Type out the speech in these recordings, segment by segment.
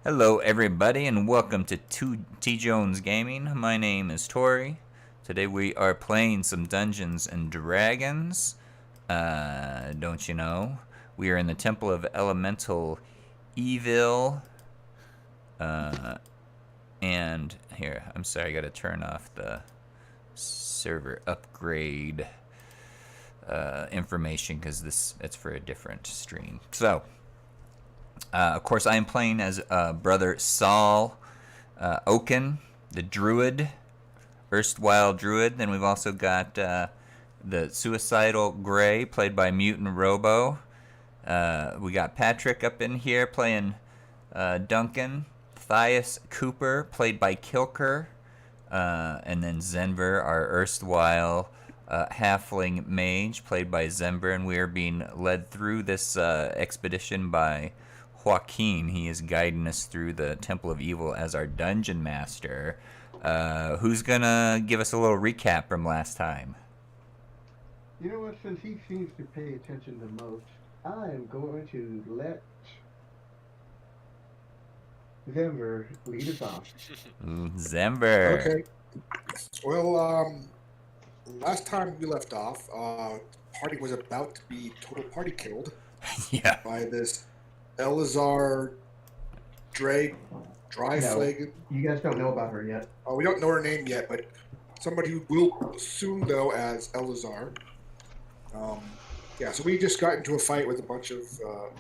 Hello, everybody, and welcome to T Jones Gaming. My name is Tori. Today we are playing some Dungeons and Dragons. Don't you know? We are in the Temple of Elemental Evil. And here, I'm sorry, I gotta turn off the server upgrade information because it's for a different stream. So, of course, I am playing as Brother Saul Oaken, the Druid, erstwhile Druid. Then we've also got the Suicidal Gray, played by Mutant Robo. We got Patrick up in here playing Duncan. Thias Cooper, played by Kilker. And then Zenver, our erstwhile halfling mage, played by Zenver. And we are being led through this expedition by Joaquin. He is guiding us through the Temple of Evil as our dungeon master. Who's gonna give us a little recap from last time? You know what? Since he seems to pay attention the most, I am going to let Denver lead us off. Zenver. Okay. Well, last time we left off, party was about to be total party killed Yeah. by this Elazar Dry Flag. You guys don't know about her yet. We don't know her name yet, but somebody who will soon know as Elazar. So we just got into a fight with a bunch of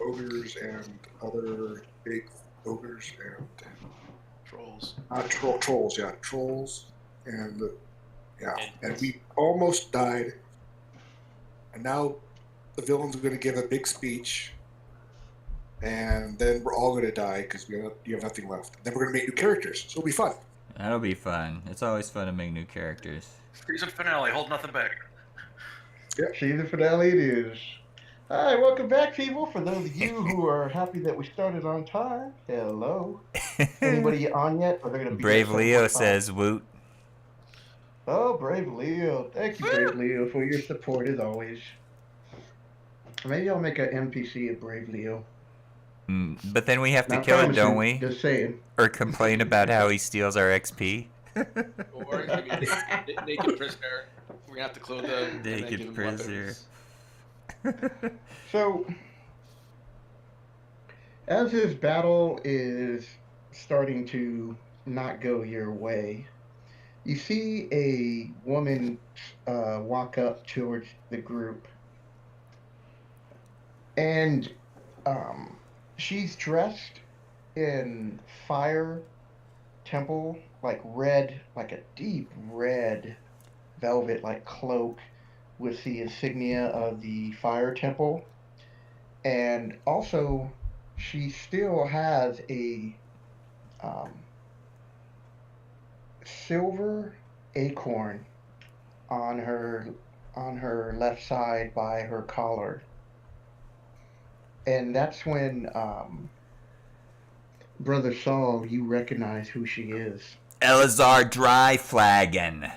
ogres and other big ogres and Trolls. Trolls, and we almost died. And now the villain's going to give a big speech, and then we're all going to die because you have nothing left. Then we're going to make new characters, so it'll be fun. That'll be fun. It's always fun to make new characters. Season finale, hold nothing back. Yep. Season finale it is. Hi, welcome back, people. For those of you who are happy that we started on time, hello. Anybody on yet? Or they're gonna be Brave Leo says woot. Oh, Brave Leo. Thank you, Brave Leo, for your support as always. Maybe I'll make an NPC of Brave Leo. But then we have to Not kill it, promising, don't we? Just saying. Or complain about how he steals our XP. Or naked prisoner. We're gonna have to clothe them. Naked prisoner. So, as his battle is starting to not go your way, you see a woman walk up towards the group, and she's dressed in fire temple, like red, like a deep red velvet like cloak with the insignia of the fire temple. And also she still has a silver acorn on her left side by her collar. And that's when Brother Saul, you recognize who she is. Elazar Dry Flagon.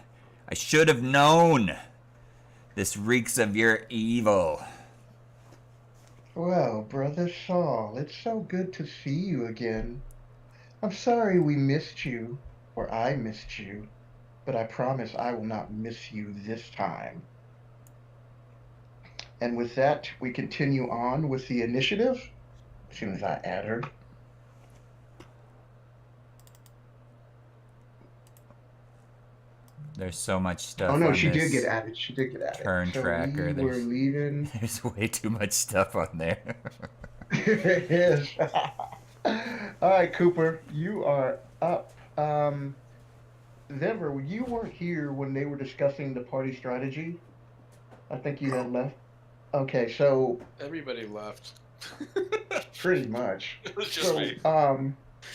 I should have known. This reeks of your evil. Well, Brother Saul, it's so good to see you again. I'm sorry we missed you, or I missed you, but I promise I will not miss you this time. And with that, we continue on with the initiative, as soon as I add her. There's so much stuff. Oh no, on she this did get added. She did get added. turn so tracker. We're leaving. There's way too much stuff on there. Yes. All right, Cooper, you are up. Denver, you weren't here when they were discussing the party strategy. I think you had left. Okay, so Everybody left. pretty much. It was just So, me.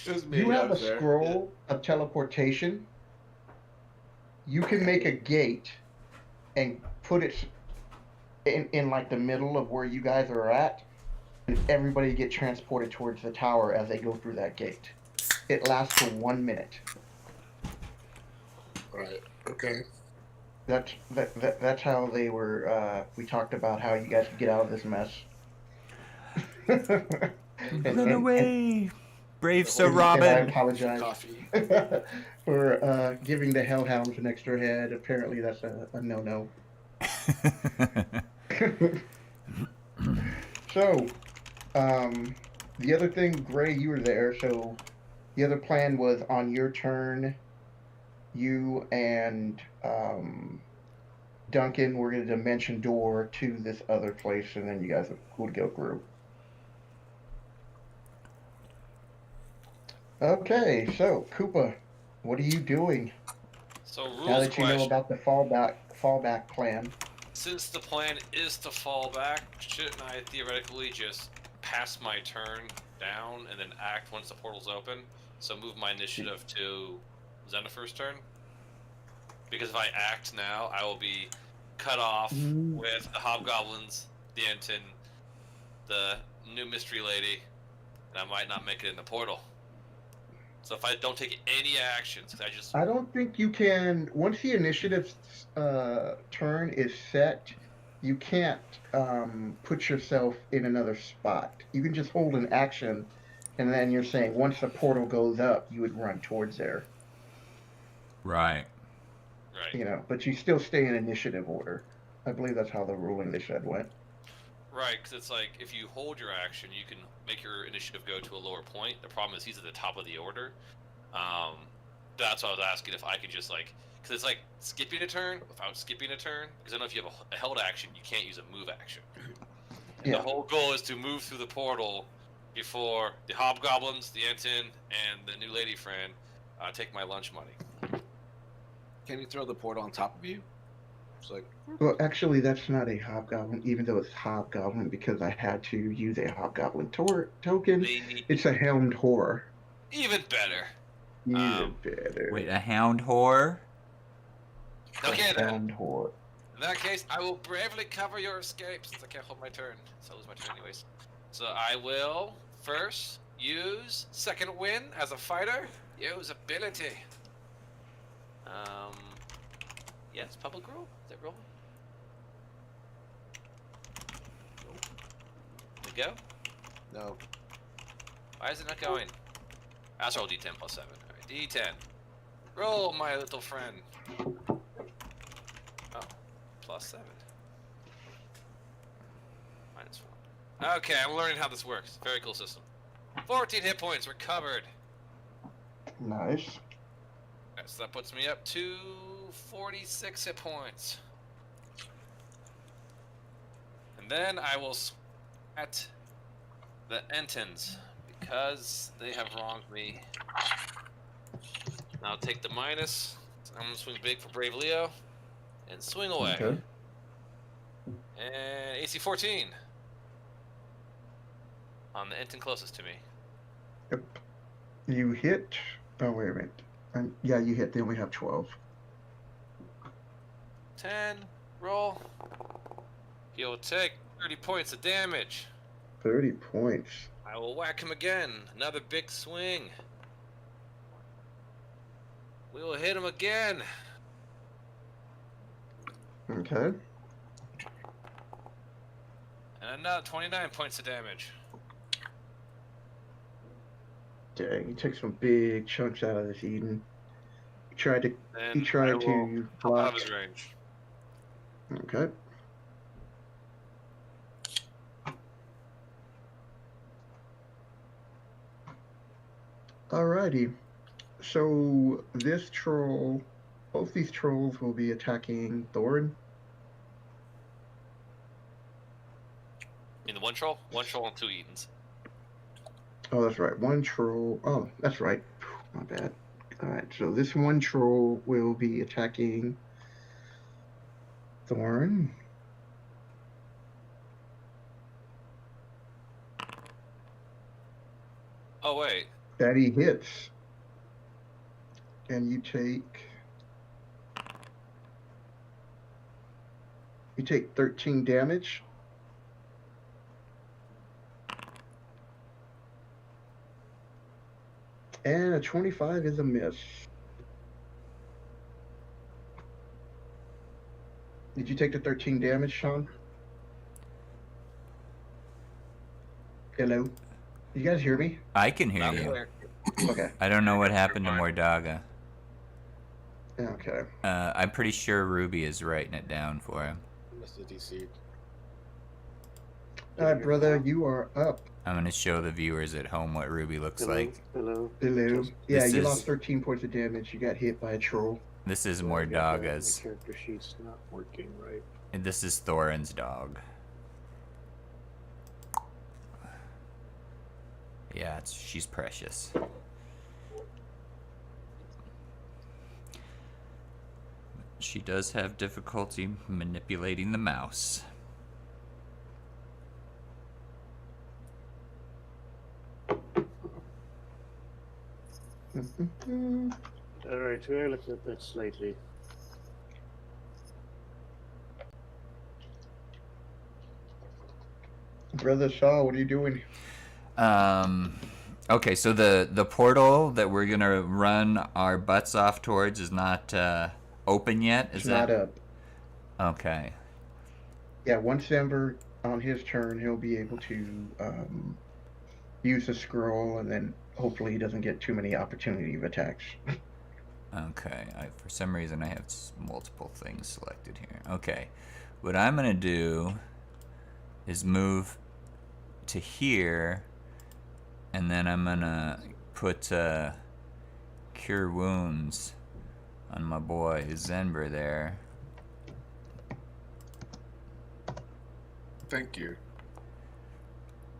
It was me. you have a out there. scroll of teleportation. You can make a gate and put it in like the middle of where you guys are at, and everybody get transported towards the tower as they go through that gate. It lasts for 1 minute. Right. Okay. That's how they were. We talked about how you guys could get out of this mess. Run away! Brave Sir And I Robin. apologize Coffee. for giving the Hellhounds an extra head. Apparently, that's a no-no. So, the other thing, Gray, you were there. So, the other plan was on your turn, you and Duncan were going to dimension door to this other place, and then you guys would go through. Okay, so Koopa, what are you doing So now rules that you know question. about the fallback plan? Since the plan is to fall back, shouldn't I theoretically just pass my turn down and then act once the portal's open? So move my initiative to Xenifer's turn? Because if I act now, I will be cut off with the hobgoblins, the Enton, the new mystery lady, and I might not make it in the portal. So if I don't take any actions, I don't think you can. Once the initiative turn is set, you can't put yourself in another spot. You can just hold an action, and then you're saying once the portal goes up, you would run towards there. Right. Right. But you still stay in initiative order. I believe that's how the ruling they said went. Right, because it's like if you hold your action, you can make your initiative go to a lower point. The problem is he's at the top of the order. That's why I was asking if I could just because it's like skipping a turn without skipping a turn. Because I know if you have a held action, you can't use a move action. And Yeah. the whole goal is to move through the portal before the hobgoblins, the Enton, and the new lady friend take my lunch money. Can you throw the portal on top of you? It's like, Well, actually, that's not a hobgoblin, even though it's hobgoblin because I had to use a hobgoblin token. It's a helmed horror. Even better. Even better. Wait, a hound whore? Okay, then. Helmed horror. In that case, I will bravely cover your escape since I can't hold my turn. So I lose my turn anyways. So I will first use second win as a fighter. Use ability. Yes, public rule? Is it roll? We go? no. Why is it not going? Let's roll D10 plus 7. Alright, D10. Roll, my little friend. Oh, plus 7. Minus 1. Okay, I'm learning how this works. Very cool system. 14 hit points recovered. Nice. Right, so that puts me up to 46 hit points. And then I will at the Entons because they have wronged me. And I'll take the minus. I'm gonna swing big for Brave Leo and swing away. Okay. And AC 14 on the Enton closest to me. Yep. You hit. Oh, wait a minute. Yeah, you hit. They only have 12. 10. Roll. He'll take 30 points of damage. 30 points. I will whack him again. Another big swing. We will hit him again. Okay. And another 29 points of damage. Dang, you took some big chunks out of this Eden. He tried to Then to I will hop out block. of his range. Okay. Alrighty. So this troll, both these trolls will be attacking Thorin. In the one troll? One troll and 2 Edens. Oh, that's right. One troll. Oh, that's right. My bad. Alright, so this one troll will be attacking Thorin. Oh, wait. That he hits. And you take 13 damage. And a 25 is a miss. Did you take the 13 damage, Sean? Hello? You guys hear me? I can hear Not you. clear. Okay. I don't know what happened to Mordaga. Okay. I'm pretty sure Ruby is writing it down for him. Must have DC'd. All right, brother, you are up. I'm going to show the viewers at home what Ruby looks Hello, like. hello. Hello. Yeah, This you is- lost 13 points of damage. You got hit by a troll. This is Yeah, I got that. Mordaga's. My character sheet's not working right. And this is Thorin's dog. Yeah, she's precious. She does have difficulty manipulating the mouse. Alright, we're looking at that slightly. Brother Shaw, what are you doing? Okay, so the portal that we're gonna run our butts off towards is not open yet. Is It's that not up. okay? Yeah, once Denver on his turn, he'll be able to use the scroll, and then hopefully he doesn't get too many opportunity of attacks. Okay, for some reason I have multiple things selected here. Okay, what I'm gonna do is move to here, and then I'm gonna put Cure Wounds on my boy Zenber there. Thank you.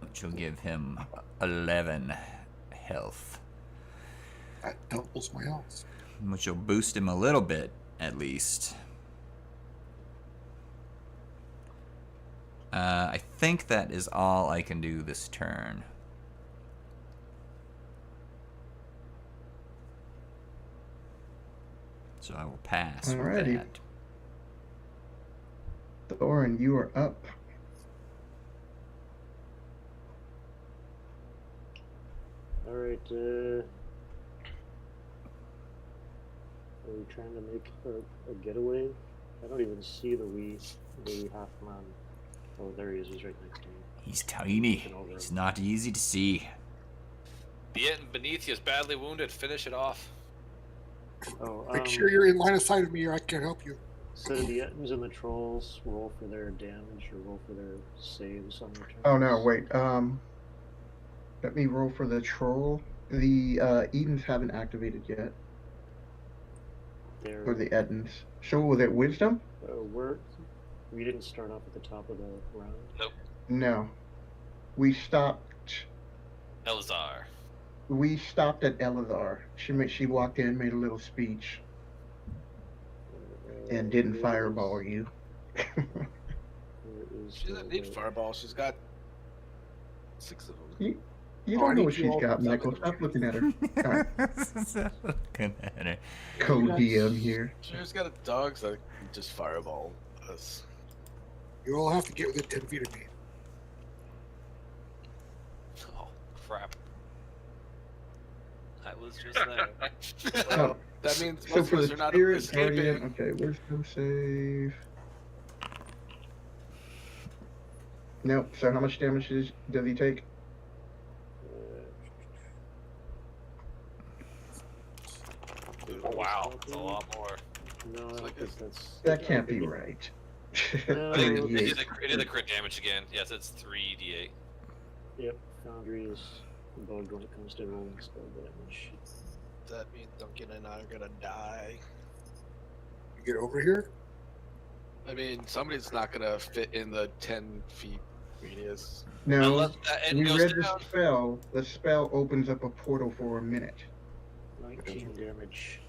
Which will give him 11 health. That doubles my health. Which will boost him a little bit, at least. I think that is all I can do this turn. So I will pass with Alrighty. that. Thorin, you are up. Alright, are we trying to make a getaway? I don't even see the wee half man. Oh, there he is. He's right next to me. He's tiny. He's not easy to see. The Itten beneath you is badly wounded. Finish it off. Oh, Make sure you're in line of sight of me, or I can't help you. So the Ettins and the trolls roll for their damage or roll for their saves on their turns? Oh no, wait. Let me roll for the troll. The Edens haven't activated yet, They're, or the Edens. So was it Wisdom? we didn't start off at the top of the round. No, we stopped. Elazar. We stopped at Elazar. She walked in, made a little speech, and didn't fireball you. She doesn't need fireball. She's got 6 of them. You Oh, don't I know need what you she's all got, to Michael. look Stop at looking at her. Alright, Looking at her. co-DM here. She's got dogs that can just fireball us. You all have to get within 10 feet of me. Oh, crap. I was just there. Oh, That means so most for of us the are not spirit escaping. guardian, okay, where's no save? Nope. So how much damage does he take? Oh, wow, that's a lot more. No, I It's don't like think this. that's... That can't be right. No, I think Yeah. it did the crit damage again. Yes, it's 3d8. Yep, Foundry is bugged when it comes to rolling spell damage. That means Duncan and I are gonna die. You get over here? I mean, somebody's not gonna fit in the 10 feet radius. No, Unless that Itten we goes read the down. spell. The spell opens up a portal for a minute. 19 damage.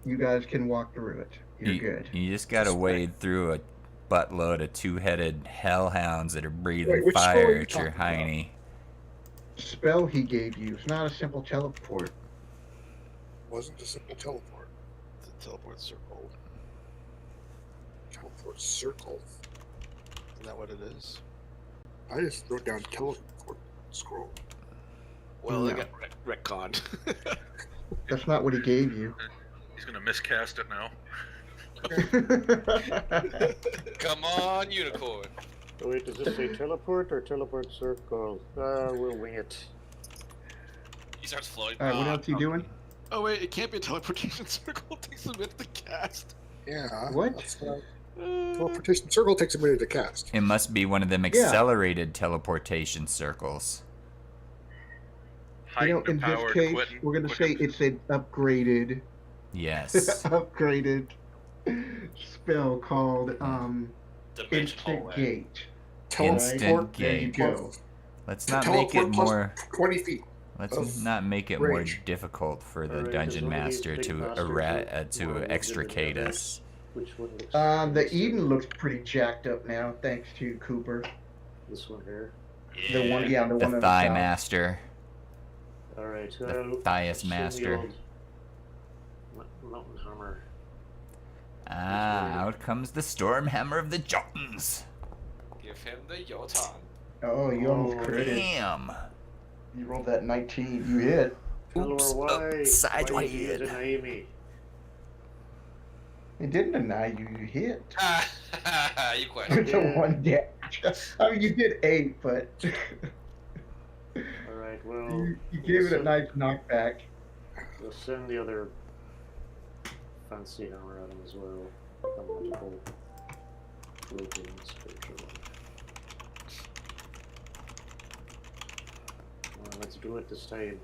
You guys can walk through it. You're You, good. you just gotta wade through a buttload of two-headed hellhounds that are breathing Wait, which spell are fire you at your talking about? hiney. Spell he gave you is not a simple teleport. Wasn't a simple teleport. The teleport circle. Teleport circle. Isn't that what it is? I just wrote down teleport scroll. Well, No. they got retconned. That's not what he gave you. He's gonna miscast it now. Come on, unicorn. Oh, wait, does this say teleport or teleport circle? We'll wing it. starts floating. All right, what else you doing? Oh wait, it can't be a teleportation circle. It takes a minute to cast. Yeah. What? That's, teleportation circle takes a minute to cast. It must be one of them accelerated teleportation circles. Heightened in this powered case, quitting- we're gonna say quicken- it's an upgraded, Yes. upgraded spell called Dimension Instant hallway. Gate. Instant Teleport There you gate. go. Let's to not make it teleport plus more. 20 feet. Let's of not make it more range. difficult for the Alright, dungeon there's one of these master big to masters with more to woods extricate than the us. Which one looks The nicer? Eden looks pretty jacked up now, thanks to Cooper. This one here. The one, the one The on thigh top. master. Alright, The Thias master. Mountain Hammer. Ah, out comes the storm hammer of the Jotuns. Give him the Yotan. Oh, you almost critted. Damn. You rolled that 19. You hit. Oops, Why? Why did you sideways. deny me? It didn't deny you. You hit. You question. It's a 1 damage. I mean, you did 8, but Alright, well, you gave it a nice knockback. we'll send the other fancy hammer at him as well. The magical broken spiritual one. Well, let's do it this time.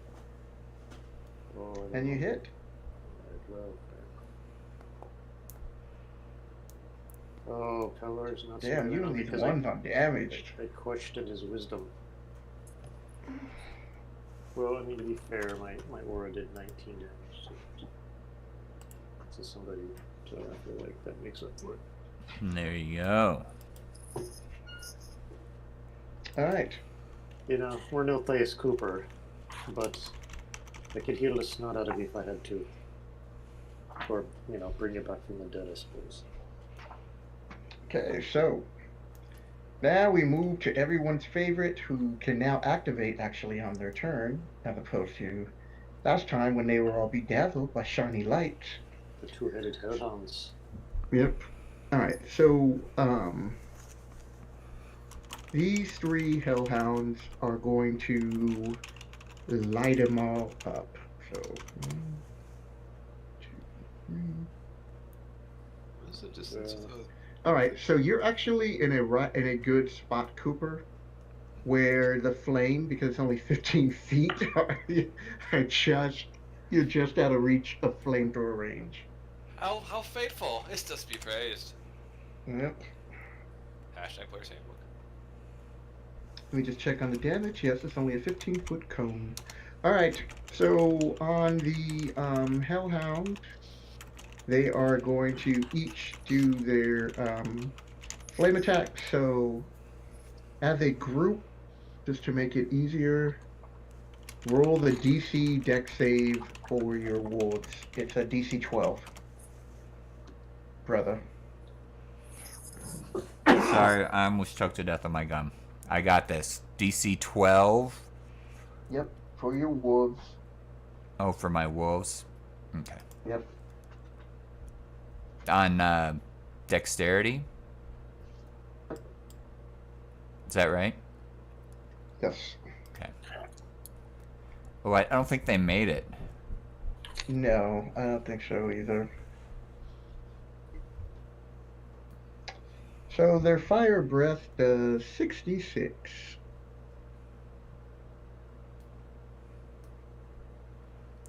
Oh, I don't And you know. hit. Alright, well. Oh, Pellar's not so Damn, good you enough only because ones on damaged. I questioned his wisdom. Well, I mean, to be fair, my aura did 19 damage to somebody, so I feel like that makes up for it. There you go. Alright. You know, we're no Thais Cooper, but I could heal the snot out of you if I had to. Or, you know, bring you back from the dead, I suppose. Okay, so now we move to everyone's favorite who can now activate actually on their turn, as opposed to last time when they were all bedazzled by shiny lights. The two-headed hellhounds. Yep. Alright, so these 3 hellhounds are going to light them all up. So 1, 2, 3. What's the distance of the... All right, so you're actually in a good spot, Cooper, where the flame, because it's only 15 feet, you're just out of reach of flamethrower range. How faithful is this to be praised? Yep. Hashtag Player's Handbook. Let me just check on the damage. Yes, it's only a 15-foot cone. All right, so on the Hellhound, they are going to each do their flame attack. So as a group, just to make it easier, roll the DC dex save for your wolves. It's a DC 12. Brother. Sorry, I almost choked to death on my gum. I got this. DC 12. Yep, for your wolves. Oh, for my wolves. Okay. Yep. On dexterity. Is that right? Yes. Okay. Oh, I don't think they made it. No, I don't think so either. So their fire breath does 66.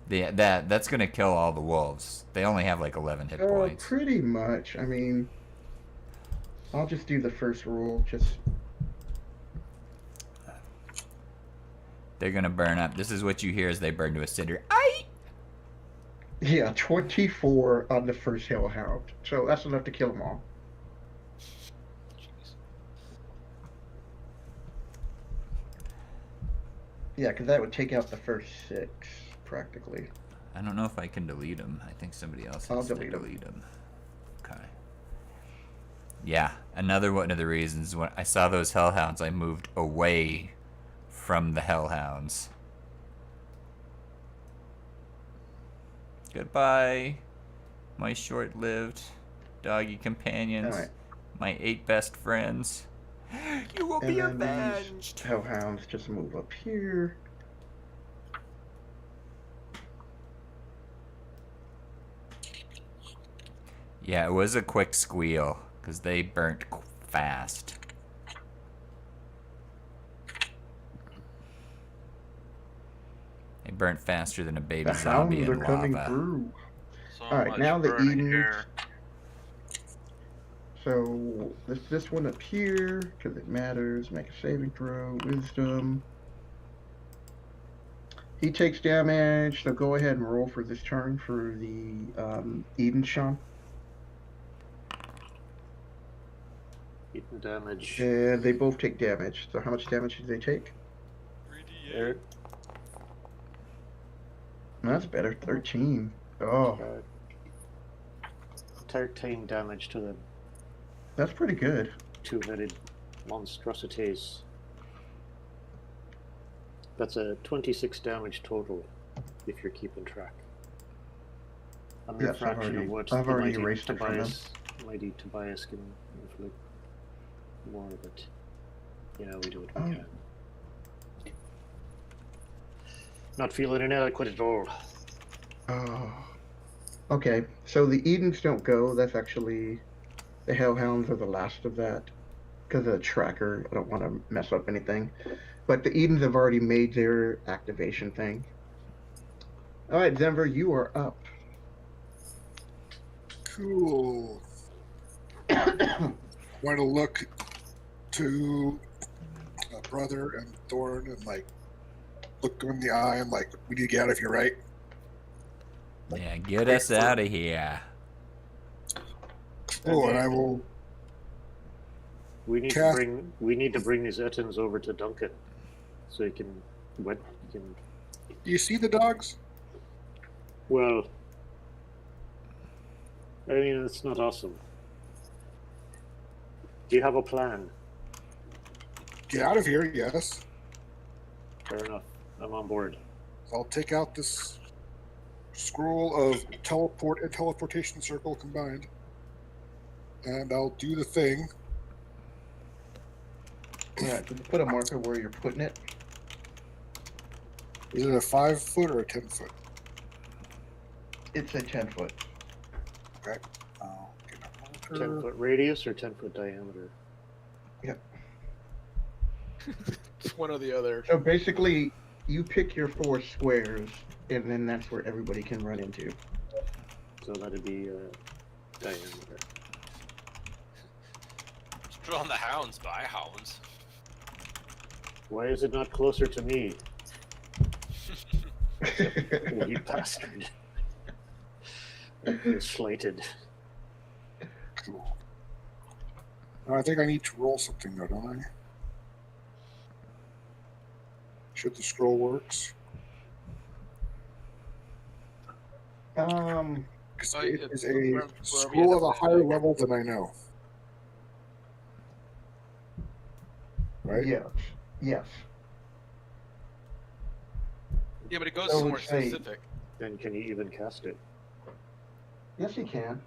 That's gonna kill all the wolves. They only have like 11 hit points. Pretty much. I mean, I'll just do the first rule. Just They're gonna burn up. This is what you hear as they burn to a cinder. Aye! yeah, 24 on the first Hellhound. So that's enough to kill them all. Jeez. Yeah, because that would take out the first 6 practically. I don't know if I can delete them. I think somebody else I'll has to delete 'em. delete them. Okay. Yeah, another one of the reasons when I saw those hellhounds, I moved away from the hellhounds. Goodbye, my short-lived doggy companions. Alright. My 8 best friends. You will be And then these avenged. Hellhounds just move up here. Yeah, it was a quick squeal because they burnt fast. They burnt faster than a baby The zombie hounds are in coming lava. through. So All right, much now the burning Edens. here. So this one up here because it matters. Make a saving throw. Wisdom. He takes damage, so go ahead and roll for this turn for the Eden, Sean. Eating damage. They both take damage. So how much damage did they take? 3d8. There. That's better. 13. Oh, 13 damage to the that's pretty good. two-headed monstrosities. That's a 26 damage total, if you're keeping track. And Yes, a fraction of what I've the already mighty erased it from them. mighty Tobias can inflict more, but yeah, we do what we Oh. can. Not feeling inadequate at all. Oh. Okay, so the Edens don't go. That's actually the Hellhounds are the last of that because of the tracker. I don't want to mess up anything. But the Edens have already made their activation thing. All right, Denver, you are up. Cool. Want to look to Brother and Thorn and like look them in the eye and like, we need to get out of here, right? Yeah, get us out of here. Oh, and I will. We need Cast- to bring these Ettins over to Duncan, so he can Do you see the dogs? Well, I mean, it's not awesome. Do you have a plan? Get out of here, yes. Fair enough. I'm on board. I'll take out this scroll of teleport and teleportation circle combined, and I'll do the thing. Yeah, just put a marker where you're putting it. Is it a 5 foot or a 10 foot? It's a 10-foot. Okay. I'll get a marker. 10-foot radius or 10-foot diameter? It's one or the other. So basically, you pick your 4 squares, and then that's where everybody can run into. So that'd be diameter. Just drawing the hounds by hounds. Why is it not closer to me? You bastard. You're slated. Cool. I think I need to roll something though, don't I? Should the scroll works? Because Oh, it it's is a where we scroll end of a up higher with. level than I know. Right? Yes. Yes. Yeah, but it goes I would somewhere say- specific. Then can you even cast it? Yes, he can.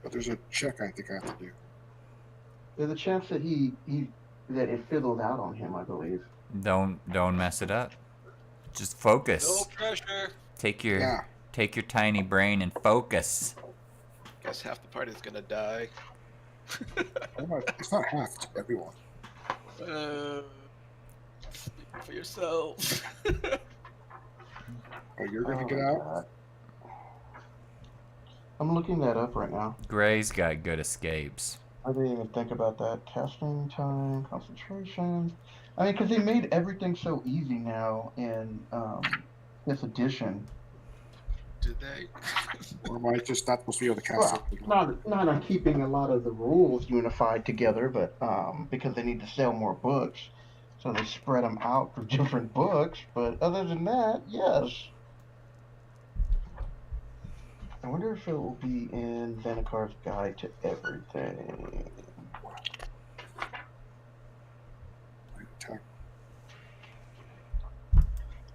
But there's a check I think I have to do. There's a chance that that it fiddled out on him, I believe. Don't mess it up. Just No focus. pressure. Take your Yeah. tiny brain and focus. Guess half the party's gonna die. It's not half, it's everyone. Speak for yourself. Oh, you're gonna Oh get my out? God. I'm looking that up right now. Gray's got good escapes. I didn't even think about that. Casting time, concentration. I mean, because they made everything so easy now in this edition. Did they? Or am I just not supposed to be able to cast Well, it? not on keeping a lot of the rules unified together, but because they need to sell more books, so they spread them out for different books. But other than that, yes. I wonder if it will be in Vanikar's Guide to Everything. Attack.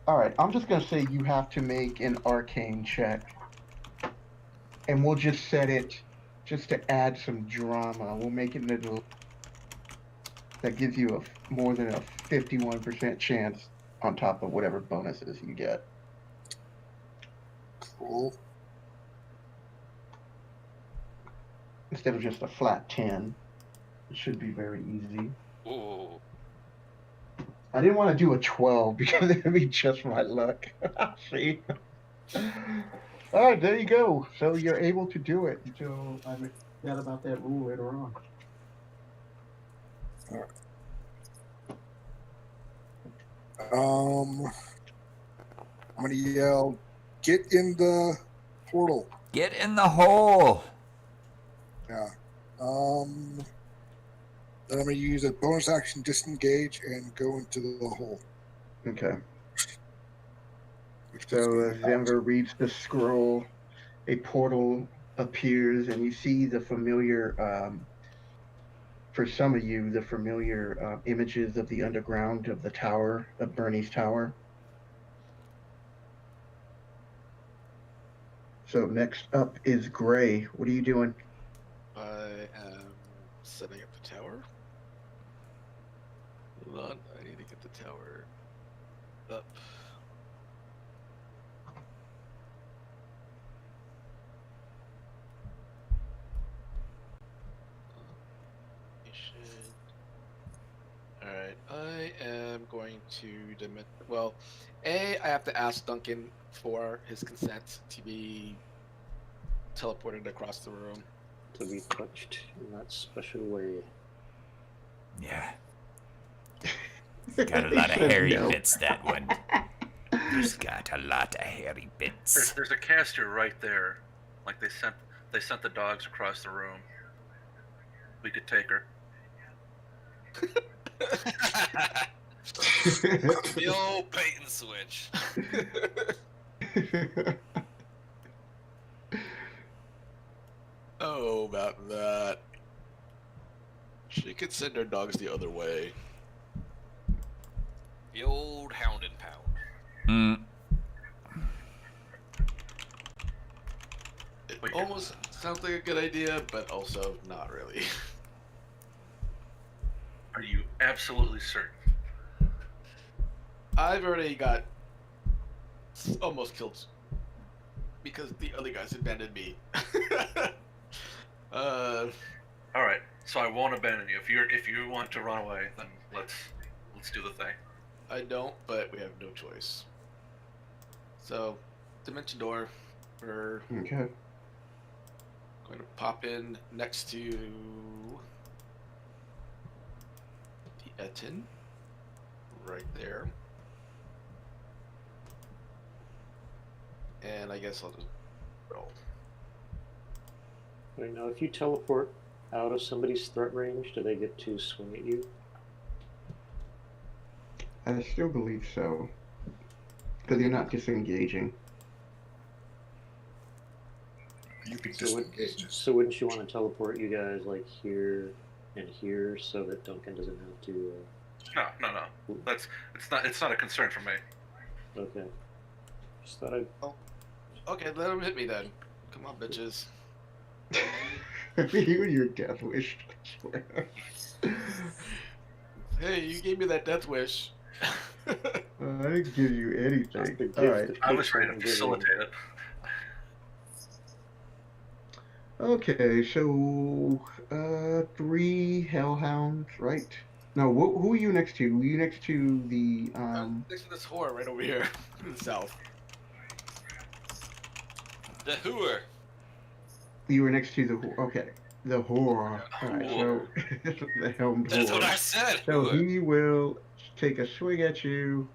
Alright, I'm just going to say you have to make an arcane check. And we'll just set it just to add some drama. We'll make it that gives you a more than a 51% chance on top of whatever bonuses you get. Cool. instead of just a flat 10. It should be very easy. Ooh. I didn't want to do a 12 because it would be just my luck. See? All right, there you go. So you're able to do it until I forget about that rule later on. I'm gonna yell, "Get in the portal!" Get in the hole. Yeah. Then I'm gonna use a bonus action, disengage, and go into the hole. Okay. Which puts So me as Denver reads the scroll, a portal appears, and you see the familiar, for some of you, the familiar images of the underground of the tower, of Bernie's tower. So next up is Gray. What are you doing? I am setting up the tower. Hold on, I need to get the tower up. Alright, I am going to well, I have to ask Duncan for his consent to be teleported across the room. To be touched in that special way. Yeah. Got a lot of hairy No. bits, that one. He's got a lot of hairy bits. There's a caster right there. Like they sent the dogs across the room. We could take her. The old bait and switch. Oh, about that. She could send her dogs the other way. The old hound and pound. Mm. It almost sounds like a good idea, but also not really. Are you absolutely certain? I've already got almost killed because the other guys abandoned me. All right, so I won't abandon you. If you want to run away, then let's do the thing. I don't, but we have no choice. So, dimension door. We're Okay. going to pop in next to the Etten, right there. And I guess I'll just roll. Right now, if you teleport out of somebody's threat range, do they get to swing at you? I still believe so. Because you're not disengaging. You can So, disengage us. so wouldn't you want to teleport you guys like here and here so that Duncan doesn't have to? No. It's not a concern for me. Okay. Just thought I'd. Okay, let him hit me then. Come on, bitches. You and your death wish. I swear. Hey, you gave me that death wish. I didn't give you anything. The gift All right. that I was keeps ready on to giving. facilitate it. Okay, so 3 hellhounds, right? No, who are you next to? Were you next to the I'm next to this whore right over here in the south. The hooer. You were next to the okay, the whore. All right, so the helmed That's what I whore. said. So Hooer. he will take a swing at you.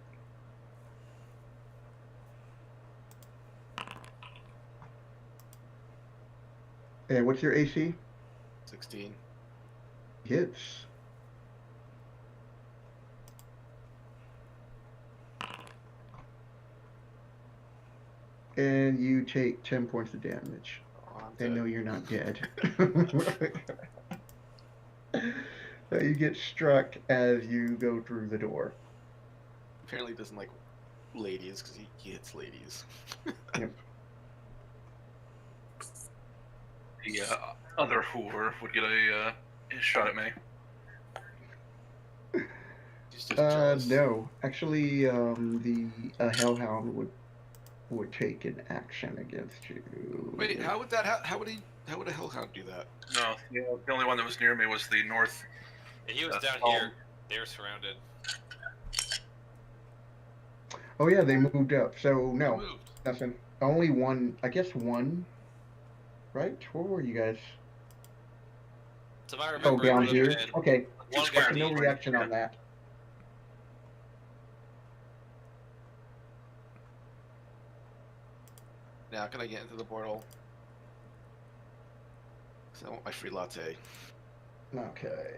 And what's your AC? 16. Hits. And you take 10 points of damage. Oh, I'm I dead. know you're not dead. So you get struck as you go through the door. Apparently he doesn't like ladies because he hits ladies. Yep. The other whoever would get a shot at me. He's just jealous. No. Actually, the hellhound would would take an action against you. Wait, how would that? How would he? How would a hellhound do that? No, the only one that was near me was the north. And he was down Oh. here. They're surrounded. Oh yeah, they moved up. So He no, moved. nothing. Only one. I guess one. Right? Where were you guys? So if I Oh, remember, it down would have here. been Okay. one square. guy No each. reaction on that. Now, can I get into the portal? 'Cause I want my free latte. Okay.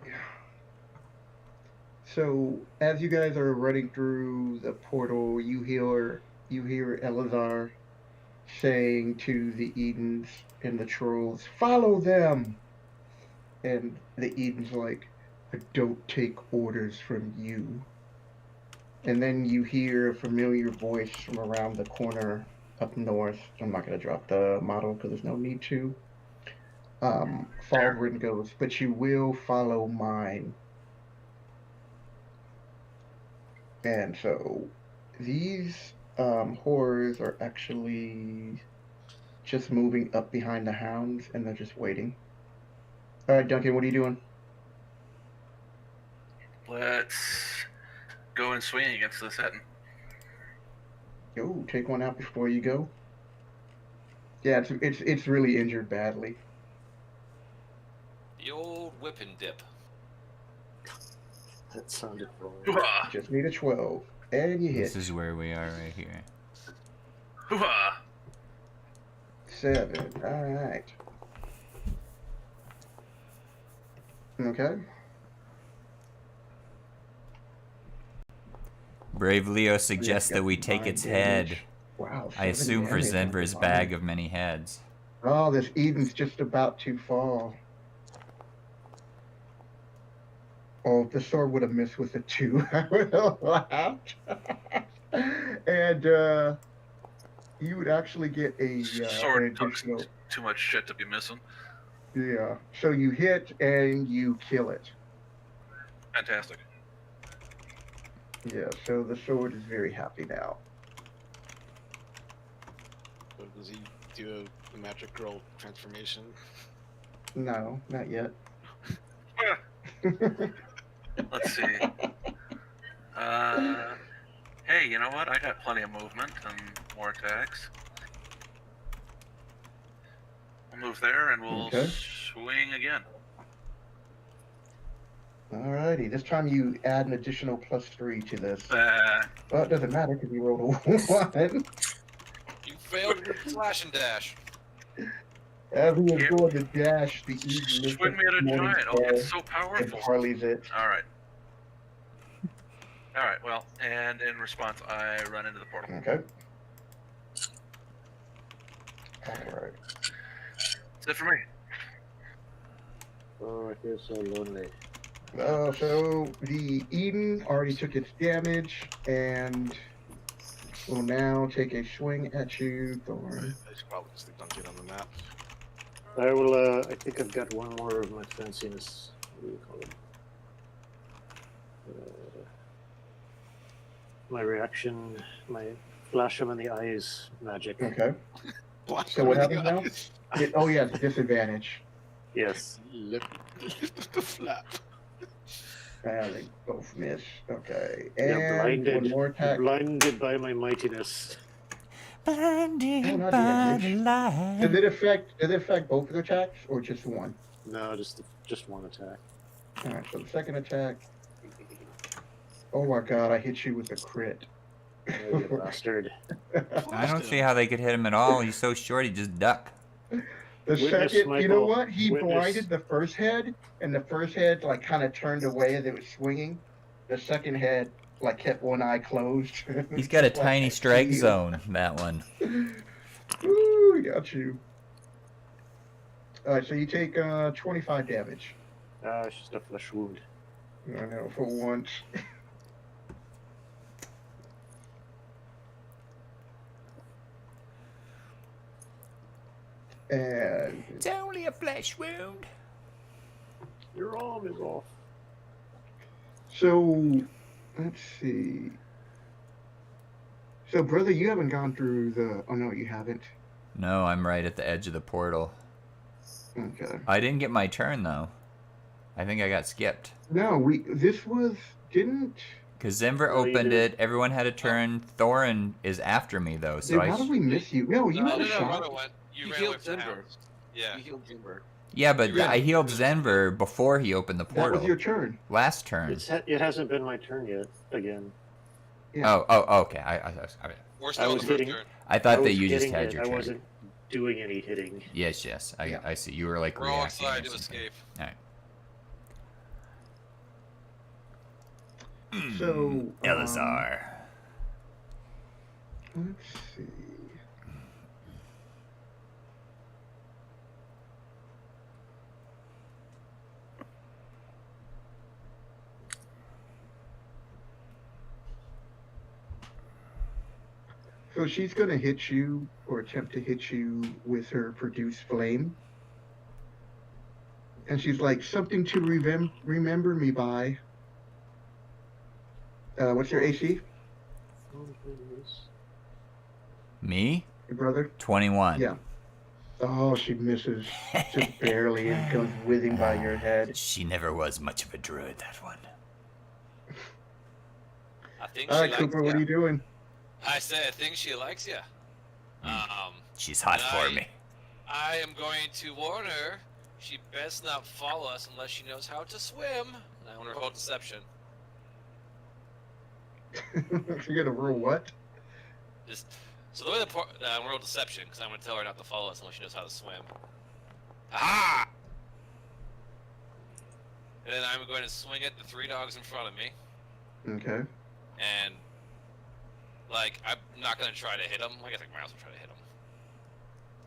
So as you guys are running through the portal, you hear Elazar saying to the Edens and the trolls, "Follow them." And the Eden's like, "I don't take orders from you." And then you hear a familiar voice from around the corner up north. I'm not going to drop the model because there's no need to. Falgren goes, "But you will follow mine." And so these horrors are actually just moving up behind the hounds and they're just waiting. All right, Duncan, what are you doing? Let's go and swing against this head. Yo, take one out before you go. Yeah, it's really injured badly. The old whip and dip. That sounded wrong. Hoo-ha! Just need a 12. And you hit. This is where we are right here. Hoo-ha! 7. All right. Okay. Brave Leo suggests got that we take 9 its damage. head. Wow. I 7 assume for damage on Zenver's the bag body. of many heads. Oh, this Eden's just about to fall. Oh, if the sword would have missed with a 2, I would have laughed. And you would actually get an Sword talks additional. too much shit to be missing. Yeah. So you hit and you kill it. Fantastic. Yeah. So the sword is very happy now. So does he do a magic girl transformation? No, not yet. Let's see. Hey, you know what? I got plenty of movement and more attacks. We'll move there and we'll Okay. swing again. Alrighty. This time you add an additional +3 to this. Uh, Well, it doesn't matter because you rolled a 1. You failed your slash and dash. As he was going to dash, the Eden lifts swing up me at a the morning giant. Oh, star it's so and powerful. parleys it. All right. All right. Well, and in response, I run into the portal. Okay. Alright. That's it for me. Oh, I feel so lonely. So the Eden already took its damage and will now take a swing at you, Thorn. I should probably just leave Duncan on the map. I will, I think I've got one more of my fanciness. What do you call it? My reaction, my flash him in the eyes magic. Okay. Blast So him what in the happens now? eyes. Oh yeah, it's disadvantage. Yes. Lift the flap. They both miss. Okay. You're And blinded. one more You're attack. blinded by my mightiness. Blinded Oh, not by damage. the light. Did it affect both of the attacks or just one? No, just one attack. Alright, so the second attack. Oh my god, I hit you with a crit. Oh, you bastard. I don't see how they could hit him at all. He's so short, he just duck. The Witness, second, you know Michael. what? He Witness. blinded the first head, and the first head like kind of turned away as it was swinging. The second head like kept one eye closed. He's got a Like, tiny strike "Ew." zone, that one. Ooh, got you. All right, so you take 25 damage. It's just a flesh wound. I know for once. And It's only a flesh wound. Your arm is off. so, let's see. So, brother, you haven't gone through the. Oh no, you haven't. No, I'm right at the edge of the portal. Okay. I didn't get my turn though. I think I got skipped. No, we. This was didn't. Because Zenver No, you opened didn't. it, everyone had a turn. Thorin is after me though, so Dude, how did we miss you? No, you No, had no, a no, shot. Brother went. You He ran away healed from the Denver. house. Yeah. He healed Jimber. Yeah, but Yeah. I healed Zenver before he opened the That portal. was your turn. Last turn. It hasn't been my turn yet. Again, Yeah. Oh, okay. We're still on was the first hitting- turn. I thought I that was you just hitting had it. your I turn. wasn't doing any hitting. Yes. Yeah. I see. You were like We're all reacting. inside or to something. escape. All right. So, Elazar. Let's see. So she's going to hit you or attempt to hit you with her produce flame. And she's like, something to remember me by. What's your AC, Me? your brother? 21. Yeah. Oh, she misses just barely and goes whizzing by your head. She never was much of a druid, that one. I think All she right, likes Cooper, what are ya. you doing? I said I think she likes you. She's hot And for I- me. I am going to warn her. She best not follow us unless she knows how to swim. And I want her to roll deception. You're gonna roll what? Just so the way I'm gonna roll deception because I'm gonna tell her not to follow us unless she knows how to swim. Aha! And then I'm going to swing at the 3 dogs in front of me, Okay. and like I'm not gonna try to hit them. I guess I might as well try to hit them.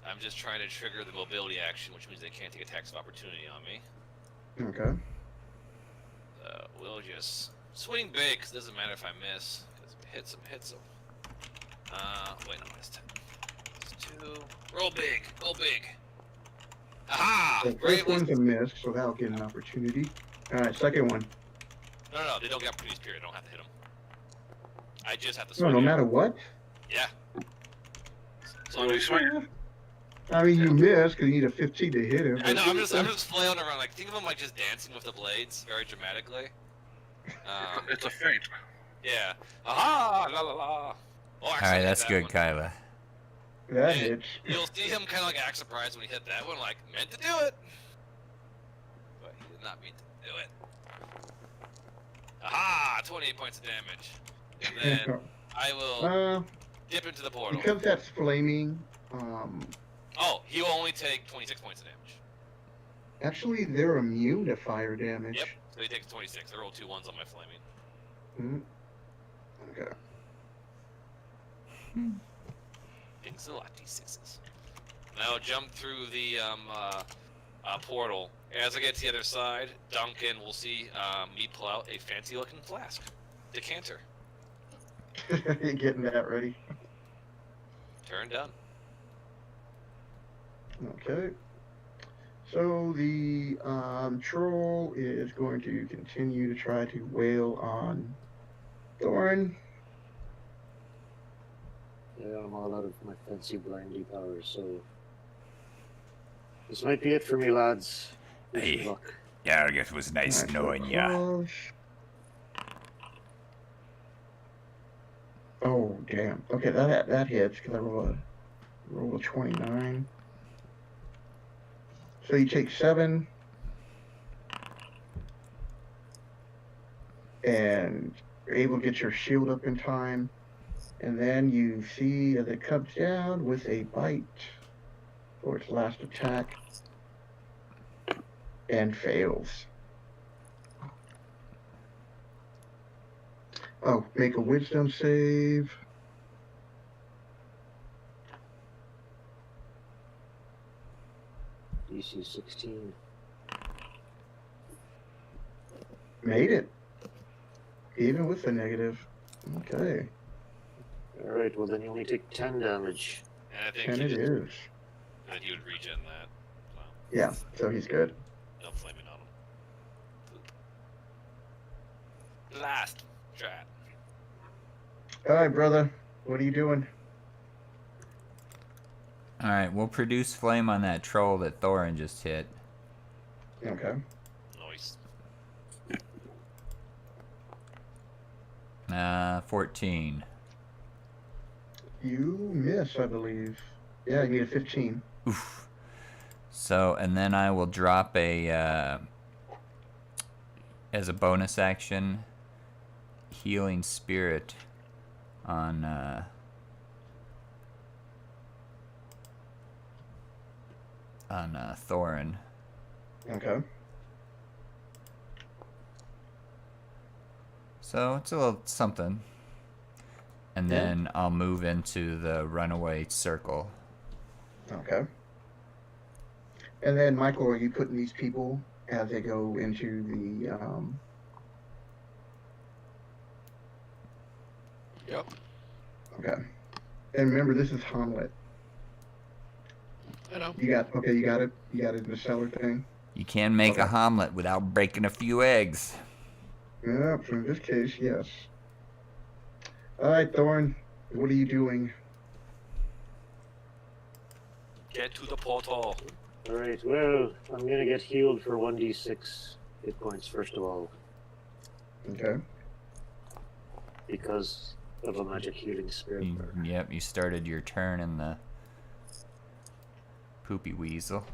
I'm just trying to trigger the mobility action, which means they can't take attacks of opportunity on me. Okay. We'll just swing big, because it doesn't matter if I miss. Because hits him. Wait, no, it's 10. It's 2. Roll big. Aha! The Great first one's a miss, so that'll get an opportunity. All right, second one. No, they don't get opportunities, period. I don't have to hit them. I just have to No, swing. no it. matter what. Yeah. So do you swing? I mean, you miss because you need a 15 to hit him. I know, I'm just flailing around. Like, think of them like just dancing with the blades very dramatically. It's a feint. Yeah. Aha! La la la. Oh, actually, Alright, hit that's that good, one. Kyla. That And hits. You'll see him kind of like act surprised when he hit that one, like, meant to do it. But he did not mean to do it. Aha! 28 points of damage. And then I will dip into the portal. Because that's flaming, Oh, he will only take 26 points of damage. actually, they're immune to fire damage. Yep. So he takes 26. I rolled 2 1s on my flaming. Okay. Things a lot, D6s. Now jump through the portal. As I get to the other side, Duncan will see me pull out a fancy-looking flask. Decanter. You're getting that ready. Turn done. Okay. So the troll is going to continue to try to wail on Thorn. Yeah, I'm all out of my fancy blindy powers, so this might be it for me, lads. Wish me Hey. luck. Yeah, I guess it was nice Alright, so knowing ya. claws. Oh damn. Okay, that hits because I roll a 29. So you take 7, and you're able to get your shield up in time, and then you see as it comes down with a bite for its last attack, and fails. Oh, make a wisdom save. DC 16. Made it. Even with the negative. Okay. Alright, well then you only take 10 damage. And I think And he it just, is. that he would regen that. So, Yeah, so he's good. no flaming on him. Last strat. Alright, brother. What are you doing? Alright, we'll produce flame on that troll that Thorin just hit. Okay. Nice. 14. You miss, I believe. Yeah, you need a 15. Oof. So, and then I will drop a, as a bonus action, healing spirit on, Thorin. Okay. So it's a little something. And Yeah. then I'll move into the runaway circle. Okay. And then, Michael, are you putting these people as they go into the Yep. Okay. And remember, this is Hamlet. I know. You got it. You got it in the cellar thing. You can make a Okay. omelet without breaking a few eggs. Yeah, so in this case, yes. All right, Thorn, what are you doing? Get to the portal. Alright, well, I'm gonna get healed for 1d6 hit points first of all, Okay. because of a magic healing spirit. Yep, you started your turn in the poopy weasel.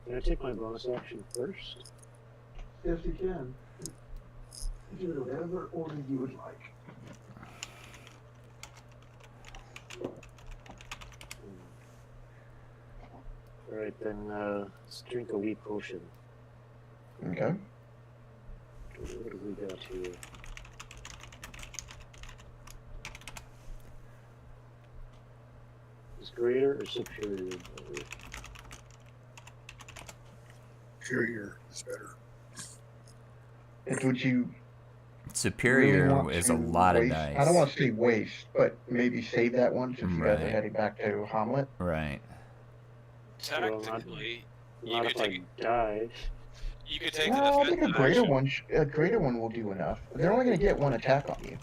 Can I take my bonus action first? Yes, you can. Do whatever order you would like. Alright, then let's drink a wee potion. Okay. What do we got here? Is greater or superior better? Superior is better. And would you Superior really want is to a lot waste, of dice. I don't want to say waste, but maybe save that one since you guys are Right. heading back to Hamlet. Right. Technically, you Not could if I take die. you could take No, the I think defensive a action. greater one will do enough. They're only going to get one attack on you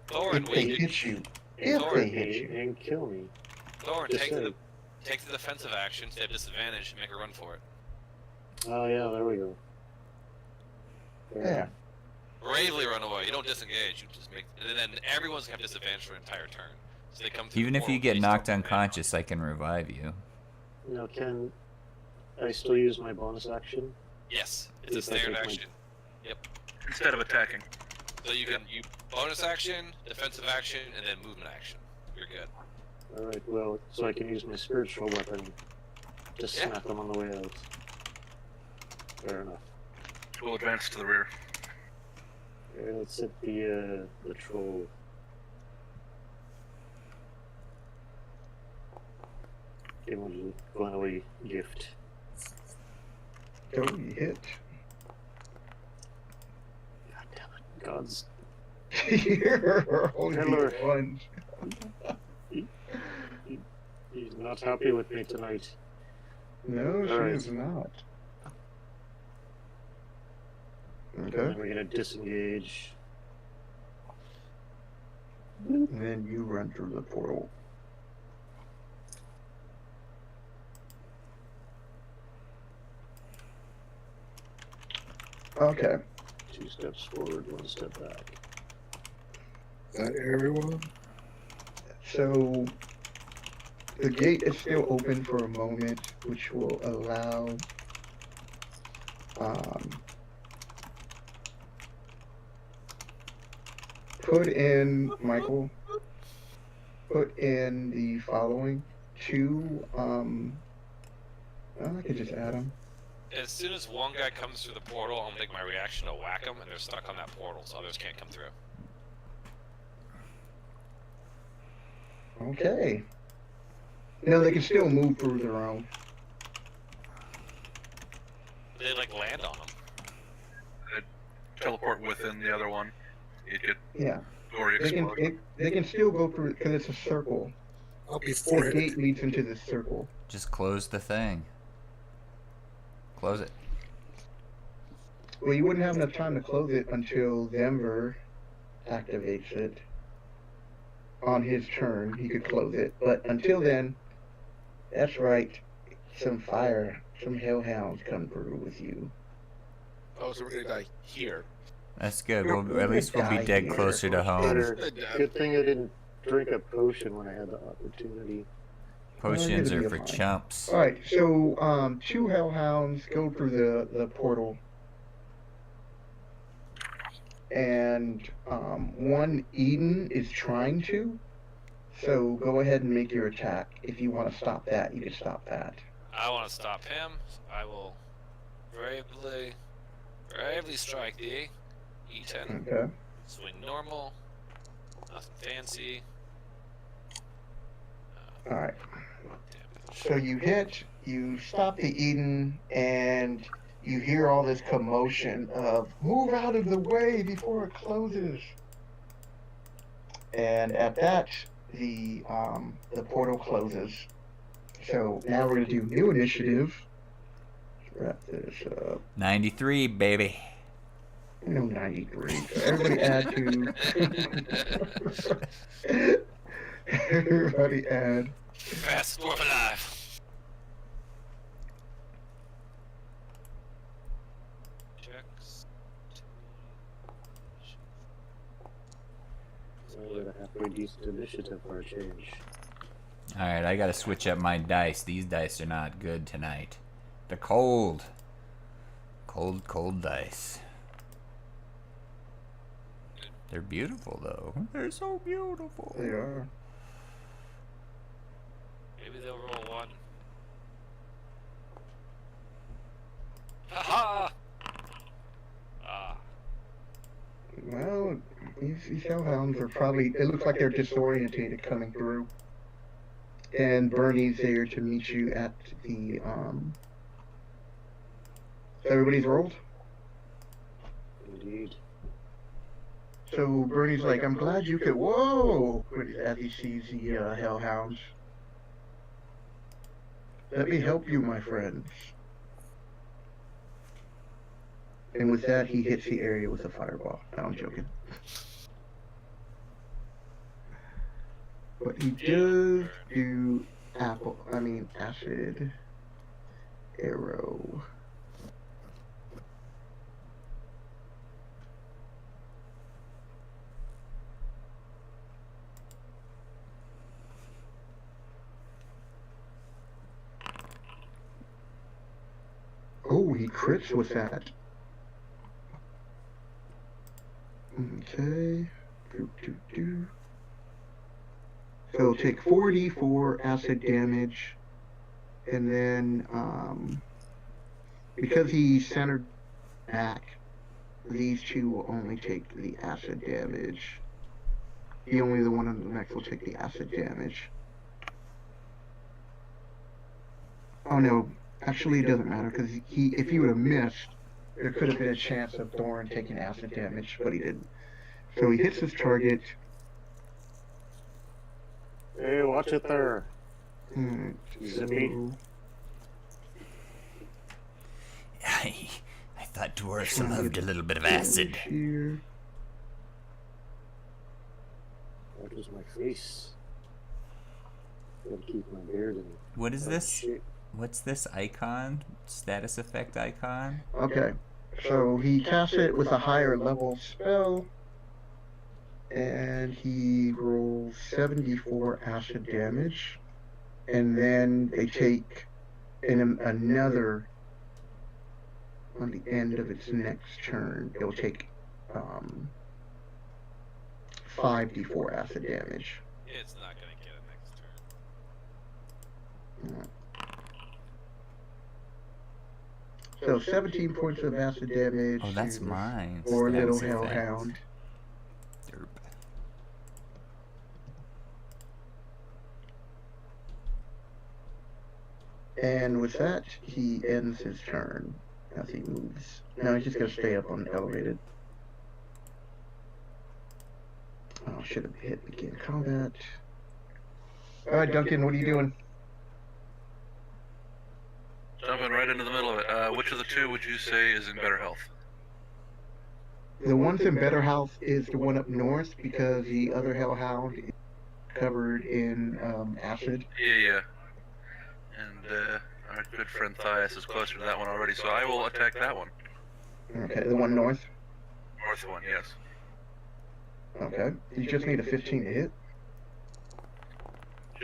Thorin, if what they you could, hit you. And If Thorin, they hit hit me you. and kill me. Thorin, Just take the defensive action, so they have disadvantage, and make a run for it. Oh yeah, there we go. Fair Yeah. enough. Bravely run away. You don't disengage. You just make, and then everyone's gonna have disadvantage for an entire turn. So they come through. Even the if you portal, get they knocked still have advantage. unconscious, I can revive you. Now, can I still use my bonus action? Yes, it's a If I standard take my- action. Instead of attacking. So you can bonus action, defensive action, and then movement action. You're good. Alright, well, so I can use my spiritual weapon to Yeah. smack them on the way out. Fair enough. We'll advance to the rear. Okay, let's hit the troll. Give him a going away gift. Oh, you hit. God damn it. God's You're only Killer. one. he's not happy with me tonight. No, she Alright. is not. And Okay. then we're gonna disengage. And then you run through the portal. Okay. 2 steps forward, 1 step back. Is that everyone? So the gate is still open for a moment, which will allow put in Michael. Put in the following two. I could just add them. As soon as one guy comes through the portal, I'll make my reaction to whack them, and they're stuck on that portal, so others can't come through. Okay. No, they can still move through their own. They like land on them. Teleport within the other one. You get Yeah. or They can. explode. They can still go through because it's a circle. I'll be The foreheaded. gate leads into this circle. Just close the thing. Close it. Well, you wouldn't have enough time to close it until Denver activates it. on his turn, he could close it. But until then, that's right. Some hellhounds come through with you. Oh, so we're gonna die here. That's good. We're Well, at least we'll be gonna dead die closer here. to home. Good thing I didn't drink a potion when I had the opportunity. Potions You're are gonna for be fine. chumps. All right, so 2 hellhounds go through the portal, and 1 Eden is trying to. So go ahead and make your attack. If you want to stop that, you can stop that. I want to stop him. I will bravely strike the E10. Okay. Swing normal. Nothing fancy. All right. Damage. So you hit, you stop the Eden, and you hear all this commotion of "Move out of the way before it closes." And at that, the portal closes. So now we're gonna do new initiative. Wrap this up. 93, baby. No 93. So everybody add to. Everybody add. Fast dwarf alive. Checks. I got a halfway decent initiative for a change. Alright, I gotta switch up my dice. These dice are not good tonight. They're cold. Cold dice. They're beautiful, though. They're so beautiful. They are. Maybe they'll roll 1. Haha! Ah. Well, these hellhounds are probably. It looks like they're disorientated coming through. And Bernie's there to meet you at the. Everybody's rolled? Indeed. So Bernie's like, I'm glad you could. Whoa! As he sees the hellhounds. Let me help you, my friends. And with that, he hits the area with a fireball. No, I'm joking. But he does do acid arrow. Oh, he crits with that. Okay. So take 4d4 acid damage, and then because he's centered back, these two will only take the acid damage. Only the one on the next will take the acid damage. Oh no, actually it doesn't matter, because if he would have missed, there could have been a chance of Thorn taking acid damage, but he didn't. So he hits his target. Hey, watch it there. Zippy. I thought dwarves loved a little bit of acid. Here. That was my face. Gotta keep my beard in. What is this? shape. What's this icon? Status effect icon? Okay, so he casts it with a higher level spell, and he rolls 74 acid damage, and then they take another, on the end of its next turn, it'll take 5d4 acid damage. It's not gonna get it next turn. So 17 points of acid damage. Oh, that's to mine. Poor little Status effect. hellhound. Derp. And with that, he ends his turn as he moves. Now he's just gonna stay up on the elevated. Oh, should have hit begin combat. Alright, Duncan, what are you doing? Jumping right into the middle of it. Which of the two would you say is in better health? The one's in better health is the one up north because the other hellhound covered in acid. Yeah. And our good friend Thias is closer to that one already, so I will attack that one. Okay, the one north. North one, yes. Okay, you just need a 15 to hit.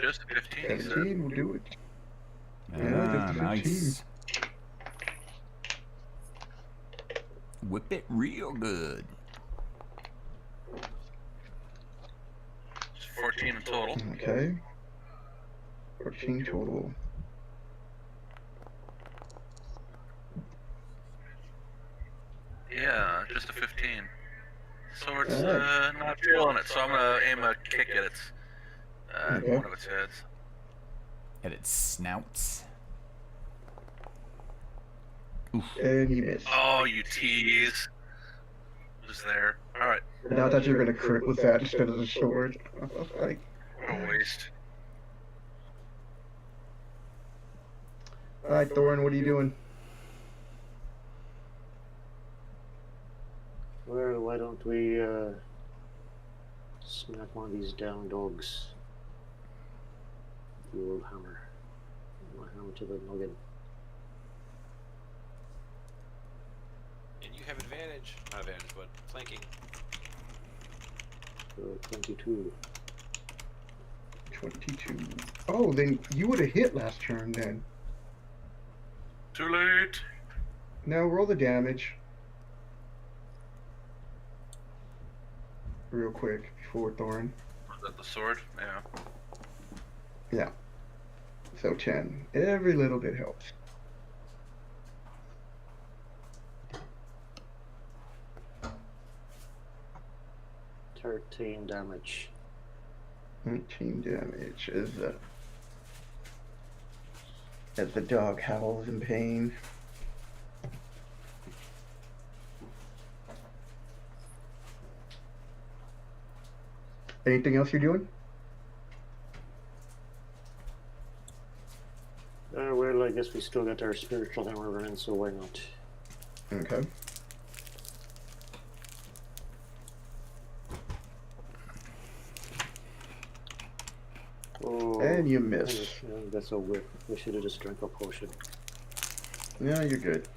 Just 15, he said. 17 will do it. Yeah, just a 15. Nice. Whip it real good. It's 14 in total. Okay. 14 total. Yeah, just a 15. So it's Alright. not feeling it, so I'm gonna aim a kick at its Okay. one of its heads. At its snouts. And you miss. Oh, you tease. Just there. Alright, Now I thought you were gonna crit with that instead of the sword. I was like, what a waste. alright, Thorin, what are you doing? Well, why don't we smack one of these down dogs? The old hammer. My hammer to the noggin. And you have advantage. Not advantage, but flanking. So 22. 22. Oh, then you would have hit last turn then. Too late. Now roll the damage. Real quick before Thorin. Was that the sword? Yeah. Yeah. So 10. Every little bit helps. $13 damage. 19 damage as the dog howls in pain. Anything else you're doing? Well, I guess we still got our spiritual hammer running, so why not? Okay. Oh, And you miss. That's a whip. We should have just drank a potion. Yeah, you're good.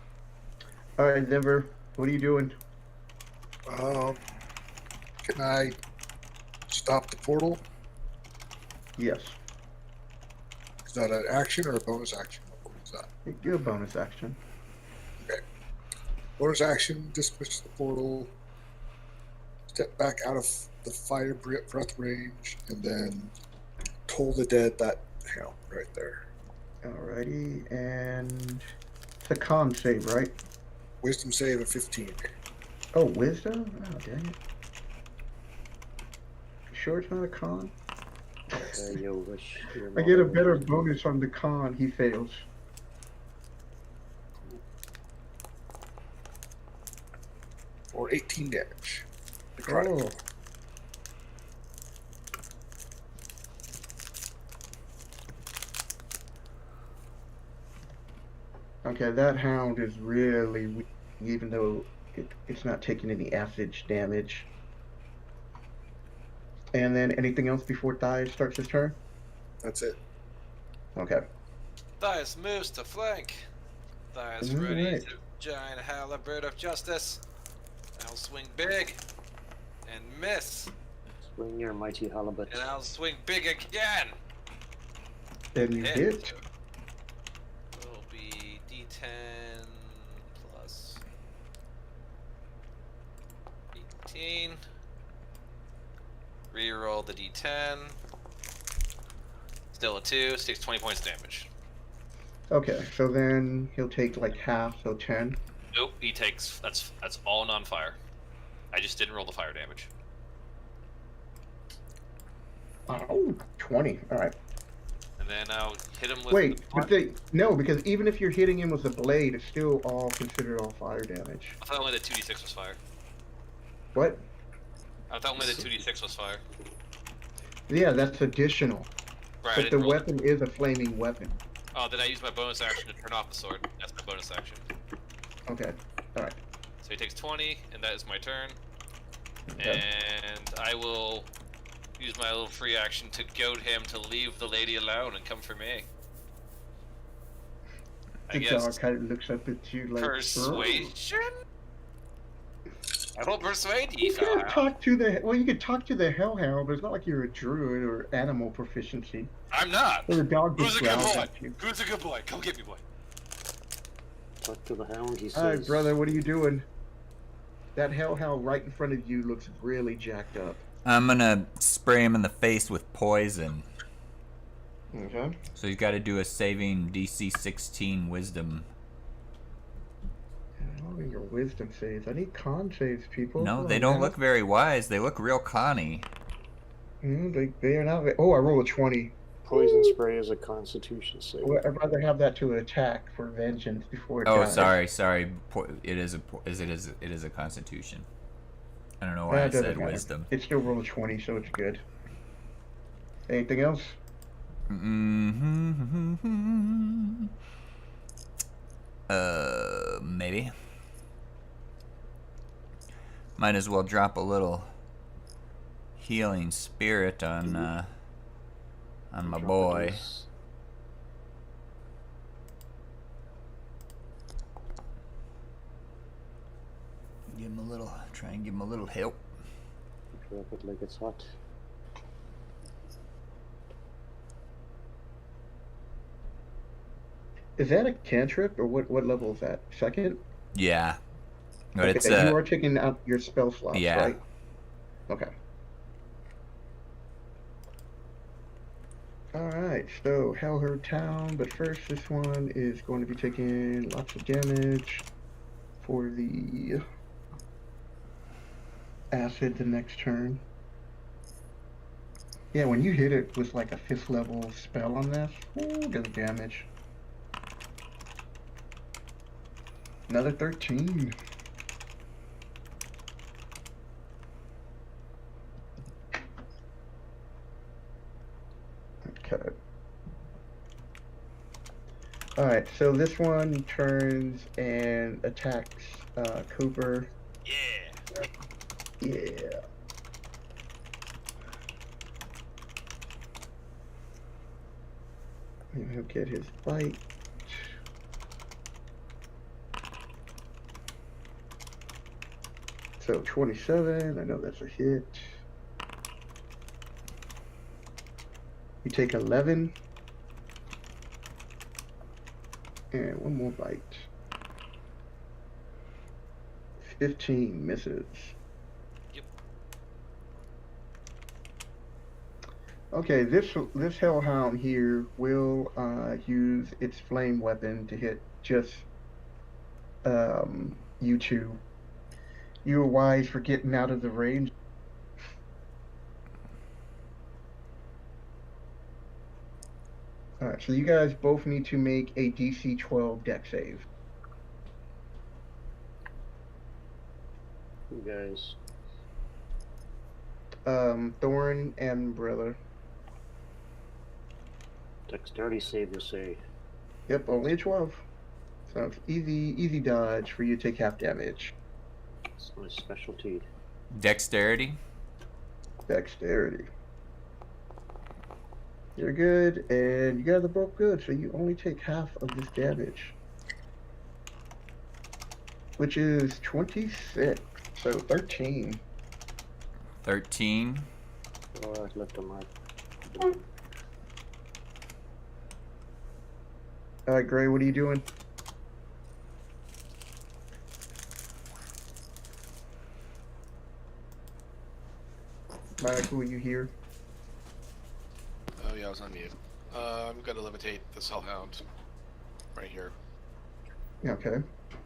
Alright, Denver, what are you doing? Can I stop the portal? Yes. Is that an action or a bonus action? What is that? Give a bonus action. Bonus action, dismiss the portal, step back out of the fire breath range, and then toll the dead that help right there. Alrighty, and it's a con save, right? Wisdom save of 15. Oh, wisdom? Oh, dang it. Sure it's not a con? You wish your I get a mother- better bonus on the con, he fails. Or 18 damage. Necrotic. Oh. Okay, that hound is really weak, even though it's not taking any acid damage. And then anything else before Thai starts his turn? That's it. Okay. Thias moves to flank. Thias All ready right. to giant halberd of justice. I'll swing big and miss, Swing your mighty halibut. and I'll swing big again. And you hit. Will be D10 plus 18. Reroll the D10. Still a 2. So takes 20 points damage. Okay, so then he'll take like half, so 10. Nope, he takes. That's all non-fire. I just didn't roll the fire damage. Oh, 20. All right. And then I'll hit him with. Wait, the, but no, because even if you're hitting him with a blade, it's still all considered all fire damage. I thought only the 2d6 was fire. What? I thought only the 2d6 was fire. Yeah, that's additional. Right, I But the didn't roll weapon is a flaming weapon. Oh, then I use my bonus action to turn off the sword. That's my bonus action. Okay. All right. So he takes 20, and that is my turn. Okay. And I will use my little free action to goad him to leave the lady alone and come for me. I The guess dog kind of looks up at you like, persuasion. I will persuade you, You could hellhound. talk to the you could talk to the hellhound, but it's not like you're a druid or animal proficiency. I'm not. So the dog Who's just a good growls boy? at you. Who's a good boy? Come get me, boy. Talk to the hound, he All right, says. brother, what are you doing? That hellhound right in front of you looks really jacked up. I'm gonna spray him in the face with poison. Okay. So he's got to do a saving DC 16 Wisdom. All of your wisdom saves. I need con saves, people. No, Come they on don't now. look very wise. They look real conny. They are not. Oh, I rolled a 20. Poison spray is a constitution save. Well, I'd rather have that to attack for vengeance before it Oh, dies. sorry. It is a Constitution. I don't know why I That doesn't said matter. Wisdom. It still rolled a 20, so it's good. Anything else? Mm-hmm. Maybe. Might as well drop a little healing spirit on my boy. Try and give him a little help. Drop it like it's hot. Is that a cantrip, or what level is that? Second? Yeah. But Okay, it's you are taking out your spell slots, yeah. right? Okay. Alright, so Hellherd Town, but first this one is going to be taking lots of damage for the acid the next turn. Yeah, when you hit it with like a 5th level spell on this, ooh, does damage. Another 13. Okay. Alright, so this one turns and attacks Cooper. Yeah. Yeah. And he'll get his bite. So 27, I know that's a hit. You take 11. And one more bite. 15 misses. Yep. Okay, this hellhound here will use its flame weapon to hit just you two. You were wise for getting out of the range. Alright, so you guys both need to make a DC 12 deck save. You guys. Thorn and Brother. Dexterity save, you say. Yep, only a 12. So it's easy dodge for you to take half damage. It's my specialty. Dexterity. Dexterity. You're good, and you guys are both good, so you only take half of this damage. Which is 26, so 13. 13. Oh, I left a mark. Alright, Gray, what are you doing? Michael, are you here? Oh yeah, I was on mute. I'm gonna levitate this hellhound right here. Okay.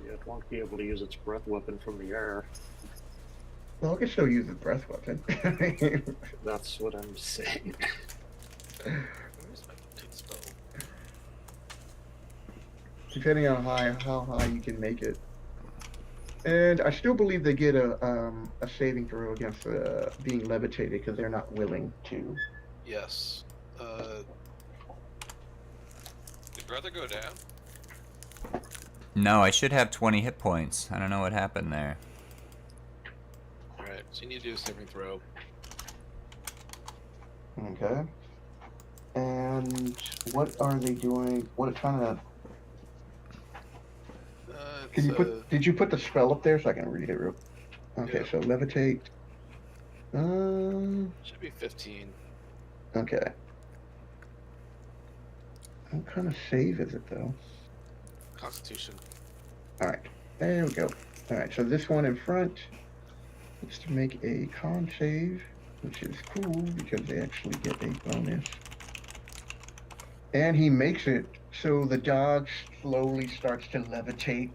Yeah, it won't be able to use its breath weapon from the air. Well, I can still use the breath weapon. That's what I'm saying. Where's my levitate spell? Depending on how high you can make it. And I still believe they get a saving throw against being levitated because they're not willing to. Yes. Did brother go down? No, I should have 20 hit points. I don't know what happened there. Alright, so you need to do a saving throw. Okay. And what are they doing? What kind of? Can you put? Did you put the spell up there so I can read it real? Okay, Yeah. so levitate. Should be 15. Okay. What kind of save is it though? Constitution. All right, there we go. All right, so this one in front is to make a con save, which is cool because they actually get a bonus. And he makes it, so the dog slowly starts to levitate,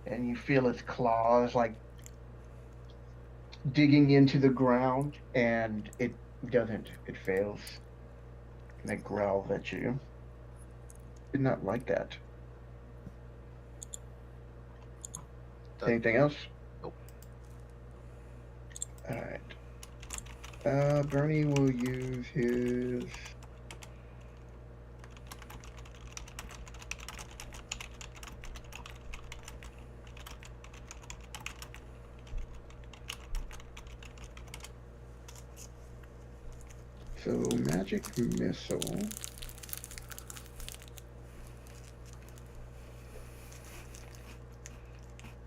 and you feel its claws like digging into the ground, and it doesn't. It fails. And it growls at you. Did not like that. Done. Anything else? Nope. All right. Bernie will use his. So magic missile.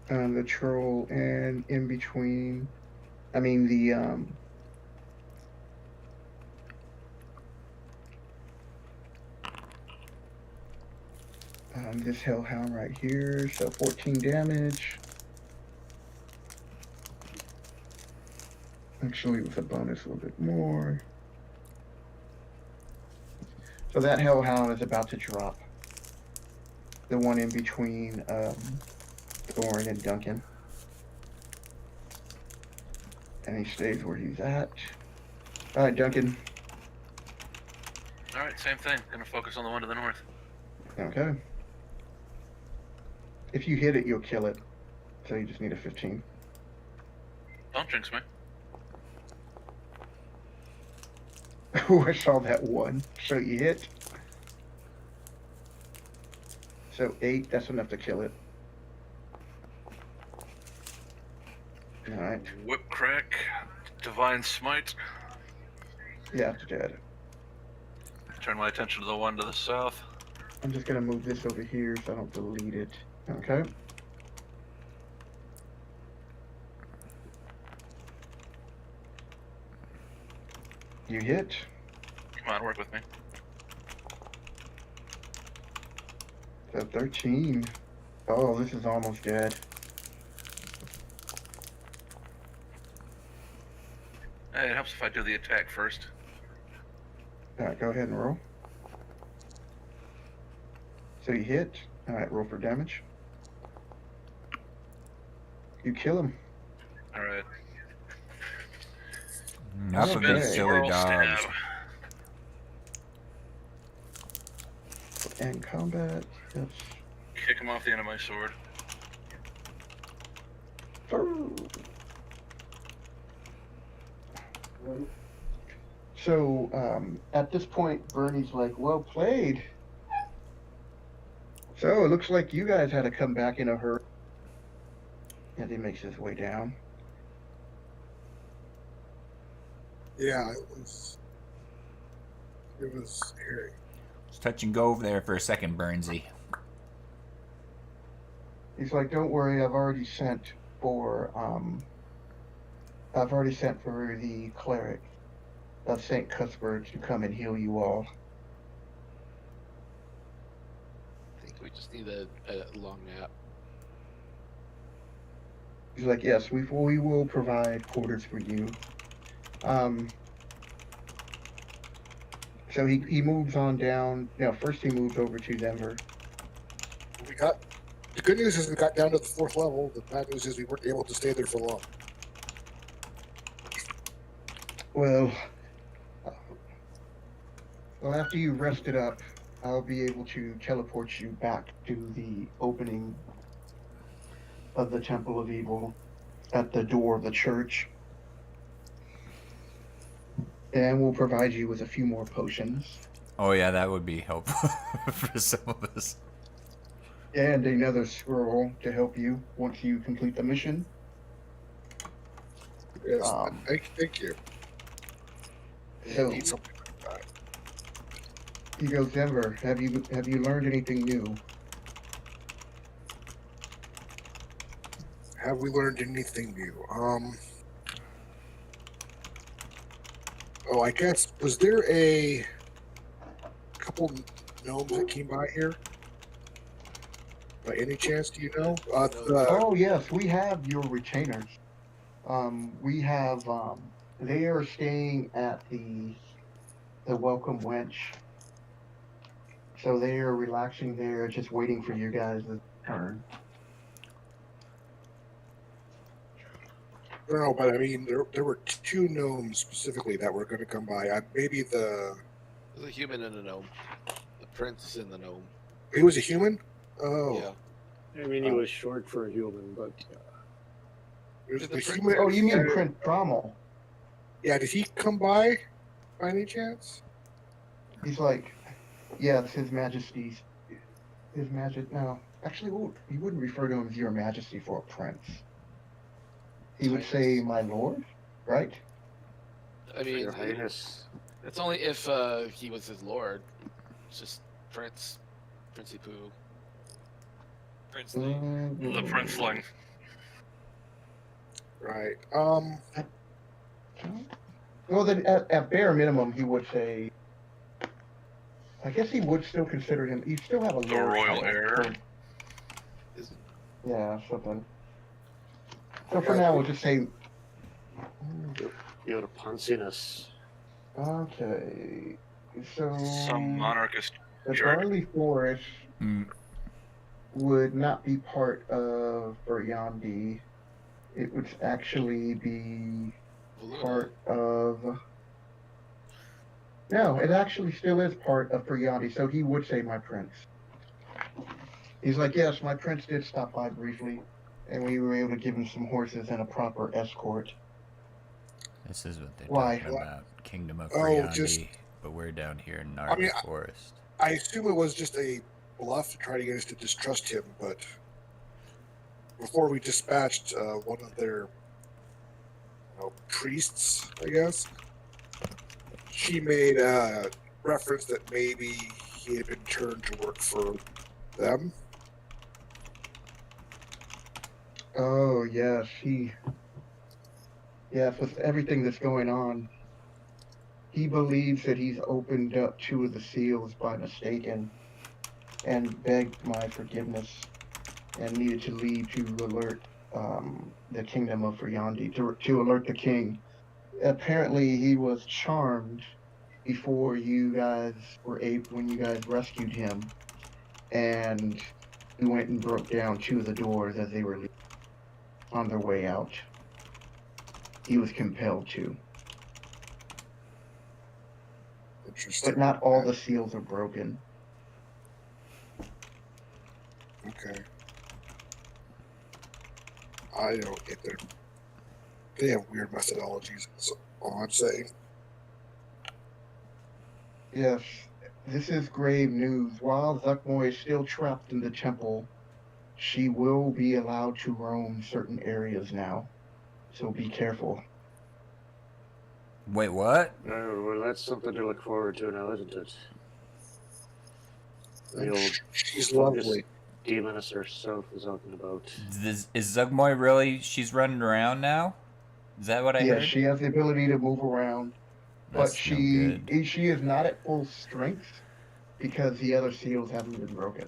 The troll and in between. I mean this hellhound right here. So 14 damage. Actually, with a bonus, a little bit more. So that hellhound is about to drop. The one in between Thorn and Duncan. And he stays where he's at. All right, Duncan. All right, same thing. Gonna focus on the one to the north. Okay. If you hit it, you'll kill it. So you just need a 15. Don't jinx me. Oh, I saw that one. So you hit. So 8, that's enough to kill it. Alright. Whip crack, divine smite. Yeah, it's dead. Turn my attention to the one to the south. I'm just gonna move this over here so I don't delete it. Okay. You hit. Come on, work with me. So 13. Oh, this is almost dead. Hey, it helps if I do the attack first. Alright, go ahead and roll. So you hit. Alright, roll for damage. You kill him. All right. Enough of these silly Swirl dogs. stab. And combat. Yes. Kick him off the end of my sword. So at this point, Bernie's like, well played. So it looks like you guys had to come back in a hurry. And he makes his way down. Yeah, it was hairy. Just touch and go over there for a second, Burnsy. He's like, don't worry, I've already sent for the cleric of St. Cuthbert to come and heal you all. I think we just need a long nap. He's like, yes, we will provide quarters for you. So he moves on down. No, first he moves over to Denver. We got the good news is we got down to the 4th level. The bad news is we weren't able to stay there for long. Well, after you rested up, I'll be able to teleport you back to the opening of the Temple of Evil at the door of the church. And we'll provide you with a few more potions. Oh yeah, that would be helpful for some of us. And another scroll to help you once you complete the mission. Yes, thank you. So, I need something. He goes, Denver, have you learned anything new? Have we learned anything new? Oh, I guess, was there a couple gnomes that came by here? By any chance, do you know? Oh yes, we have your retainers. We have they are staying at the Welcome Wench. So they are relaxing there, just waiting for you guys' turn. No, but I mean, there were two gnomes specifically that were going to come by. Maybe There's a human and a gnome. The prince and the gnome. he was a human. Oh, Yeah. I mean, he was short for a human, but there's The the prince- human. Oh, you mean yeah, Prince Trommel? Yeah, did he come by any chance? He's like, yes, His Majesty's. No, actually, he wouldn't refer to him as Your Majesty for a prince. He would say, my lord, right? I mean, Your Highness. it's only if he was his lord. It's just Prince, Princey Poo. Princely. The princeling. Right. Well, then at bare minimum, he would say. I guess he would still consider him. You still have a The lord royal title, heir. so- yeah, something. So for now, we'll just say. Your Poncinus. Okay. So Some monarchist the jerk. barley forest Mm. would not be part of Buryandi. It would actually be part of. No, it actually still is part of Buryandi. So he would say, "My prince." He's like, "Yes, my prince did stop by briefly, and we were able to give him some horses and a proper escort." This is what they're Why? talking about. Kingdom of Oh, Friandi, just- but we're down here in I mean, Narga Forest. I assume it was just a bluff to try to get us to distrust him, but before we dispatched one of their priests, I guess, she made a reference that maybe he had been turned to work for them. Oh yes, yes, with everything that's going on, he believes that he's opened up two of the seals by mistake and begged my forgiveness and needed to leave to alert the kingdom of Friandi, to alert the king. Apparently, he was charmed before you guys were able, when you guys rescued him, and he went and broke down two of the doors as they were on their way out. He was compelled to. Interesting. But not all the seals are broken. Okay. I don't get their. They have weird methodologies. That's all I'm saying. Yes, this is grave news. While Zuckmoy is still trapped in the temple, she will be allowed to roam certain areas now. So be careful. Wait, what? Oh, well, that's something to look forward to now, isn't it? The old She's lovely. demoness herself is talking about. Is Zugmoy really? She's running around now? Is that what I Yes, heard? she has the ability to move around, but That's no good. she is not at full strength because the other seals haven't been broken.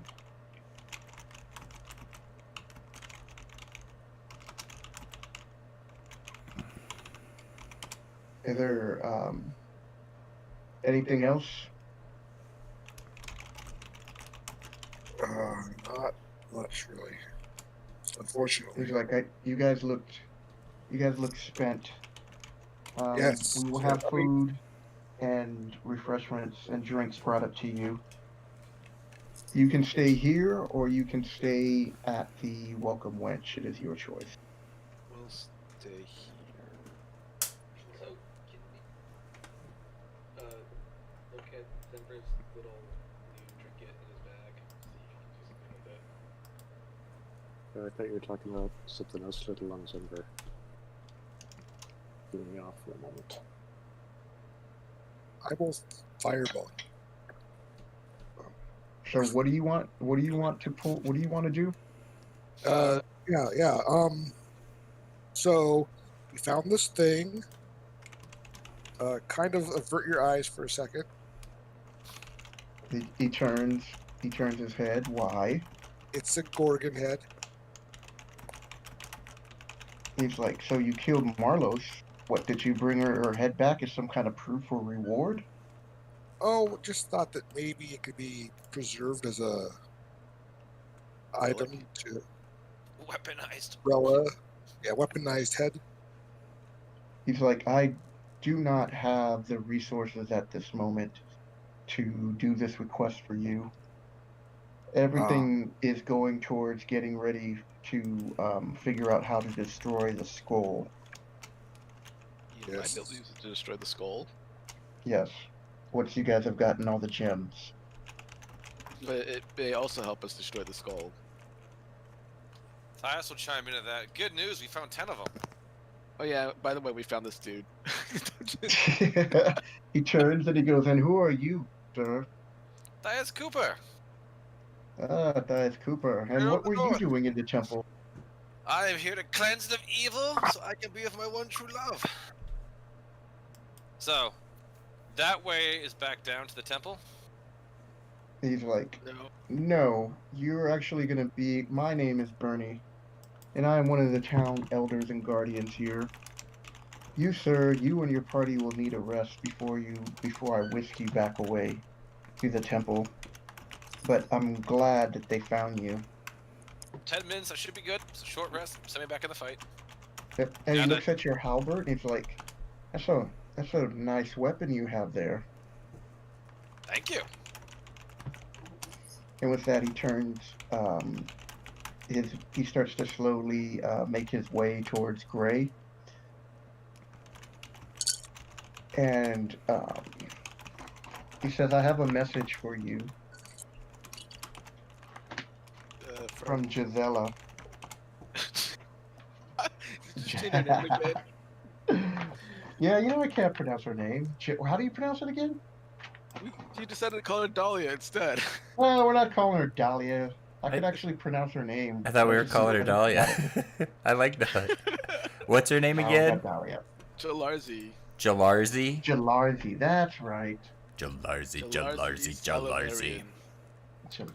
Is there anything else? Not much really. Unfortunately. He's like, you guys look spent. Yes. We will have food and refreshments and drinks brought up to you. You can stay here or you can stay at the Welcome Wench. It is your choice. We'll stay here. So, can we look at Denver's little new trinket in his bag? See if he can do something with it. I thought you were talking about something else little on Zimber. Threw me off for a moment. I will fireball. So what do you want? What do you want to pull? What do you want to do? Yeah. So we found this thing. Kind of avert your eyes for a second. He turns. He turns his head. Why? It's a Gorgon head. He's like, so you killed Marlos. What did you bring her head back as some kind of proof or reward? Oh, just thought that maybe it could be preserved as a item to Weaponized. Rella. Yeah, weaponized head. He's like, I do not have the resources at this moment to do this request for you. Everything is going towards getting ready to figure out how to destroy the skull. You might be able to use it to destroy the skull. Yes. Once you guys have gotten all the gems. But it may also help us destroy the skull. Thias will chime into that. Good news, we found 10 of them. Oh yeah, by the way, we found this dude. He turns and he goes, and who are you, sir? Thias Cooper. Ah, that is Cooper. And You're what on the were you door. doing in the temple? I am here to cleanse of evil so I can be with my one true love. So, that way is back down to the temple? He's like, No. no, you're actually going to be. My name is Bernie, and I am one of the town elders and guardians here. You, sir, you and your party will need a rest before I whisk you back away to the temple. But I'm glad that they found you. 10 minutes, that should be good. It's a short rest. Send me back in the fight. Yep. And he Got looks at your halberd and he's like, that's a nice weapon you have there. Thank you. And with that, he turns. He starts to slowly make his way towards Gray. And he says, I have a message for you from Gisela. Yeah, I can't pronounce her name. How do you pronounce it again? You decided to call her Dahlia instead. Well, we're not calling her Dahlia. I could actually pronounce her name. I thought we were calling her Dahlia. I like that. What's her name No, again? not Dahlia. Jalarzi. Jalarzi? Jalarzi, that's right. Jalarzi. Salivarian. Jalarzi.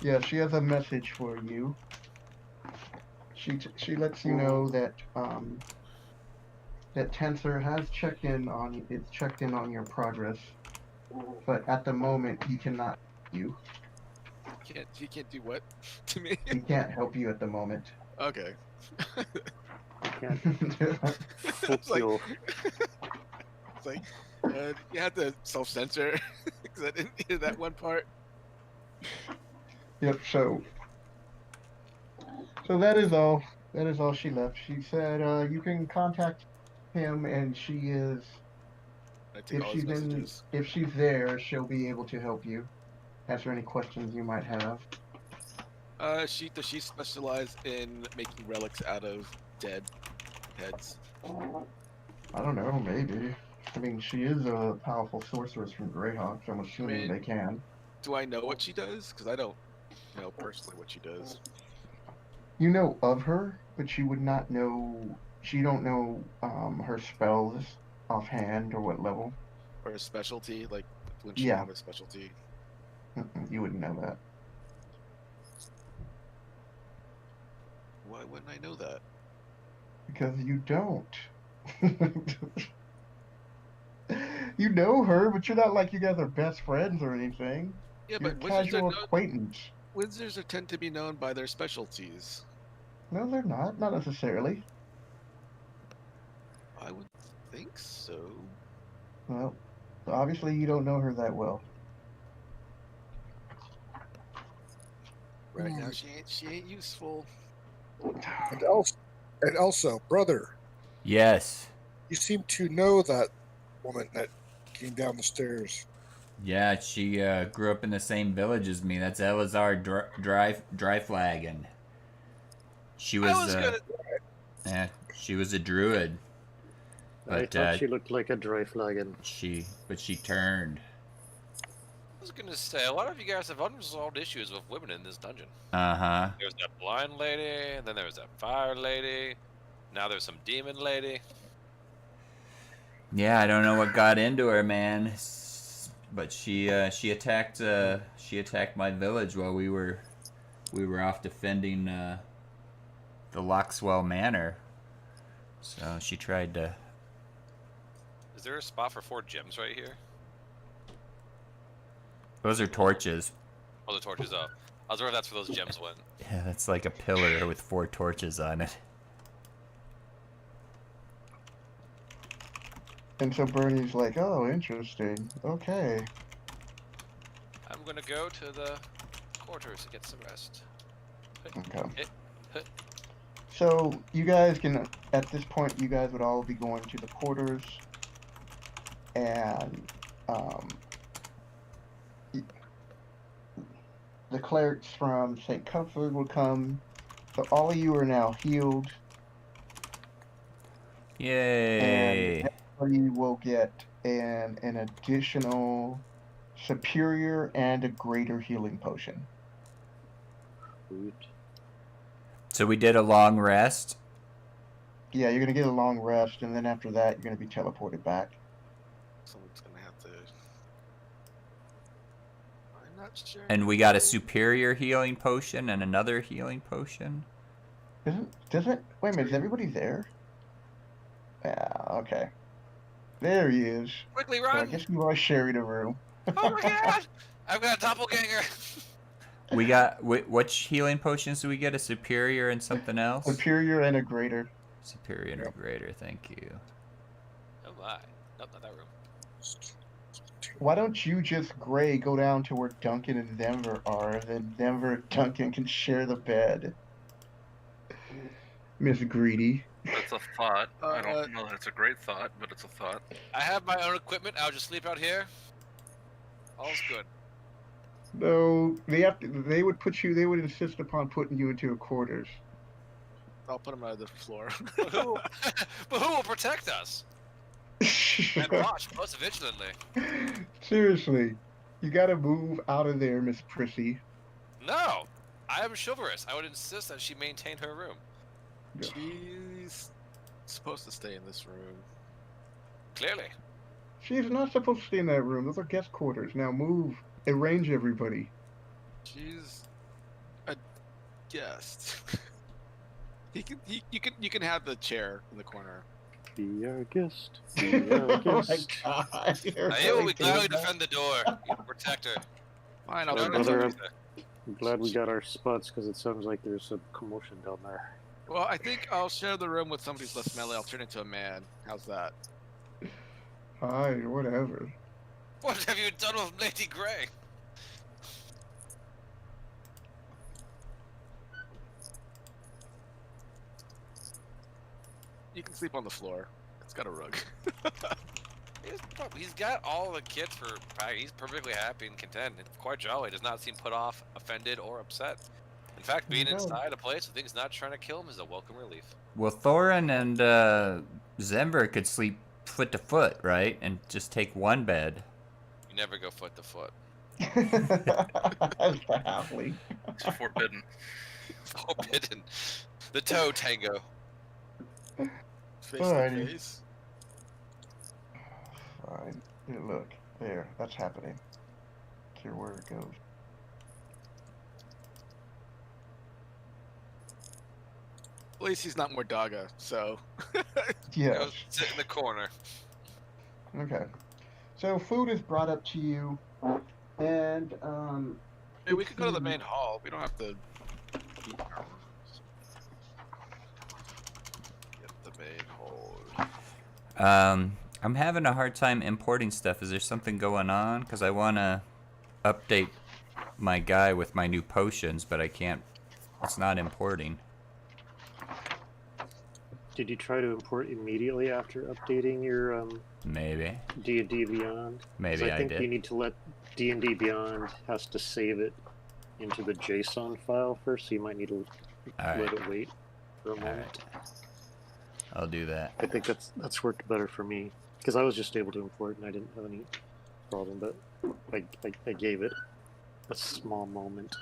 Yeah, she has a message for you. She lets you know that that Tensor has checked in on your progress, but at the moment he cannot help you. He can't do what to me? He can't help you at the moment. Okay. Fuck you. It's like you have to self-censor because I didn't hear that one part. Yep. So that is all. That is all she left. She said you can contact him, and she is. I take all his messages. If she's there, she'll be able to help you. Answer any questions you might have. Does she specialize in making relics out of dead heads? I don't know. Maybe. I mean, she is a powerful sorceress from Greyhawk, so I'm assuming they can. Do I know what she does? Because I don't know personally what she does. You know of her, but you would not know. You don't know her spells offhand or what level. Or a specialty, like when she have a specialty. You wouldn't know that. Why wouldn't I know that? Because you don't. You know her, but you're not like you guys are best friends or anything. Yeah, You're but a casual acquaintance. Wizards tend to be known by their specialties. No, they're not. Not necessarily. I would think so. Well, obviously you don't know her that well. Right now, she ain't useful. And also, brother. Yes. You seem to know that woman that came down the stairs. Yeah, she grew up in the same village as me. That's Elazar Dry Flagon. She was yeah, she was a druid. But I thought she looked like a dry flagon. But she turned. was gonna say, a lot of you guys have unresolved issues with women in this dungeon. Uh-huh. There was that blind lady, and then there was that fire lady. Now there's some demon lady. Yeah, I don't know what got into her, man. But she attacked my village while we were off defending the Loxwell Manor. So she tried to. Is there a spot for 4 gems right here? Those are torches. Oh, the torches up. I was wondering if that's where those gems went. Yeah, that's like a pillar with 4 torches on it. And so Bernie's like, oh, interesting. Okay. I'm gonna go to the quarters to get some rest. Okay. Hit. So you guys can, at this point, you guys would all be going to the quarters, and the clerics from St. Cuthbert will come. So all of you are now healed, Yay! and everybody will get an additional superior and a greater healing potion. Sweet. So we did a long rest. Yeah, you're gonna get a long rest, and then after that, you're gonna be teleported back. Someone's gonna have to. I'm not sure. And we got a superior healing potion and another healing potion. Does it? Wait a minute, is everybody there? Yeah, okay. There he is. Quickly So I run! guess you all sharing a room. Oh my god! I've got a doppelganger! We got which healing potions do we get? A superior and something else? Superior and a greater. Superior and a greater. Thank you. Oh my. Nope, not that room. Why don't you just, Gray, go down to where Duncan and Denver are, then Denver and Duncan can share the bed. Miss Greedy. That's a thought. I don't know that it's a great thought, but it's a thought. I have my own equipment. I'll just sleep out here. All's good. No, they would insist upon putting you into a quarters. I'll put him on the floor. But who will protect us? And watch most vigilantly. Seriously, you gotta move out of there, Miss Prissy. No! I am chivalrous. I would insist that she maintain her room. She's supposed to stay in this room. Clearly. She's not supposed to stay in that room. Those are guest quarters. Now move. Arrange everybody. She's a guest. You can have the chair in the corner. Be our guest. Be our guest. Oh my god. I will gladly defend the door. You protect her. Fine, I'll Yeah, turn it brother, over. I'm glad we got our spots because it sounds like there's some commotion down there. Well, I think I'll share the room with somebody who's less smelly. I'll turn into a man. How's that? Hi, whatever. What have you done with Lady Grey? You can sleep on the floor. It's got a rug. He's got all the kits for. He's perfectly happy and content. It's quite jolly. Does not seem put off, offended, or upset. In fact, being No. inside a place with things not trying to kill him is a welcome relief. Well, Thorin and Zember could sleep foot to foot, right? And just take one bed. You never go foot to foot. Sadly. It's forbidden. Forbidden. The toe tango. Face Alrighty. to face. Fine. Here, look. There. That's happening. Here where it goes. At least he's not Mordaga, so. Yes. Go sit in the corner. Okay. So food is brought up to you, and Hey, we could go to the main hall. We don't have to. Eat our rooms. Get the main hall. I'm having a hard time importing stuff. Is there something going on? Because I want to update my guy with my new potions, but I can't. It's not importing. Did you try to import immediately after updating your Maybe. D&D Beyond? 'Cause Maybe I think did. you need to let D&D Beyond has to save it into the JSON file first, so you might need to All let right. it wait for a All moment. right. I'll do that. I think that's worked better for me because I was just able to import and I didn't have any problem, but I gave it a small moment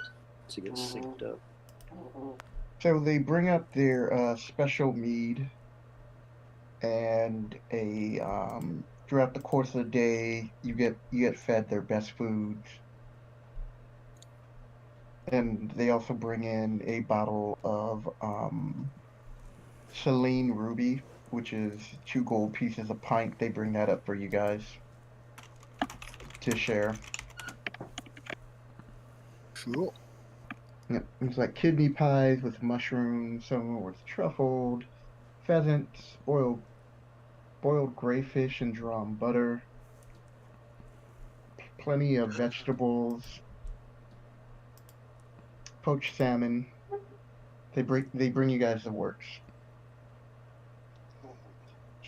to get synced up. So they bring up their special mead, and throughout the course of the day, you get fed their best foods, and they also bring in a bottle of Celine Ruby, which is 2 gold pieces a pint. They bring that up for you guys to share. Cool. Yep. It's like kidney pies with mushrooms, some with truffled, pheasants, boiled crayfish and drawn butter, plenty of vegetables, poached salmon. They bring you guys the works.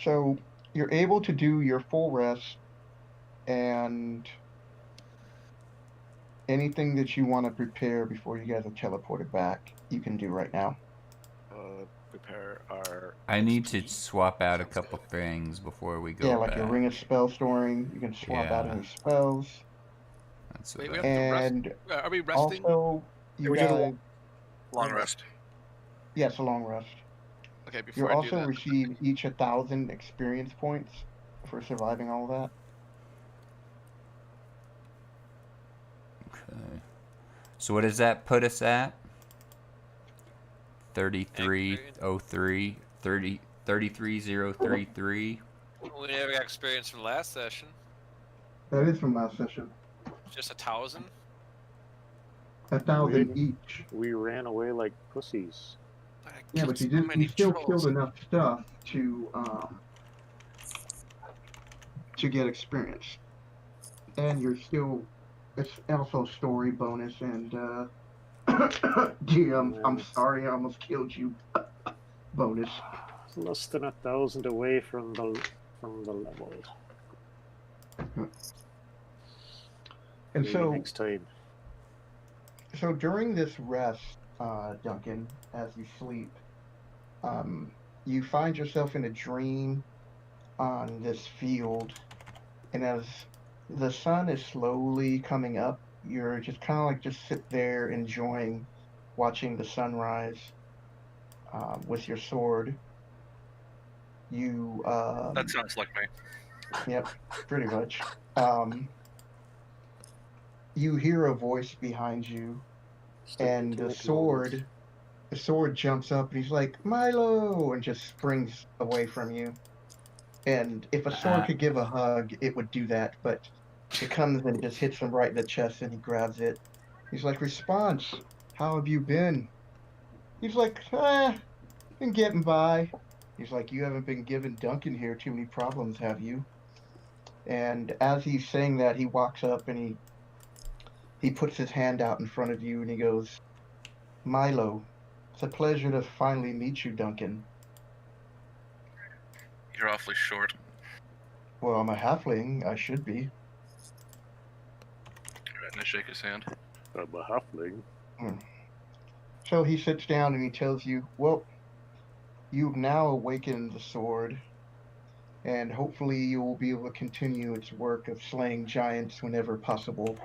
So you're able to do your full rest, and anything that you want to prepare before you guys are teleported back, you can do right now. Prepare our. I need to XP. swap out a Sounds couple good. things before we go Yeah, like your back. ring of spell storing, you can swap out Yeah. any spells, That's Wait, what we I have to rest. and Are we resting? also you we did a guys. long rest. Yes, a long rest. Okay, before You'll I do also that, receive each 1,000 experience points for surviving all that. Okay. So what does that put us at? 3303, 33033. We never got experience from last session. That is from last session. Just 1,000. 1,000 each. We ran away like pussies. But I Yeah, killed but you so many still trolls. killed enough stuff to get experience, and you're still. It's also story bonus and GM. I'm sorry, I almost killed you. Bonus. Less than 1,000 away from the level. And Maybe so next time. So during this rest, Duncan, as you sleep, you find yourself in a dream on this field, and as the sun is slowly coming up, you're just kind of like just sit there enjoying watching the sunrise with your sword. You, That sounds like me. yep, pretty much. You hear a voice behind you, Starting and to the make noise. sword jumps up, and he's like, Milo, and just springs away from you. And if a sword could give a hug, it would do that, but it comes and just hits him right in the chest, and he grabs it. He's like, Response, how have you been? He's like, been getting by. He's like, You haven't been giving Duncan here too many problems, have you? And as he's saying that, he walks up and he puts his hand out in front of you, and he goes, Milo, it's a pleasure to finally meet you, Duncan. You're awfully short. Well, I'm a halfling. I should be. And I shake his hand. I'm a halfling. So he sits down and he tells you, Well, you've now awakened the sword, and hopefully you will be able to continue its work of slaying giants whenever possible.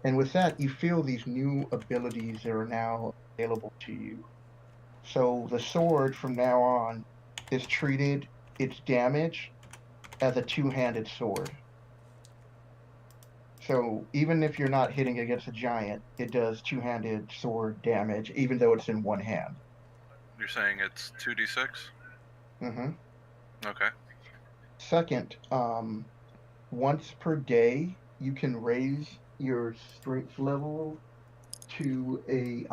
And with that, you feel these new abilities that are now available to you. So the sword from now on is treated its damage as a two-handed sword. So even if you're not hitting against a giant, it does two-handed sword damage, even though it's in one hand. You're saying it's 2d6? Mm-hmm. Okay. Second, once per day, you can raise your strength level to a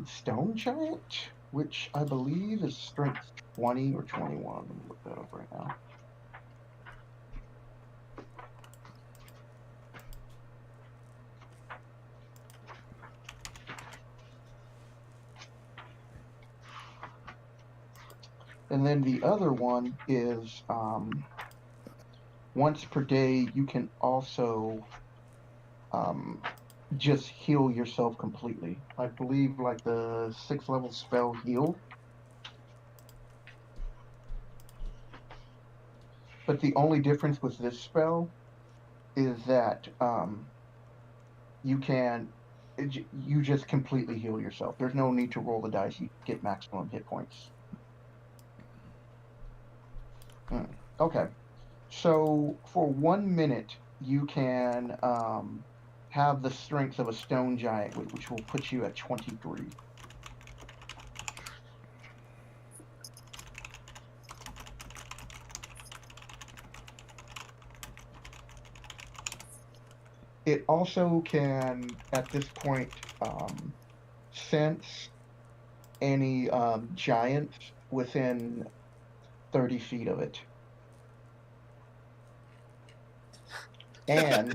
stone giant, which I believe is strength 20 or 21. Let me look that up right now. And then the other one is once per day, you can also just heal yourself completely. I believe like the 6th level spell heal. But the only difference with this spell is that you can you just completely heal yourself. There's no need to roll the dice. You get maximum hit points. Okay. So for 1 minute, you can have the strength of a stone giant, which will put you at 23. It also can, at this point, sense any giants within 30 feet of it. And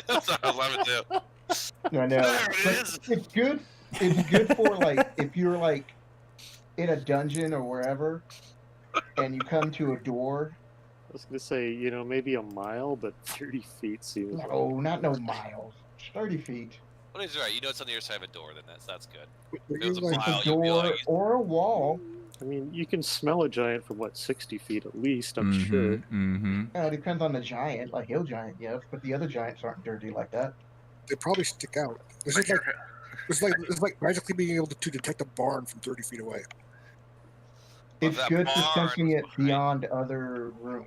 That's what I was laughing too. I know, There it but is. it's good. It's good for like if you're like in a dungeon or wherever, and you come to a door. I was gonna say, maybe a mile, but 30 feet seems like. No, not no miles. 30 feet. Well, he's right. You know it's on the other side of a door. Then that's good. Were If it was a you like, It's a mile, you'd be door like, or a wall. I mean, you can smell a giant from 60 feet at least, I'm Mm-hmm. sure. Mm-hmm. It depends on the giant. Like hill giant, yes, but the other giants aren't dirty like that. they probably stick out. This Like is like it's like magically being able to detect a barn from 30 feet away. well, It's that good for barn sensing was it behind. beyond other rooms.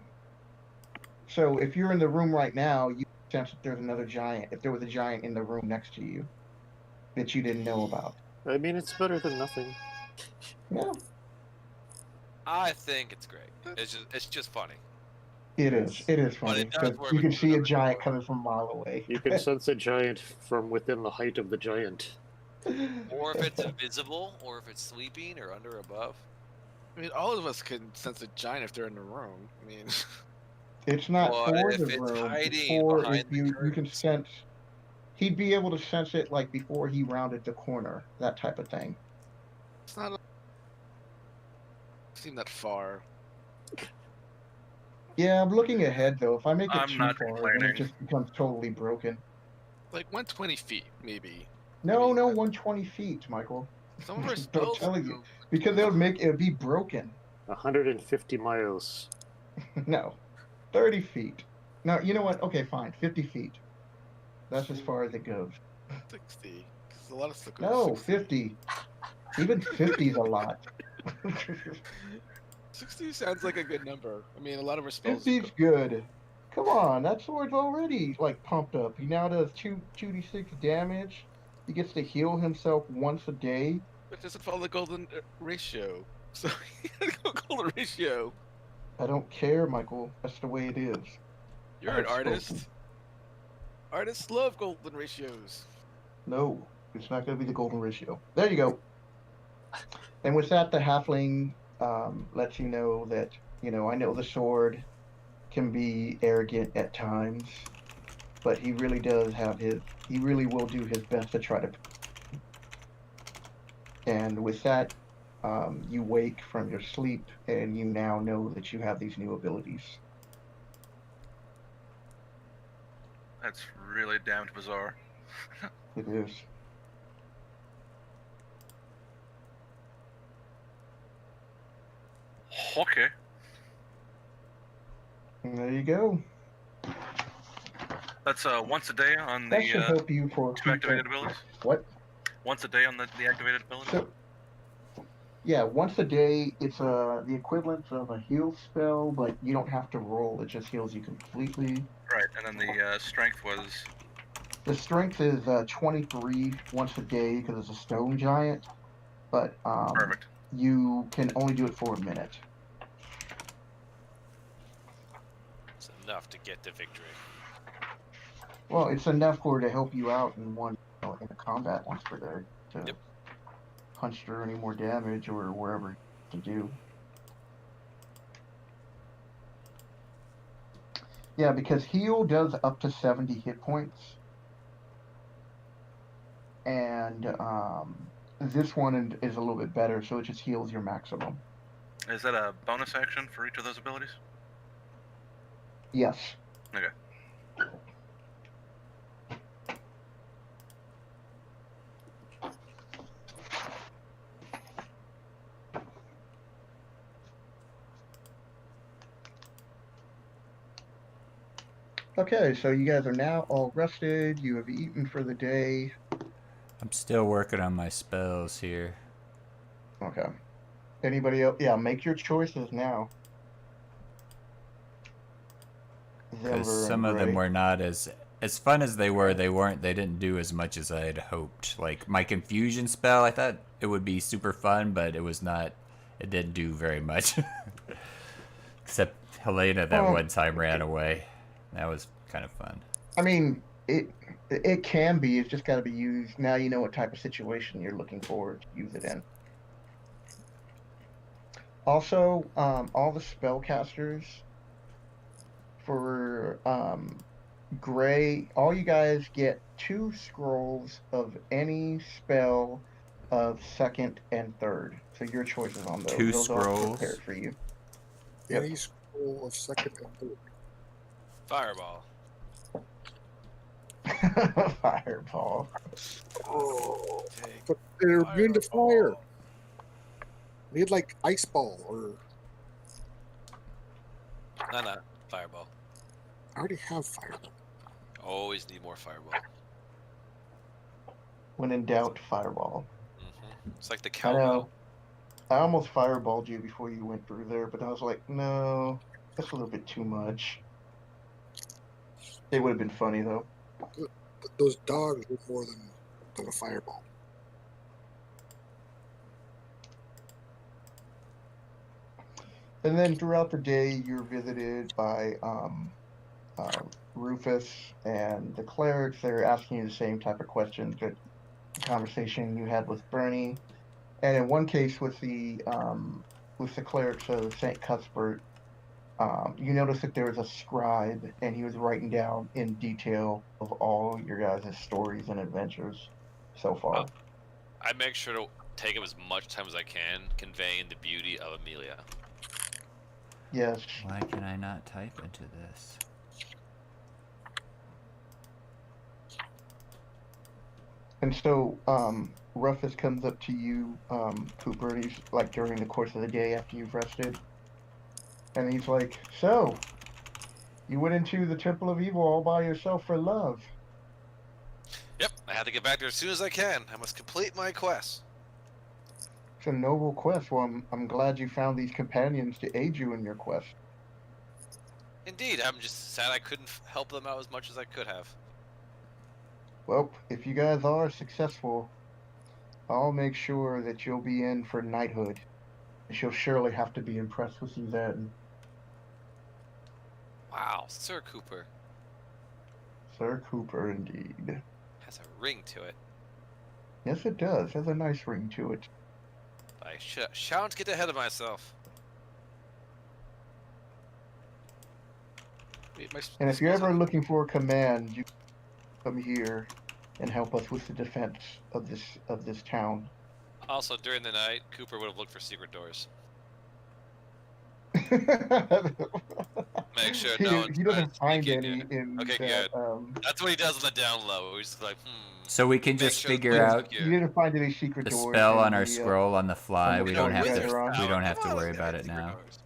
So if you're in the room right now, you sense that there's another giant. If there was a giant in the room next to you that you didn't know about. I mean, it's better than nothing. Yeah, I think it's great. It's just funny. it is. It is But funny it does because work you with can see a another giant door. coming from a mile away. You can sense a giant from within the height of the giant. Or if it's invisible, or if it's sleeping, or under, or above. I mean, all of us can sense a giant if they're in the room. I mean, It's not What for if the it's room. It's hiding for behind if the you can curtains? sense. He'd be able to sense it like before he rounded the corner, that type of thing. it's not seem that far. Yeah, I'm looking ahead though. If I make it I'm too not far, then complaining. it just becomes totally broken. Like 120 feet, maybe. No, Maybe no, that- 120 feet, Michael. Some of our I'm spells. telling you, because it would be broken. 150 miles. No, 30 feet. No, you know what? Okay, fine, 50 feet. That's as far as it goes. 60. 'Cause a lot of stuff goes No, 60. 50. Even 50 is a lot. 60 sounds like a good number. I mean, a lot of our spells. 50's good. Come on, that sword's already like pumped up. He now does 2d6 damage. He gets to heal himself once a day. It doesn't follow the golden ratio. So you gotta go golden ratio. I don't care, Michael. That's the way it is. You're an artist. Artists love golden ratios. No, it's not going to be the golden ratio. There you go. And with that, the halfling lets you know that, I know the sword can be arrogant at times, but he really he really will do his best to try to. And with that, you wake from your sleep and you now know that you have these new abilities. That's really damned bizarre. It is. Okay. And there you go. That's once a day on That should the help you for two activated abilities? What? Once a day on the activated abilities? So, yeah, once a day, it's the equivalent of a heal spell, but you don't have to roll. It just heals you completely. Right, and then the strength was... The strength is 23 once a day because it's a stone giant, but Perfect. you can only do it for a minute. It's enough to get to victory. Well, it's enough to help you out in in a combat once we're there to Yep. punch through any more damage or wherever to do. Yeah, because heal does up to 70 hit points. And this one is a little bit better, so it just heals your maximum. Is that a bonus action for each of those abilities? Yes. Okay. Okay, so you guys are now all rested. You have eaten for the day. I'm still working on my spells here. Okay. Anybody else? Yeah, make your choices now. Because Zimver and some of them Gray. were not as fun as they were. They didn't do as much as I had hoped. Like my confusion spell, I thought it would be super fun, but it was not. It didn't do very much. Except Helena that Well, one time ran away. That was kind of fun. I mean, it can be. It's just got to be used. Now you know what type of situation you're looking for to use it in. Also, all the spellcasters for Gray, all you guys get 2 scrolls of any spell of second and third. So your choices on those. Two Those are scrolls. prepared for you. Yep. Any scroll of second and third. Fireball. Fireball. Oh, Take but they're immune to fire. fireball. Need like ice ball, or No, fireball. I already have fireball. Always need more fireball. When in doubt, fireball. It's like the I cowbell. know. I almost fireballed you before you went through there, but I was like, no, that's a little bit too much. It would have been funny though. Those dogs were more than a fireball. And then throughout the day, you're visited by Rufus and the clerics. They're asking you the same type of questions that the conversation you had with Bernie. And in one case, with the clerics of Saint Cuthbert, you notice that there was a scribe, and he was writing down in detail of all your guys' stories and adventures so far. I make sure to take up as much time as I can conveying the beauty of Amelia. Yes. Why can I not type into this? And so Rufus comes up to you, Cooper, and he's like during the course of the day after you've rested. And he's like, so, you went into the Temple of Evil all by yourself for love. Yep, I have to get back there as soon as I can. I must complete my quest. It's a noble quest. Well, I'm glad you found these companions to aid you in your quest. Indeed, I'm just sad I couldn't help them out as much as I could have. Well, if you guys are successful, I'll make sure that you'll be in for knighthood. She'll surely have to be impressed with you then. Wow, Sir Cooper. Sir Cooper, indeed. Has a ring to it. Yes, it does. Has a nice ring to it. I shan't get ahead of myself. Wait, And if you're ever looking for a command, you come here and help us with the defense of this town. Also, during the night, Cooper would have looked for secret doors. Make sure no one's he trying doesn't to find sneak any in Okay, that, good. That's what he does on the down low. He's like, So we can Make just sure the figure door's out secure. you didn't find any secret the doors. spell in on our the, scroll on the fly. on the We don't floor have you guys are on. to. We don't have Come to on, worry let's about get it secret now. doors.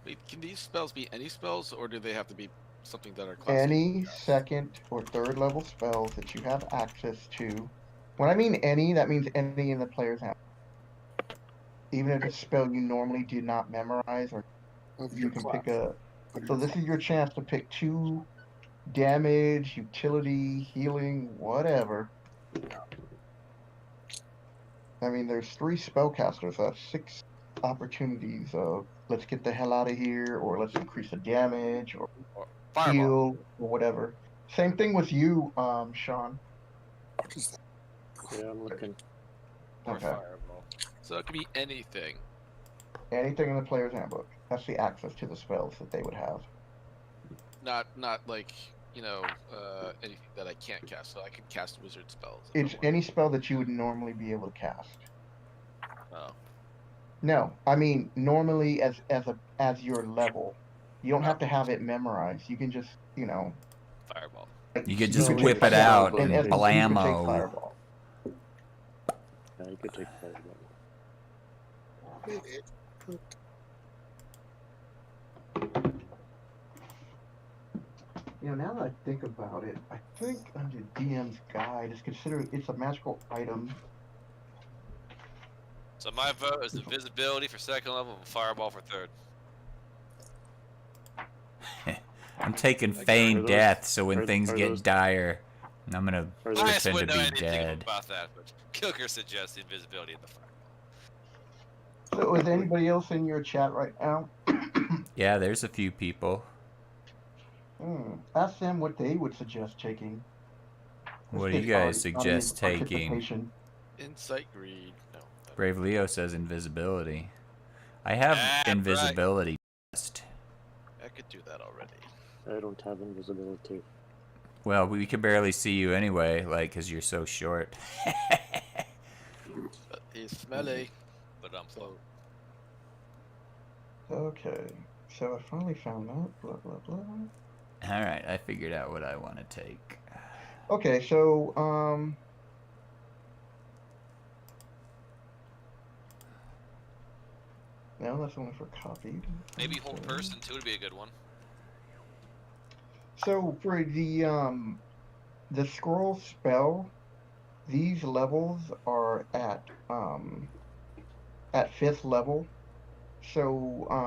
Wait, can these spells be any spells, or do they have to be something that are classic? Any second or third level spells that you have access to. When I mean any, that means any in the player's hand. Even if it's a spell you normally do not memorize, or Of you your can class. pick a. Of So your this is your chance to pick 2 damage, utility, healing, whatever. I mean, there's 3 spellcasters. So that's 6 opportunities of let's get the hell out of here, or let's increase the damage, or Fireball. heal, or whatever. Same thing with you, Sean. What is that? Yeah, I'm looking. Or Okay. fireball. So it could be anything. Anything in the player's handbook. That's the access to the spells that they would have. Not like, anything that I can't cast. So I can cast wizard spells. if I It's want. any spell that you would normally be able to cast. Oh. No, I mean normally as your level. You don't have to have it memorized. You can just, Fireball. You could just No, whip it's it out not and in essence, you could take blammo. fireball. Yeah, you could take fireball. You know, now that I think about it, I think under DM's guide it's considered it's a magical item. So my vote is invisibility for second level and fireball for third. I'm taking Okay. feign Are those- death, so when are- things are get those- dire, I'm gonna Are I those, just pretend to wouldn't know be anything dead. about that, but Kilker suggests invisibility in the fireball. So is anybody else in your chat right now? Yeah, there's a few people. Ask them what they would suggest taking. What do This you kid's guys already suggest starting taking? participation. Insight greed. No. Brave Leo says invisibility. I have That's right. invisibility. Test. I could do that already. I don't have invisibility. Well, we can barely see you anyway, like, 'cause you're so short. But he's smelly. But I'm slow. Okay, so I finally found that. Blah blah blah. All right, I figured out what I want to take. Okay, so no, that's only for copied. Maybe hold Okay. person too would be a good one. So for the scroll spell, these levels are at 5th level. So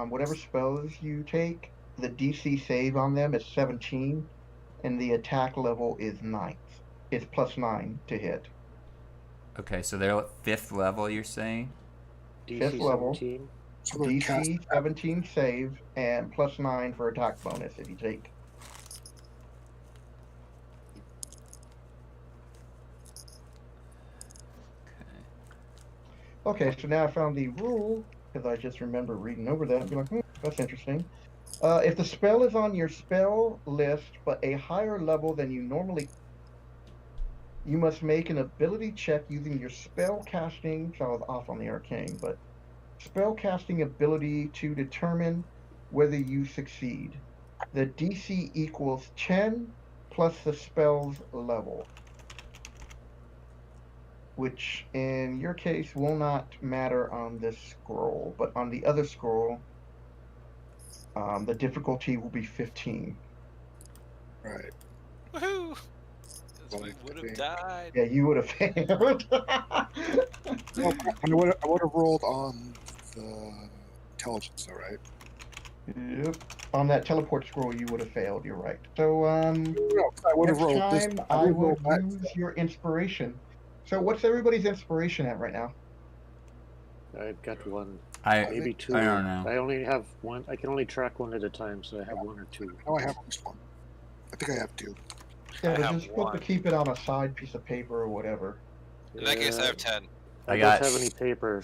whatever spells you take, the DC save on them is 17, and the attack level is 9th. It's +9 to hit. Okay, so they're at 5th level, you're saying? Fifth DC level. 17. So they're cast- DC 17 save and +9 for attack bonus if you take. Okay, so now I found the rule, because I just remember reading over that and be like, that's interesting. If the spell is on your spell list, but a higher level than you normally, you must make an ability check using your spell casting, so I was off on the arcane, but spell casting ability to determine whether you succeed. The DC equals 10 plus the spell's level, which in your case will not matter on this scroll, but on the other scroll, the difficulty will be 15. Right. Woohoo! 'Cause Well, we would have okay. died. Yeah, you would have failed. Well, I would have rolled on the intelligence, though, right? Yep. On that teleport scroll, you would have failed. You're right. So, No, I would have next rolled this. time I would've would rolled that. use your inspiration. So, what's everybody's inspiration at right now? I've got one, I maybe two. I don't know. I only have one. I can only track one at a time, so I have one or two. No, I have this one. I think I have two. Yeah, I but have you're supposed to one. keep it on a side piece of paper or whatever. In that case, I have 10. I I don't got- have any paper.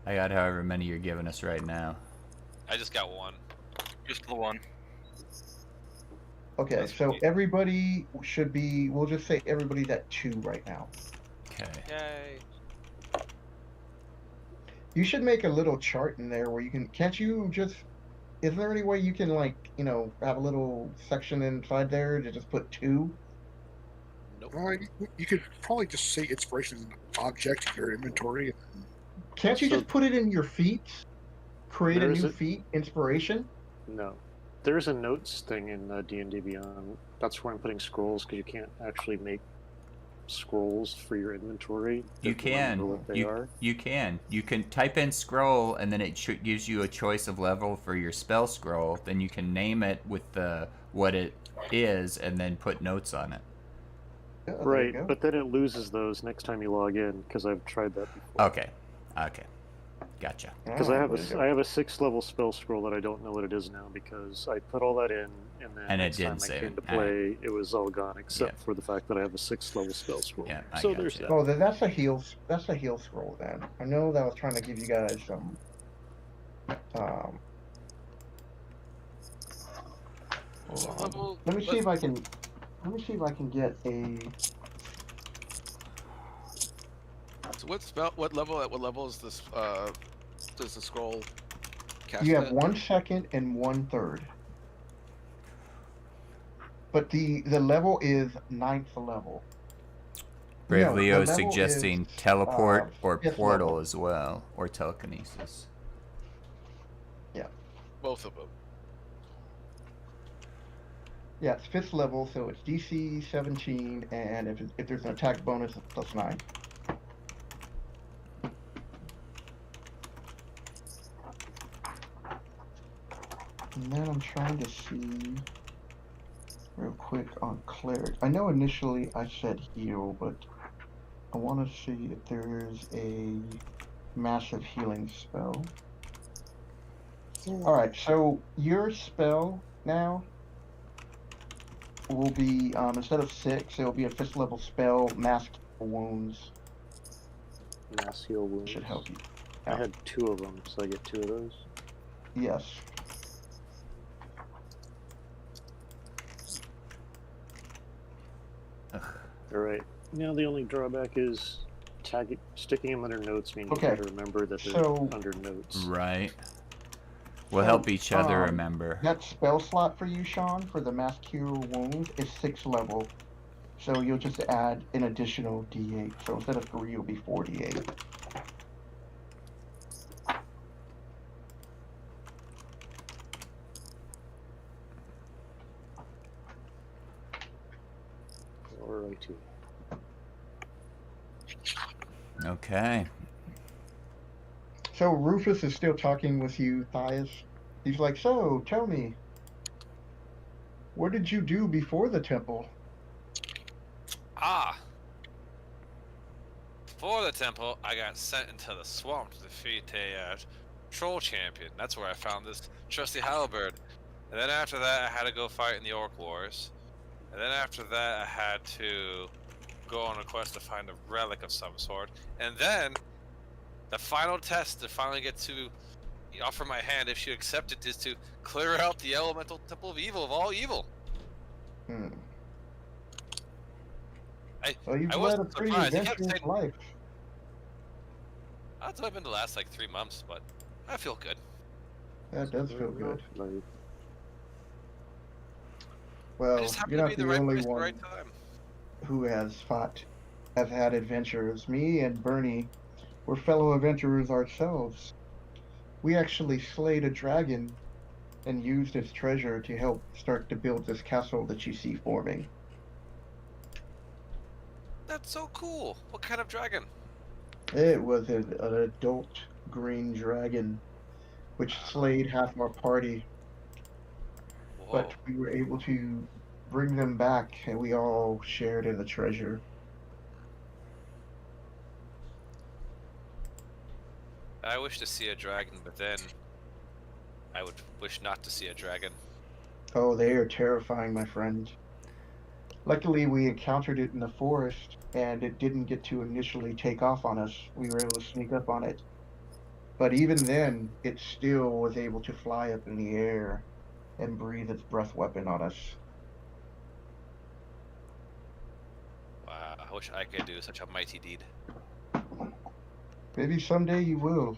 I got however many you're giving us right now. I just got one. Just the one. Okay, That's so great. everybody should be. We'll just say everybody's at 2 right now. Okay. Yay. You should make a little chart in there where you can. Can't you just? Is there any way you can have a little section inside there to just put 2? Nope. You could probably just say inspiration is an object in your inventory. Can't you So- just put it in your feats? Create a There's new a- feat, inspiration. No. There's a notes thing in D&D Beyond. That's where I'm putting scrolls, because you can't actually make scrolls for your inventory. You that remember can. what they are. You can. You can type in scroll, and then it gives you a choice of level for your spell scroll. Then you can name it with what it is, and then put notes on it. Yeah, there you Right, go. but then it loses those next time you log in, because I've tried that before. Okay. Okay. Gotcha. Because I Ah, have there you go. I have a 6th level spell scroll that I don't know what it is now, because I put all that in, and then And it next time didn't I save came it. to play, it was all gone except Yeah. for the fact that I have a 6th level spell scroll. Yeah, I so there's gotcha. that. Oh, then that's a heal. That's a heal scroll. Then I know that I was trying to give you guys some. Hold So on. level- Let me see if I can. Let me see if I can get a. So what spell? What level? At what level is this? Does the scroll cast? You have at? 1 second and 1/3. But the level is 9th level. Brave No, the Leo is level suggesting is, teleport or 5th portal level. as well, or telekinesis. Both of them. Yeah, it's 5th level, so it's DC 17, and if there's an attack bonus, it's +9. And then I'm trying to see real quick on cleric. I know initially I said heal, but I want to see if there's a massive healing spell. All right, so your spell now will be instead of 6, it'll be a 5th level spell, mass Cure wounds. Mass heal wounds. Should help you. I had 2 of them, so I get 2 of those. Yes. Alright. Now the only drawback is sticking them under notes means Okay. you gotta remember that they're So- under notes. Right. We'll help each other um, remember. That spell slot for you, Sean, for the mass cure wounds is 6th level. So you'll just add an additional D8. So instead of 3, it'll be 4 D8. Alrighty. Okay. So Rufus is still talking with you, Thias. He's like, so, tell me, what did you do before the temple? Ah! Before the temple, I got sent into the swamp to defeat a troll champion. That's where I found this trusty halberd. And then after that, I had to go fight in the Orc Wars. And then after that, I had to go on a quest to find a relic of some sort. And then, the final test to finally get to offer my hand, if she accepted, is to clear out the elemental temple of evil, of all evil. Well, you've I led a wasn't pretty surprised. You kept adventurous saying- life. That's only been the last like 3 months, but I feel good. That does feel good. Like, I Well, just happen you're to not be the in the right only place at the one right time. who has had adventures. Me and Bernie were fellow adventurers ourselves. We actually slayed a dragon and used its treasure to help start to build this castle that you see forming. That's so cool. What kind of dragon? It was an adult green dragon, which slayed half our party, Whoa. but we were able to bring them back, and we all shared in the treasure. I wish to see a dragon, but then I would wish not to see a dragon. Oh, they are terrifying, my friend. Luckily, we encountered it in the forest, and it didn't get to initially take off on us. We were able to sneak up on it. But even then, it still was able to fly up in the air and breathe its breath weapon on us. Wow, I wish I could do such a mighty deed. Maybe someday you will.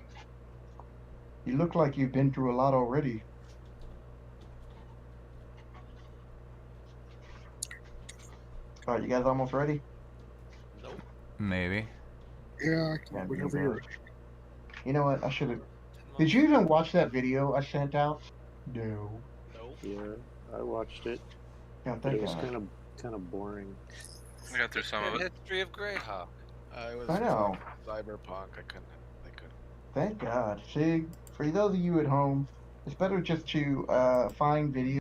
You look like you've been through a lot already. Alright, you guys almost ready? Nope. Maybe. Yeah, I Yeah, can whenever you're. You know what? I should have. Did you even watch that video I sent out? No. Nope. yeah, I watched it. Yeah, But thank it was God. kind of boring. I got through some of it. History of Greyhawk. I know. Cyberpunk. I couldn't. Thank God. See, for those of you at home, it's better just to find video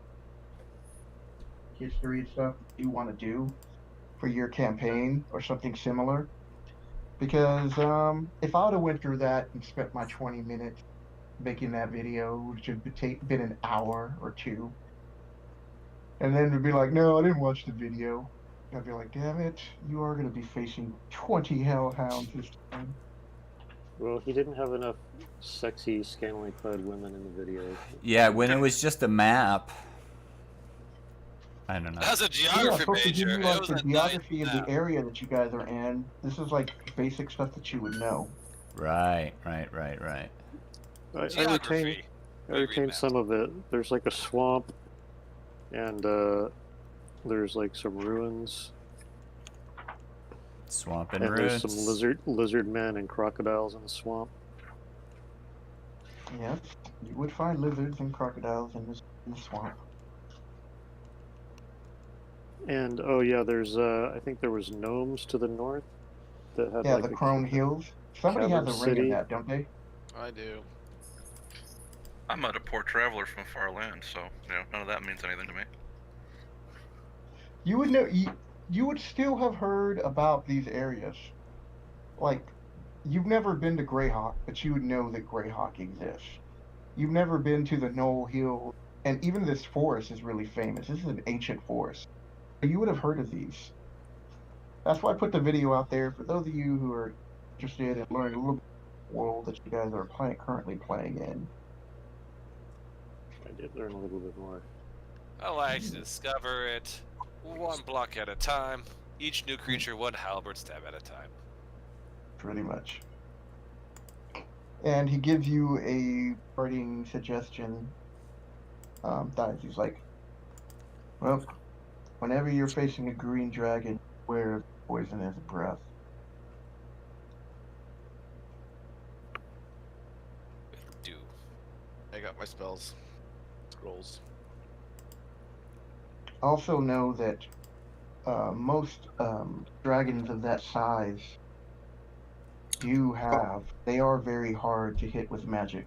history and stuff you want to do for your campaign or something similar. Because if I would have went through that and spent my 20 minutes making that video, which would have been an hour or 2, and then it'd be like, no, I didn't watch the video. I'd be like, damn it, you are going to be facing 20 hellhounds this time. Well, he didn't have enough sexy, scantily clad women in the video. Yeah, when it was just a map. I don't know. That's a Yeah, geography supposed to give major. you It like was the a geography of nice the area that you guys are in. This is like basic stuff that you would know. Right. I geography. retained some of it. There's like a swamp, and there's like some ruins, Swamp and and there's ruins. some lizard men and crocodiles in the swamp. Yes, you would find lizards and crocodiles in the swamp. And oh yeah, there's I think there was gnomes to the north that had Yeah, like the Crone Hills. Somebody has cavern a ring of city. that, don't they? I do. I'm not a poor traveler from far land, so none of that means anything to me. You would know. You would still have heard about these areas. Like, you've never been to Greyhawk, but you would know that Greyhawk exists. You've never been to the Knoll Hill, and even this forest is really famous. This is an ancient forest. You would have heard of these. That's why I put the video out there for those of you who are interested in learning a little bit about the world that you guys are currently playing in. I did learn a little bit more. I like to discover it one block at a time. Each new creature one halberd stab at a time. Pretty much. And he gives you a parting suggestion. Dies. He's like, well, whenever you're facing a green dragon, beware poisonous breath. Do. I got my spells. Scrolls. Also know that most dragons of that size they are very hard to hit with magic.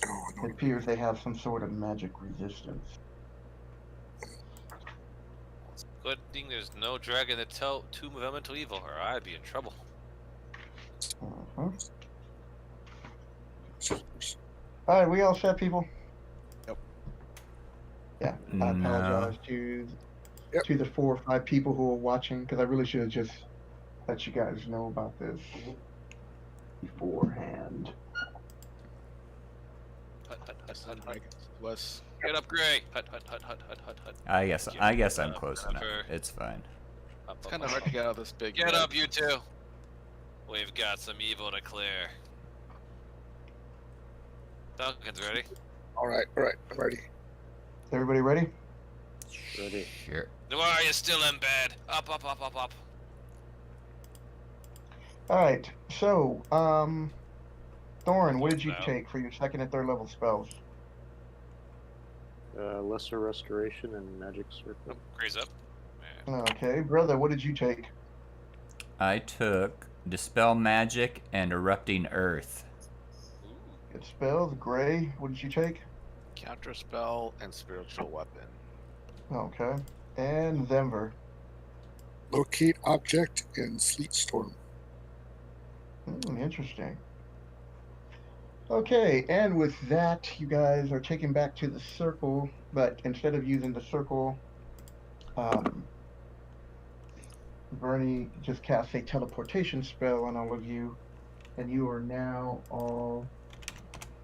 Oh, It no. appears they have some sort of magic resistance. Good thing there's no dragon that tell Tomb of Elemental Evil, or I'd be in trouble. Uh-huh. All right, we all set, people? Yep. Yeah, I apologize to the 4 or 5 people who are watching, because I really should have just let you guys know about this beforehand. Hut, hut, hut, hut, hut. Dragons. Wes. Get up, Gray. Hut, hut, hut, hut, hut, hut, hut. I guess I'm up, close enough. Jennifer. It's fine. Up, It's up, kind of up, hard to get out of this big. Get bed. up, you two. We've got some evil to clear. Duncan's ready. All right, I'm ready. Everybody ready? Ready. Sure. Why are you still in bed? Up, up, up, up, up. All right, so, Thorin, what did you No. take for your 2nd and 3rd level spells? Lesser restoration and magic circle. Gray's up. Yeah. Okay, brother, what did you take? I took Dispel Magic and Erupting Earth. Ooh. Good spells. Gray, what did you take? Counter spell and spiritual weapon. Okay. And Denver. Locate object in sleet storm. Interesting. Okay, and with that, you guys are taken back to the circle, but instead of using the circle, Bernie just casts a teleportation spell on all of you, and you are now all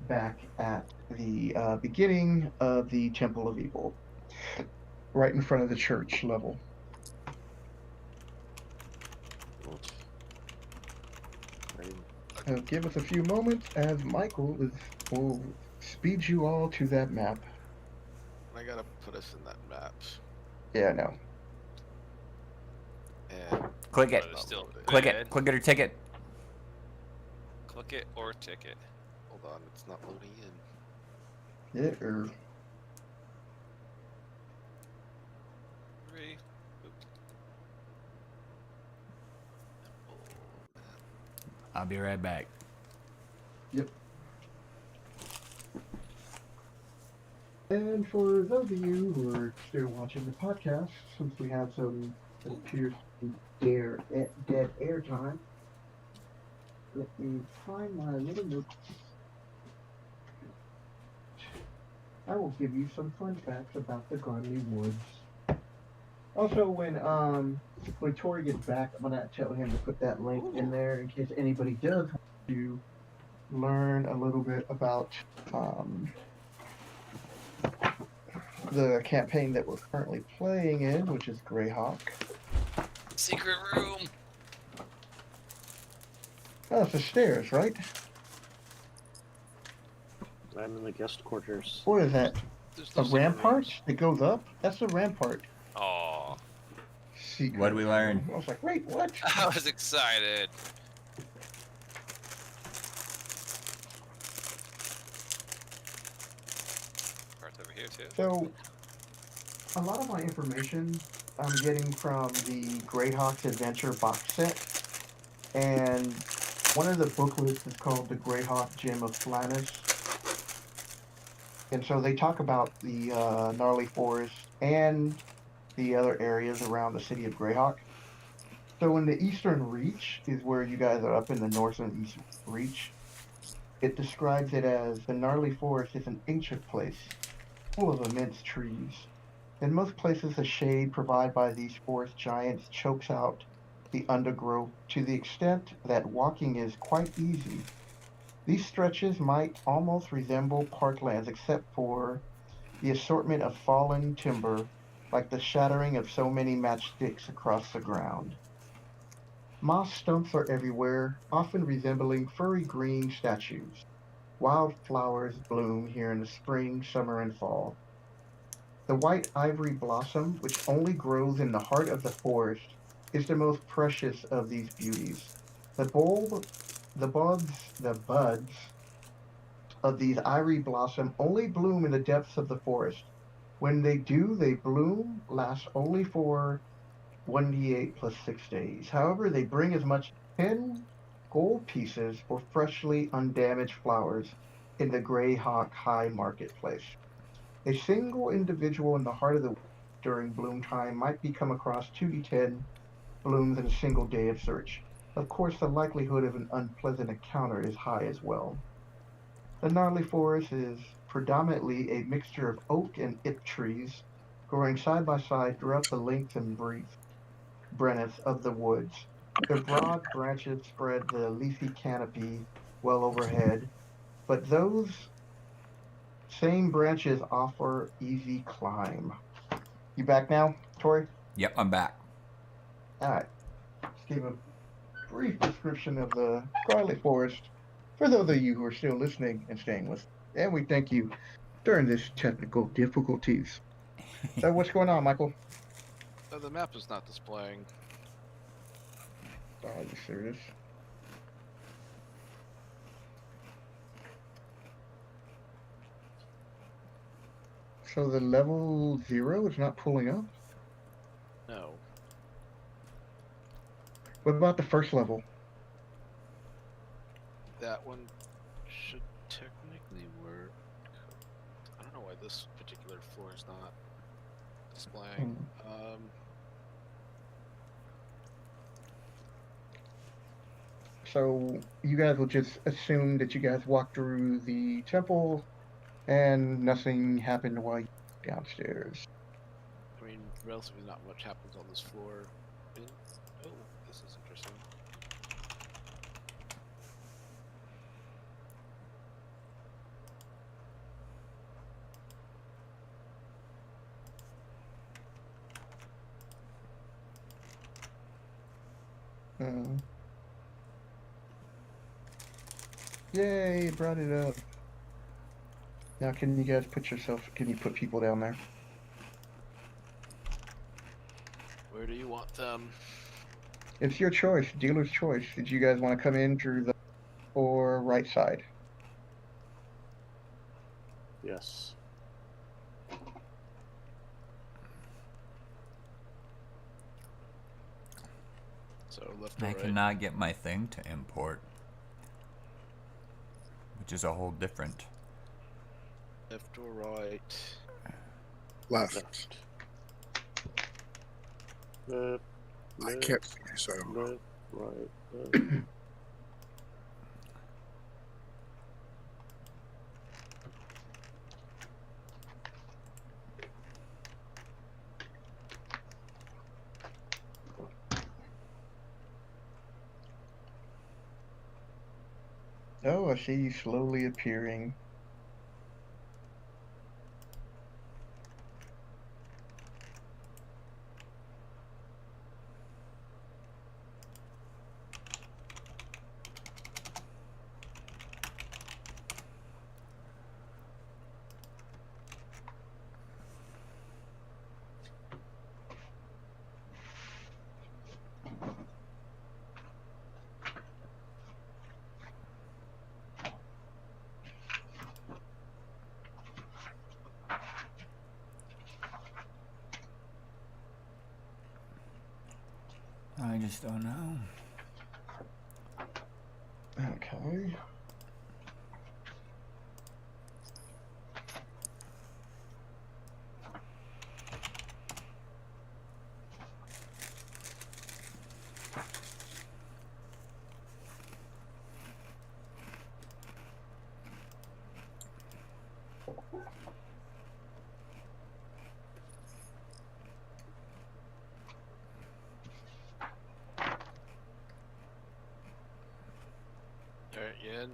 back at the beginning of the Temple of Evil, right in front of the church level. Give us a few moments as Michael will speed you all to that map. I gotta put us in that map. Yeah, no. And Click it. But it's still Click bed. it. Click it or tick it. Click it or tick it. hold on, it's not loading in. Yeah, 3. I'll be right back. Yep. And for those of you who are still watching the podcast, since we have some that appears to be dead air time, let me find my little notes. I will give you some fun facts about the Garmley Woods. Also, when Tori gets back, I'm gonna tell him to put that link in there in case anybody does want to learn a little bit about the campaign that we're currently playing in, which is Greyhawk. Secret room. Oh, it's the stairs, right? I'm in the guest quarters. What is that? There's A no secret rampart rooms. that goes up? That's the rampart. Aw. Secret What'd we learn? room. I was like, wait, what? I was excited. Parts over here too. So, A lot of my information I'm getting from the Greyhawk's Adventure box set, and one of the booklets is called the Greyhawk Gem of Flannis. And so they talk about the gnarly forest and the other areas around the city of Greyhawk. So in the Eastern Reach is where you guys are up in the Northern East Reach. It describes it as the gnarly forest is an ancient place full of immense trees. In most places, the shade provided by these forest giants chokes out the undergrowth to the extent that walking is quite easy. These stretches might almost resemble parklands except for the assortment of fallen timber, like the shattering of so many matchsticks across the ground. Moss stumps are everywhere, often resembling furry green statues. Wild flowers bloom here in the spring, summer, and fall. The white ivory blossom, which only grows in the heart of the forest, is the most precious of these beauties. The bulb, the buds of these ivory blossom only bloom in the depths of the forest. When they do, they bloom last only for 1d8 plus 6 days. However, they bring as much as 10 gold pieces for freshly undamaged flowers in the Grey Hawk High Marketplace. A single individual in the heart of the woods during bloom time might be come across 2d10 blooms in a single day of search. Of course, the likelihood of an unpleasant encounter is high as well. The gnarly forest is predominantly a mixture of oak and ip trees growing side by side throughout the length and breadth of the woods. Their broad branches spread the leafy canopy well overhead, but those same branches offer easy climb. You back now, Tori? Yep, I'm back. All right. Just gave a brief description of the Scarlet Forest for those of you who are still listening and staying with. And we thank you during this technical difficulties. So what's going on, Michael? The map is not displaying. Are you serious? So the level 0 is not pulling up? No. What about the first level? That one should technically work. I don't know why this particular floor is not displaying. So you guys will just assume that you guys walked through the temple and nothing happened while you were downstairs. I mean, relatively not much happens on this floor. Oh, this is interesting. Yay, brought it up. Now can you guys can you put people down there? Where do you want them? It's your choice, dealer's choice. Did you guys want to come in through the or right side? Yes. So left or I right? cannot get my thing to import, which is a whole different. Left or right? Left. Left, I can't see, so I don't know. left, right, left. Oh, I see you slowly appearing. I just don't know. Okay. Alright, you in?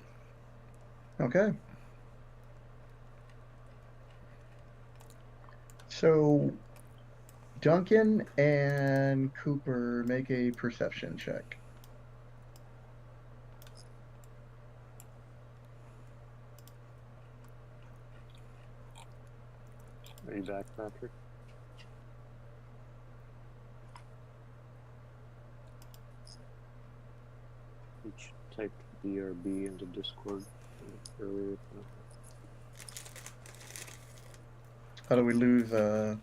Okay. So, Duncan and Cooper make a perception check. Are you back, Patrick? Each typed BRB into Discord earlier. How do we lose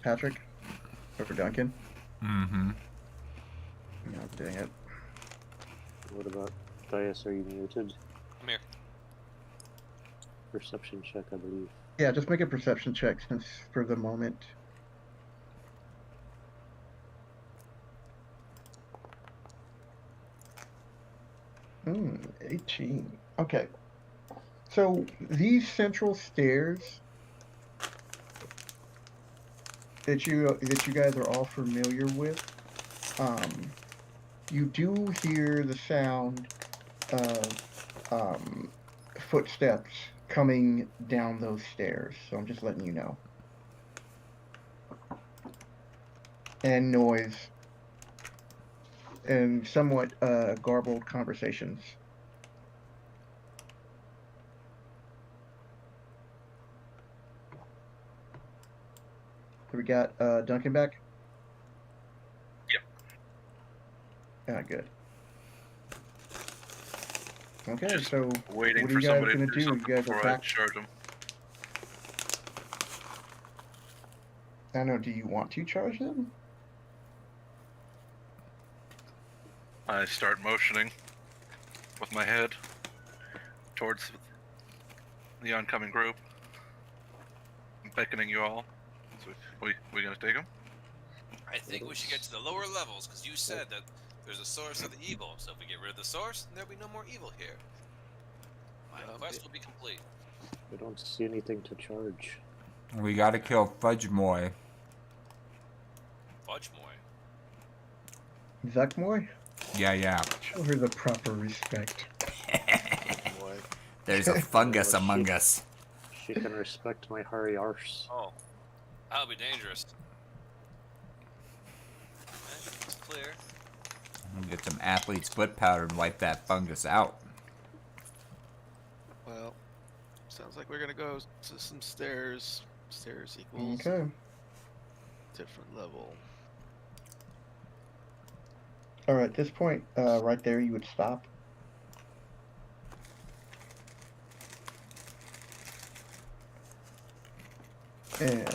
Patrick? Or Duncan? Mm-hmm. Oh, dang it. What about Dias? Are you muted? I'm here. Perception check, I believe. Yeah, just make a perception check since for the moment. 18. Okay. So these central stairs that you guys are all familiar with, you do hear the sound of footsteps coming down those stairs. So I'm just letting you know. And noise. And somewhat garbled conversations. So we got Duncan back? Yep. Good. Okay, Just so waiting what are for you guys somebody gonna to do? do You something guys are before I back. charge them. I know. Do you want to charge them? I start motioning with my head towards the oncoming group. I'm beckoning you all. So we gonna take them? I think we should get to the lower levels because you said that there's a source of the evil. So if we get rid of the source, then there'll be no more evil here. My quest will be complete. I don't see anything to charge. We gotta kill Fudge Moy. Fudge Moy. Zuckmoy? Yeah. Show her the proper respect. Boy. There's a fungus Oh, among shit. us. She can respect my hairy arse. Oh, that'll be dangerous. Okay, it's clear. We'll get some athlete's foot powder and wipe that fungus out. Well, sounds like we're gonna go to some stairs. Stairs equals Okay. different level. All right. At this point, right there, you would stop. And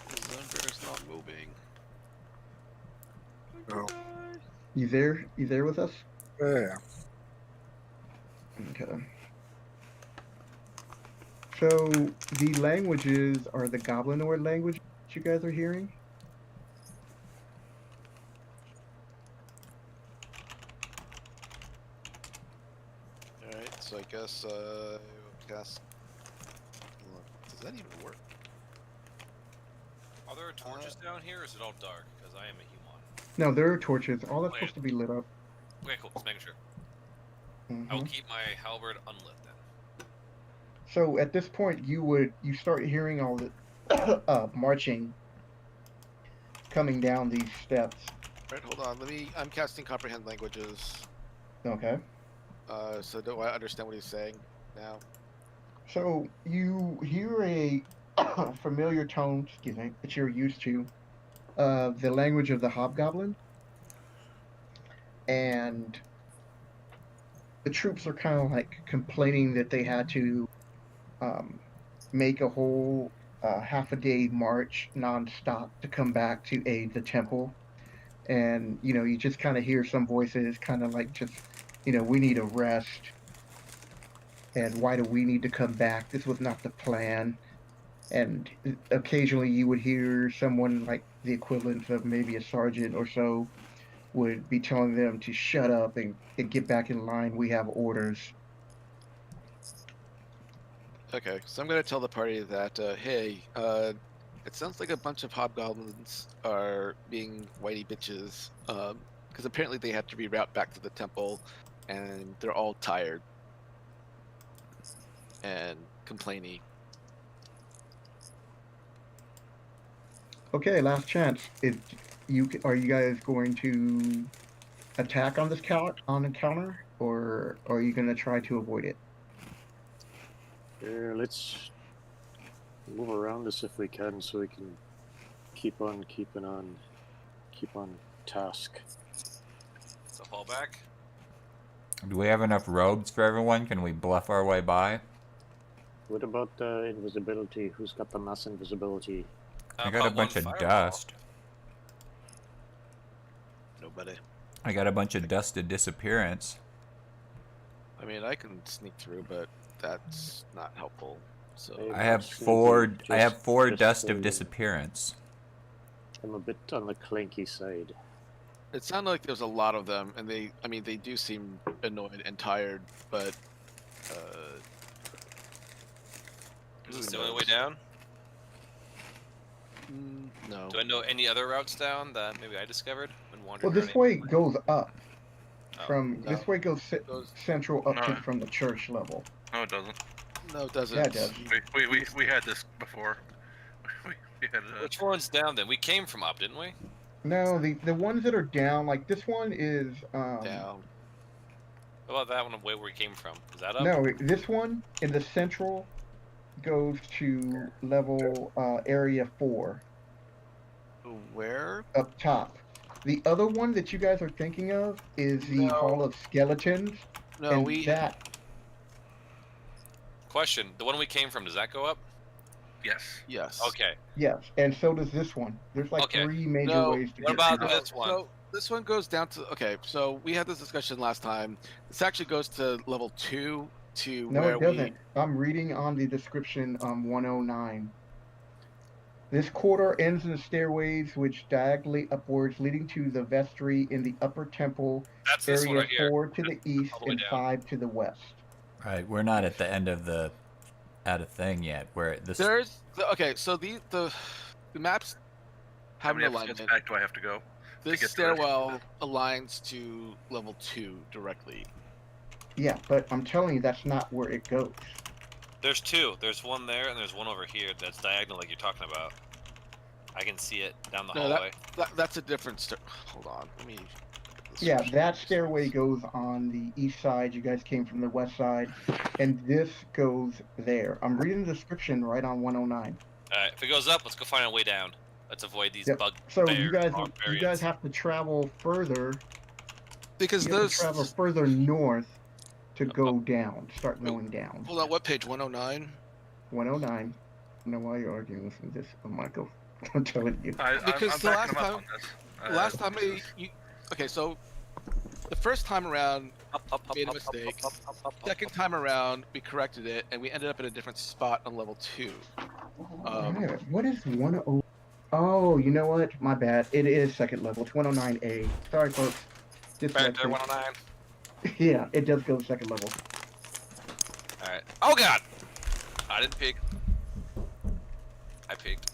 Thunder is not moving. No. you there? You there with us? Yeah. Okay. So the languages are the Goblinoid language you guys are hearing. Alright, so I guess we'll cast. Does that even work? Are there torches down here, or is it all dark? Because I am a human. No, there are torches. All that's supposed to be lit up. Okay, cool. Just making sure. Mhm. I will keep my halberd unlit then. So at this point, you start hearing all the marching coming down these steps. Right, hold on. I'm casting comprehend languages. Okay. So do I understand what he's saying now? So you hear a familiar tone, excuse me, that you're used to, the language of the hobgoblin, and the troops are kind of like complaining that they had to make a whole half a day march nonstop to come back to aid the temple and you just kind of hear some voices, kind of like just, we need a rest, and why do we need to come back? This was not the plan. And occasionally you would hear someone like the equivalent of maybe a sergeant or so would be telling them to shut up and get back in line. We have orders. Okay, so I'm gonna tell the party that, hey, it sounds like a bunch of hobgoblins are being whitey bitches, because apparently they had to reroute back to the temple, and they're all tired and complainy. Okay, last chance. Are you guys going to attack on this encounter, or are you going to try to avoid it? Let's move around this if we can, so we can keep on task. So fall back. Do we have enough robes for everyone? Can we bluff our way by? What about invisibility? Who's got the mass invisibility? I got a bunch of dust. Nobody. I got a bunch of dust of disappearance. I mean, I can sneak through, but that's not helpful. So I have four dust of disappearance. I'm a bit on the clanky side. it sounded like there's a lot of them, and they do seem annoyed and tired, but Is this the only way down? No. Do I know any other routes down that maybe I discovered when wandering? Well, this way goes up. Oh, This way goes central up to No. from the church level. No, it doesn't. No, it doesn't. Yeah, it does. We had this before. we had Which one's down then? We came from up, didn't we? No, the ones that are down, like this one is Down. What about that one where we came from? Is that up? no, this one in the central goes to level area 4 Where? up top. The other one that you guys are thinking of is the No. Hall of Skeletons. No, and we. that Question: the one we came from, does that go up? Yes. Yes. Okay. yes, and so does this one. There's like Okay. 3 major No, ways to what get about to this one? So this one goes down to. Okay, so we had this discussion last time. This actually goes to level 2 to No, where it doesn't. I'm reading on the description 109. This corridor ends in the stairways which diagonally upwards leading to the vestry in the upper temple, That's this one area right here. 4 to the east all the way and down. 5 to the west. Right, we're not at the end of the thing yet. We're this. There's okay. So the maps How have many an episodes alignment. back do I have to go? This get to it? stairwell aligns to level 2 directly. Yeah, but I'm telling you that's not where it goes. There's two. There's one there, and there's one over here that's diagonal, like you're talking about. I can see it down the No, hallway. That's a different hold on. Let me. Yeah, that stairway goes on the east side. You guys came from the west side, and this goes there. I'm reading the description right on 109. Alright, if it goes up, let's go find a way down. Let's avoid these Yep. bug. So bear you guys barbarians. have to travel further. Because You have to those. travel further north to go down. Start going down. Hold on. What page? 109. 109. I don't know why you're arguing with me. This, Michael. I'm telling you. Because I'm the backing last him up time- on this. Last time okay, so the first time around made a mistake. Second time around we corrected it and we ended up in a different spot on level 2. Yeah, what is 10? Oh, you know what? My bad. It is second level. It's 109A. Sorry, folks. Back there, Dyslexia. 109. Yeah, it does go second level. Alright. Oh god! I didn't peek. I peeked.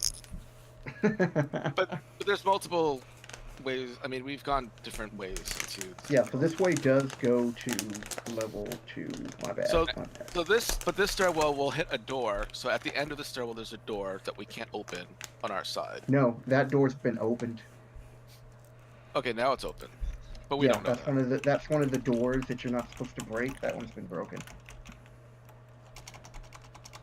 But there's multiple ways. I mean, we've gone different ways to. Yeah, so this way does go to level 2. My bad. So- my bad. So this stairwell will hit a door. So at the end of the stairwell, there's a door that we can't open on our side. No, that door's been opened. Okay, now it's open, but we Yeah, don't know that. that's one of the doors that you're not supposed to break. That one's been broken.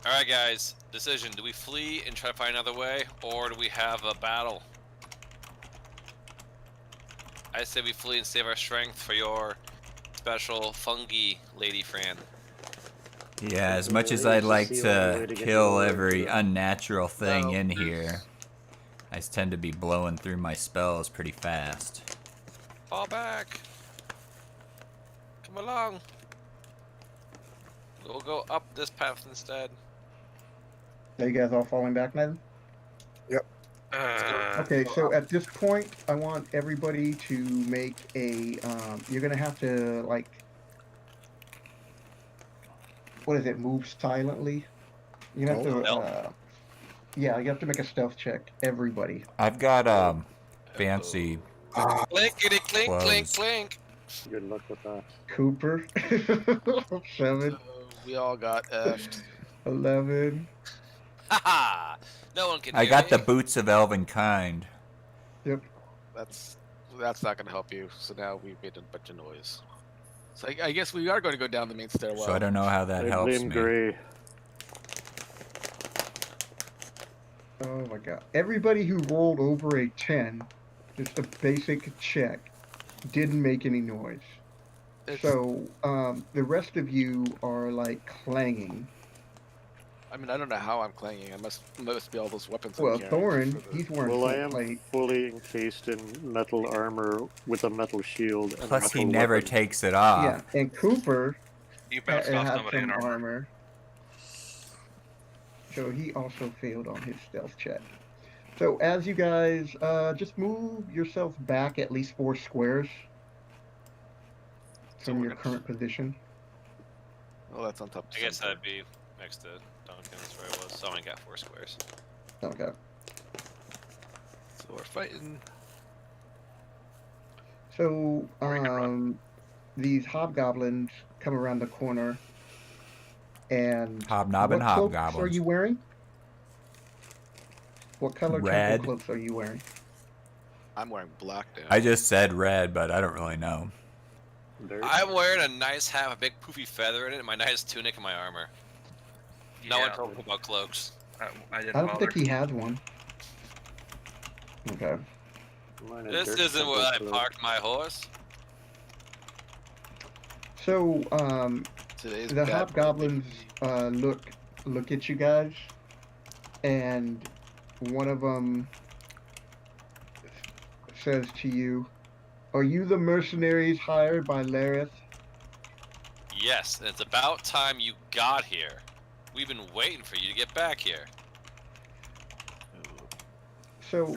Alright, guys. Decision. Do we flee and try to find another way, or do we have a battle? I say we flee and save our strength for your special fungi lady friend. Yeah, as much as Yeah, I'd it's like the only way to to get kill the every word. unnatural thing No, in there's- here, I tend to be blowing through my spells pretty fast. Fall back. Come along. We'll go up this path instead. Are you guys all falling back now? Okay, so at this point, I want everybody to make a. You're gonna have to like. What is it? Move silently. You have to. Yeah, you have to make a stealth check. Everybody. I've got fancy Clinkety clink clink clothes. clink. Good luck with that. Cooper. 7, We all got effed. 11. Haha! No one can I hear got me. the boots of elven kind. Yep. That's not going to help you. So now we've made a bunch of noise. So I guess we are going to go down the main stairwell. So I don't know how that I helps blame me. Gray. Oh my god. Everybody who rolled over a 10, just a basic check, didn't make any noise. So the rest of you are like clanging. I mean, I don't know how I'm clanging. I must be all those weapons. Well, I'm carrying Thorin, for the- he's wearing Well, full I am plate. fully encased in metal armor with a metal shield. And a Plus, he metal never weapon. takes it off. Yeah, and Cooper You had bounced off somebody in some armor. armor. So he also failed on his stealth check. So as you guys just move yourself back at least 4 squares So from we're your gonna- current position. Oh, that's on top. Of I guess center. that'd be next to Duncan. That's where I was. So I only got 4 squares. Okay. So we're fighting. So Or we can run. these hobgoblins come around the corner, and Hobnobbing what cloaks are hobgoblins. you wearing? What color Red. temple cloaks are you wearing? I'm wearing black now. I just said red, but I don't really know. There. I'm wearing a nice hat, a big poofy feather in it, and my nice tunic and my armor. No one Yeah, told me about cloaks. I didn't I don't bother. think he has one. Okay. Mine are This dirt isn't where I temple cloak. parked my horse. So Today's the bad hobgoblins morning. look at you guys, and one of them says to you, "Are you the mercenaries hired by Lareth?" Yes, and it's about time you got here. We've been waiting for you to get back here. So,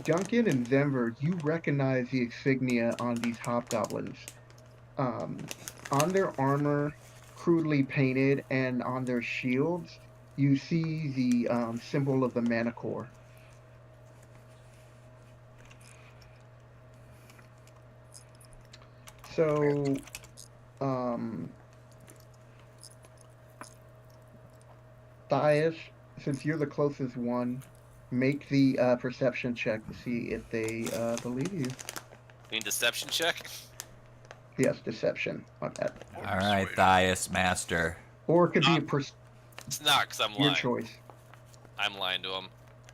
Duncan and Denver, you recognize the insignia on these hobgoblins. On their armor, crudely painted, and on their shields, you see the symbol of the Manicore. So, Thias, since you're the closest one, make the perception check to see if they believe you. Mean deception check? Yes, deception on that. All right, Thias Master. Or it could be a It's not, because I'm your lying. choice. I'm lying to him.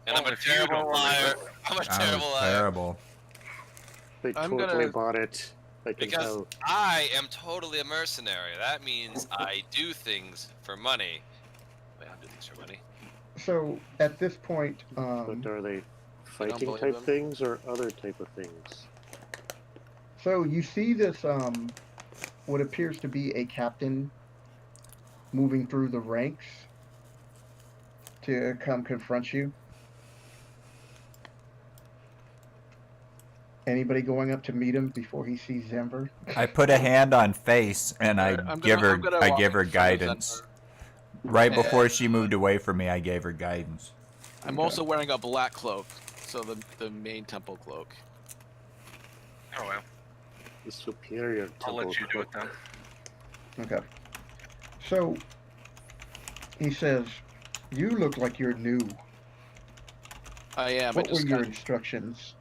And Well, I'm a if you terrible don't believe liar. it. I'm a That terrible was liar. terrible. They I'm totally gonna- bought it. I can Because tell. I am totally a mercenary. That means I do things for money. Wait, I do things for money. So at this point, But are they fighting believe type them. things or other type of things? so you see this what appears to be a captain moving through the ranks to come confront you. Anybody going up to meet him before he sees Zemver? I put a hand on face and I I'm give gonna her walk give her in front of guidance. Zenver. Right before she moved away from me, I gave her guidance. I'm Okay. also wearing a black cloak, so the main temple cloak. Oh well, The superior I'll temple let you do it cloak. then. Okay. So he says, "You look like you're new. I am. What I were just your got, instructions?"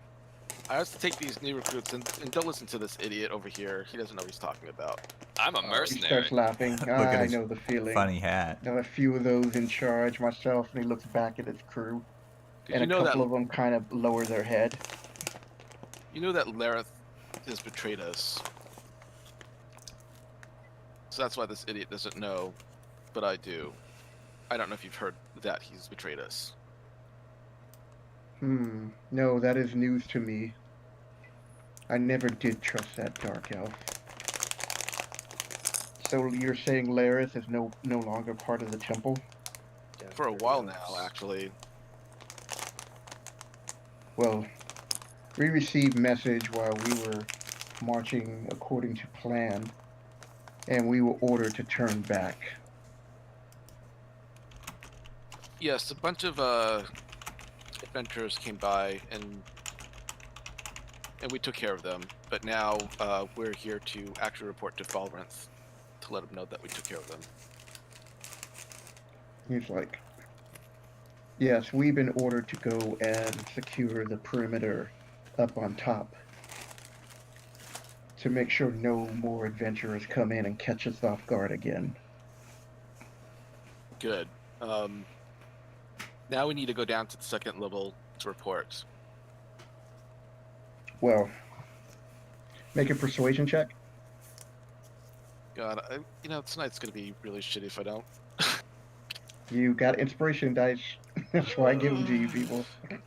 I have to take these new recruits and don't listen to this idiot over here. He doesn't know what he's talking about. I'm a He mercenary. starts laughing. Look at I his know the feeling. Funny hat. I have a few of those in charge myself, and he looks back at his crew, Did and you a know couple that of them kind of lower their head. you know that Lareth has betrayed us? So that's why this idiot doesn't know, but I do. I don't know if you've heard that he's betrayed us. No, that is news to me. I never did trust that dark elf. So you're saying Laris is no longer part of the temple? Yeah, For a there while it now, is. actually. Well, we received message while we were marching according to plan, and we were ordered to turn back. Yes, a bunch of adventurers came by and we took care of them. But now we're here to actually report to Falrinth to let them know that we took care of them. He's like, yes, we've been ordered to go and secure the perimeter up on top to make sure no more adventurers come in and catch us off guard again. Good. Now we need to go down to the second level to report. Well, make a persuasion check. God, tonight's gonna be really shitty if I don't. You got inspiration dice. That's why I give them to you people. But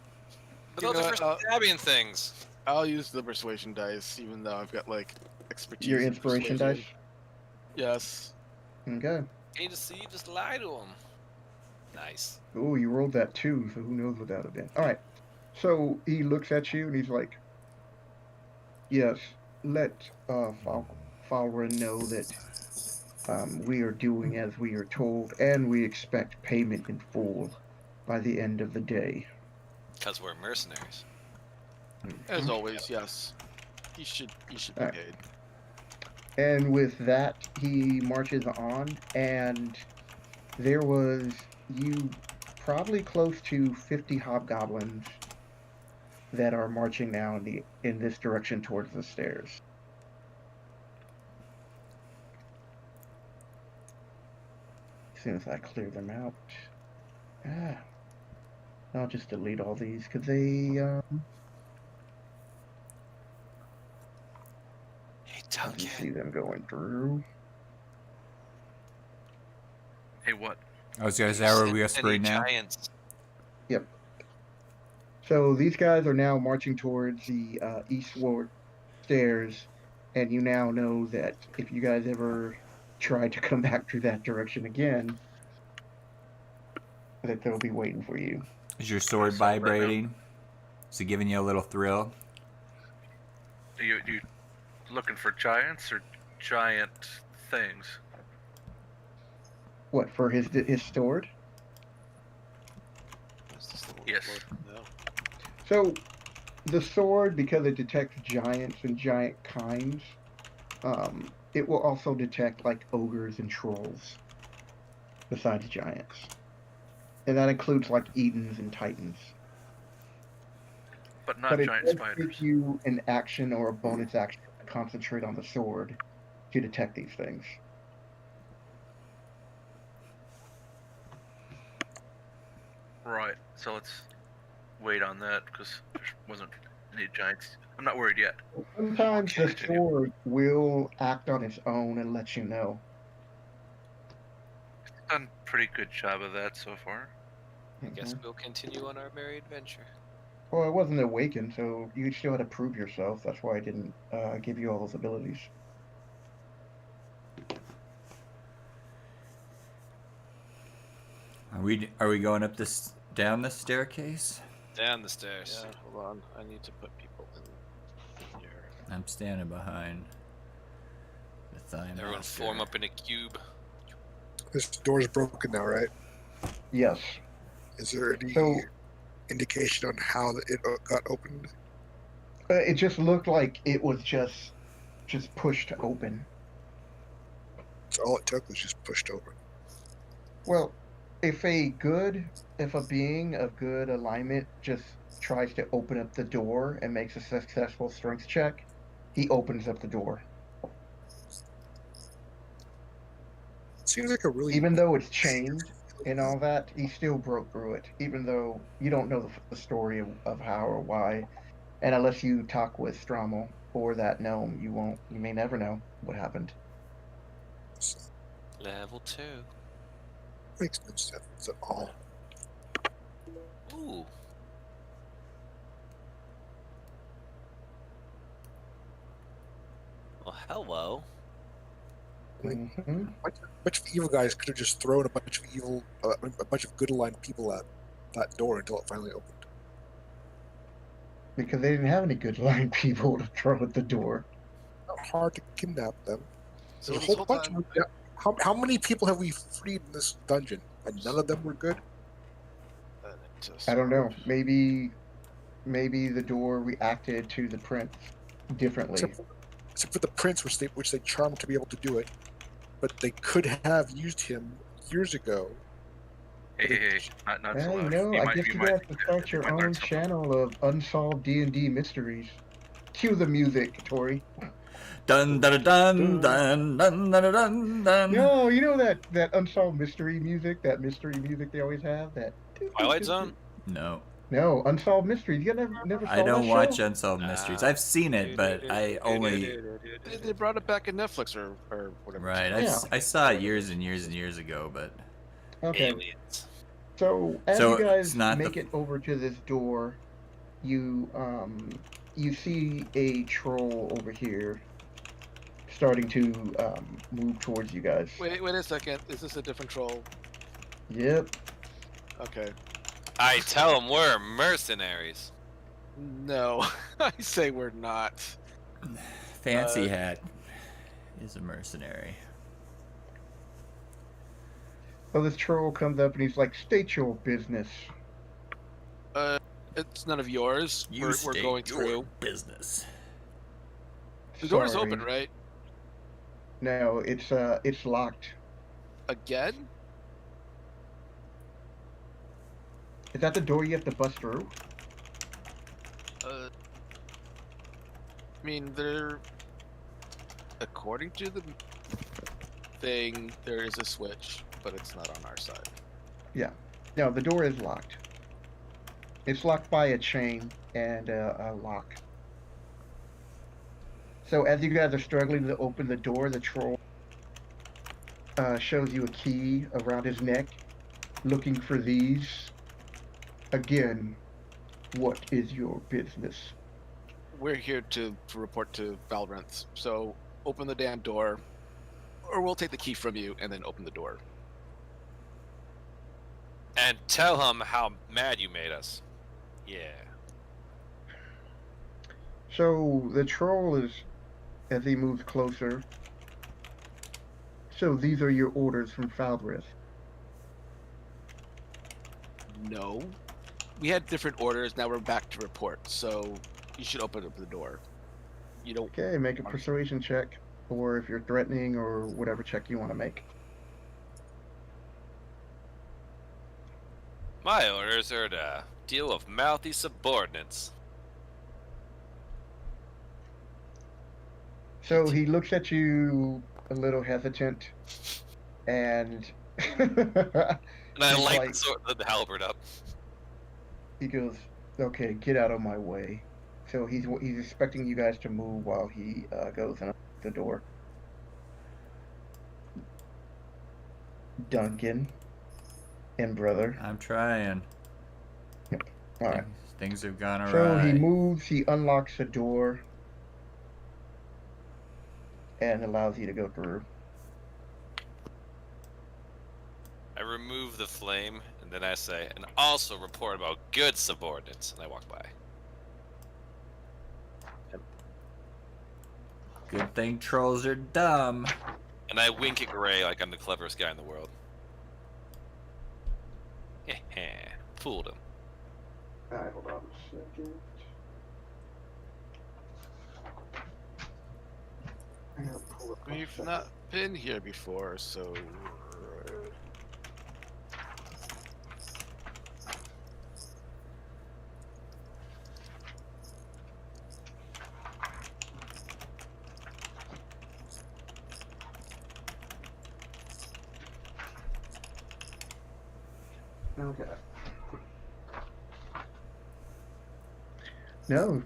You those know are what, for stabbing things. I'll use the persuasion dice, even though I've got like expertise. Your in inspiration persuasion. dice. Yes. Okay. Need to see, just lie to them. Nice. Oh, you rolled that too, so who knows what that would have been. All right. So he looks at you and he's like, yes, let Falren know that we are doing as we are told, and we expect payment in full by the end of the day. Because we're mercenaries. As always, yes. You should be Alright. paid. And with that, he marches on, and there was probably close to 50 hobgoblins that are marching now in this direction towards the stairs. As soon as I clear them out, I'll just delete all these because they Hey, I can see Duncan. them going through. Hey, what? I was gonna say, are we Any whispering now? giants? Yep. So these guys are now marching towards the eastward stairs, and you now know that if you guys ever try to come back through that direction again, that they'll be waiting for you. Is your sword Assault right now. vibrating? Is it giving you a little thrill? Are you looking for giants or giant things? What, for his sword? What's this little Yes. No. So the sword, because it detects giants and giant kinds, it will also detect like ogres and trolls besides giants. And that includes like Edens and Titans. But not But it giant does spiders. give you an action or a bonus action to concentrate on the sword to detect these things. Right. So let's wait on that because there wasn't any giants. I'm not worried yet. Sometimes the Continue. sword will act on its own and let you know. Done a pretty good job of that so far. I guess Mhm. we'll continue on our merry adventure. Well, it wasn't awakened, so you still had to prove yourself. That's why I didn't give you all those abilities. Are we going up down this staircase? Down the stairs. Yeah, hold on. I need to put people in here. I'm standing behind the thigh Everyone master. form up in a cube. This door's broken now, right? Yes. Is there any So indication on how it got opened? it just looked like it was just pushed open. So all it took was just pushed open. Well, if a being of good alignment just tries to open up the door and makes a successful strength check, he opens up the door. Seems like a really Even though it's chained and all that, he still broke through it, even though you don't know the story of how or why. And unless you talk with Strommel or that gnome, you may never know what happened. Level 2. makes no sense at all. Ooh. hello. Mhm. A bunch of evil guys could have just thrown a bunch of good aligned people at that door until it finally opened. Because they didn't have any good line people to throw at the door. Not hard to kidnap them. So There's a this whole whole bunch time, of them. How many people have we freed in this dungeon, and none of them were good? I don't know. Maybe the door reacted to the prince differently. Except for the prince, which they charmed to be able to do it, but they could have used him years ago. Hey, not so Hey, loud. no, I guess you guys can start you your might learn own something. channel of unsolved D&D mysteries. Cue the music, Tori. Dun dun dun dun dun dun dun dun. No, you know that unsolved mystery music, that mystery music they always have. That Twilight Zone? No, No, unsolved mysteries. You never I saw don't that watch show? Unsolved Mysteries. I've seen it, but I only they brought it back in Netflix or whatever. right. Yeah. I saw it years and years and years ago, but Okay. Aliens. So as So you guys it's not make the- it over to this door, you see a troll over here starting to move towards you guys. Wait a second. Is this a different troll? Yep. Okay. I tell them we're mercenaries. No, I say we're not. Fancy Hat is a mercenary. So this troll comes up and he's like, "State your business." It's none of yours. We're state going your through. business. The door is Sorry. open, right? No, it's locked. Again? Is that the door you have to bust through? I mean, there. According to the thing, there is a switch, but it's not on our side. Yeah. No, the door is locked. It's locked by a chain and a lock. So as you guys are struggling to open the door, the troll shows you a key around his neck, looking for these. Again, what is your business? We're here to report to Valrent, so open the damn door, or we'll take the key from you and then open the door. And tell him how mad you made us. Yeah. So the troll is, as he moves closer. So these are your orders from Falbrith. No. We had different orders, now we're back to report, so you should open up the door. You don't. Okay, make a persuasion check, or if you're threatening, or whatever check you want to make. My orders are to deal with mouthy subordinates. So he looks at you a little hesitant, and And I He's light like- the halberd up. he goes, "Okay, get out of my way." So he's expecting you guys to move while he goes and opens the door. Duncan and brother. I'm trying. All right. Things have gone awry. So he moves. He unlocks the door and allows you to go through. I remove the flame, and then I say, and also report about good subordinates, and I walk by. Good thing trolls are dumb. And I wink at Gray like I'm the cleverest guy in the world. Fooled him. Alright, hold on a second. I gotta pull up my We've second. not been here before, so. Okay. No,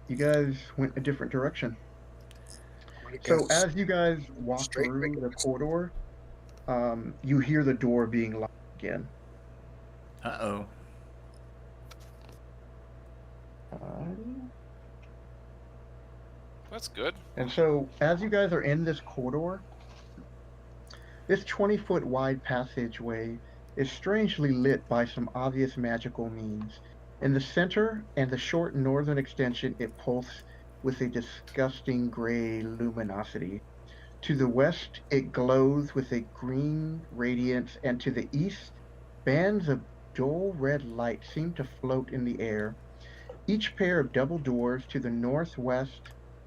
you guys went a different direction. So as you guys walk Straight through the regulars. corridor, you hear the door being locked again. Uh-oh. That's good. And so, as you guys are in this corridor, this 20-foot wide passageway is strangely lit by some obvious magical means. In the center and the short northern extension, it pulses with a disgusting gray luminosity. To the west, it glows with a green radiance, and to the east, bands of dull red light seem to float in the air. Each pair of double doors to the northwest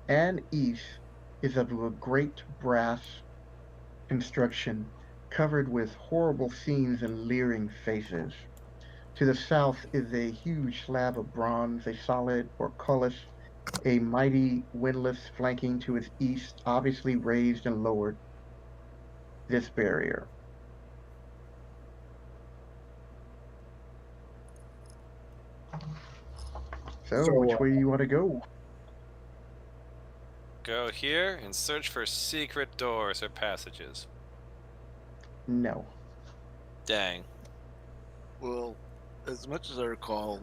and east is of a great brass construction, covered with horrible scenes and leering faces. To the south is a huge slab of bronze, a solid portcullis, a mighty windlass flanking to its east, obviously raised and lowered this barrier. So, So, which way do you want to go? Go here and search for secret doors or passages. No. Dang. Well, as much as I recall,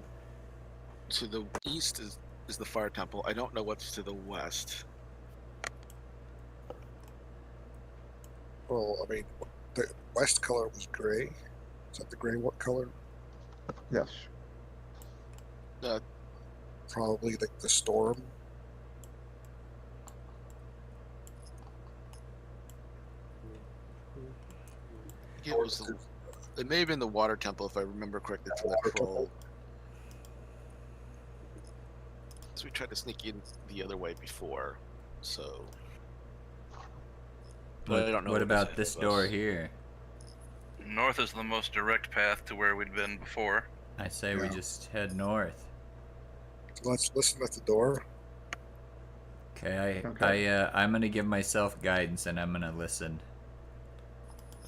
to the east is the fire temple. I don't know what's to the west. well, I mean, the west color was gray. Is that the gray what color? Yes. Probably the storm. It was it may have been the water temple if I remember correctly from the troll. So we tried to sneak in the other way before, so. But I don't know What what's about ahead this of door us. here? North is the most direct path to where we'd been before. I say we Yeah. just head north. Let's listen at the door. Okay, Okay. I'm gonna give myself guidance and I'm gonna listen.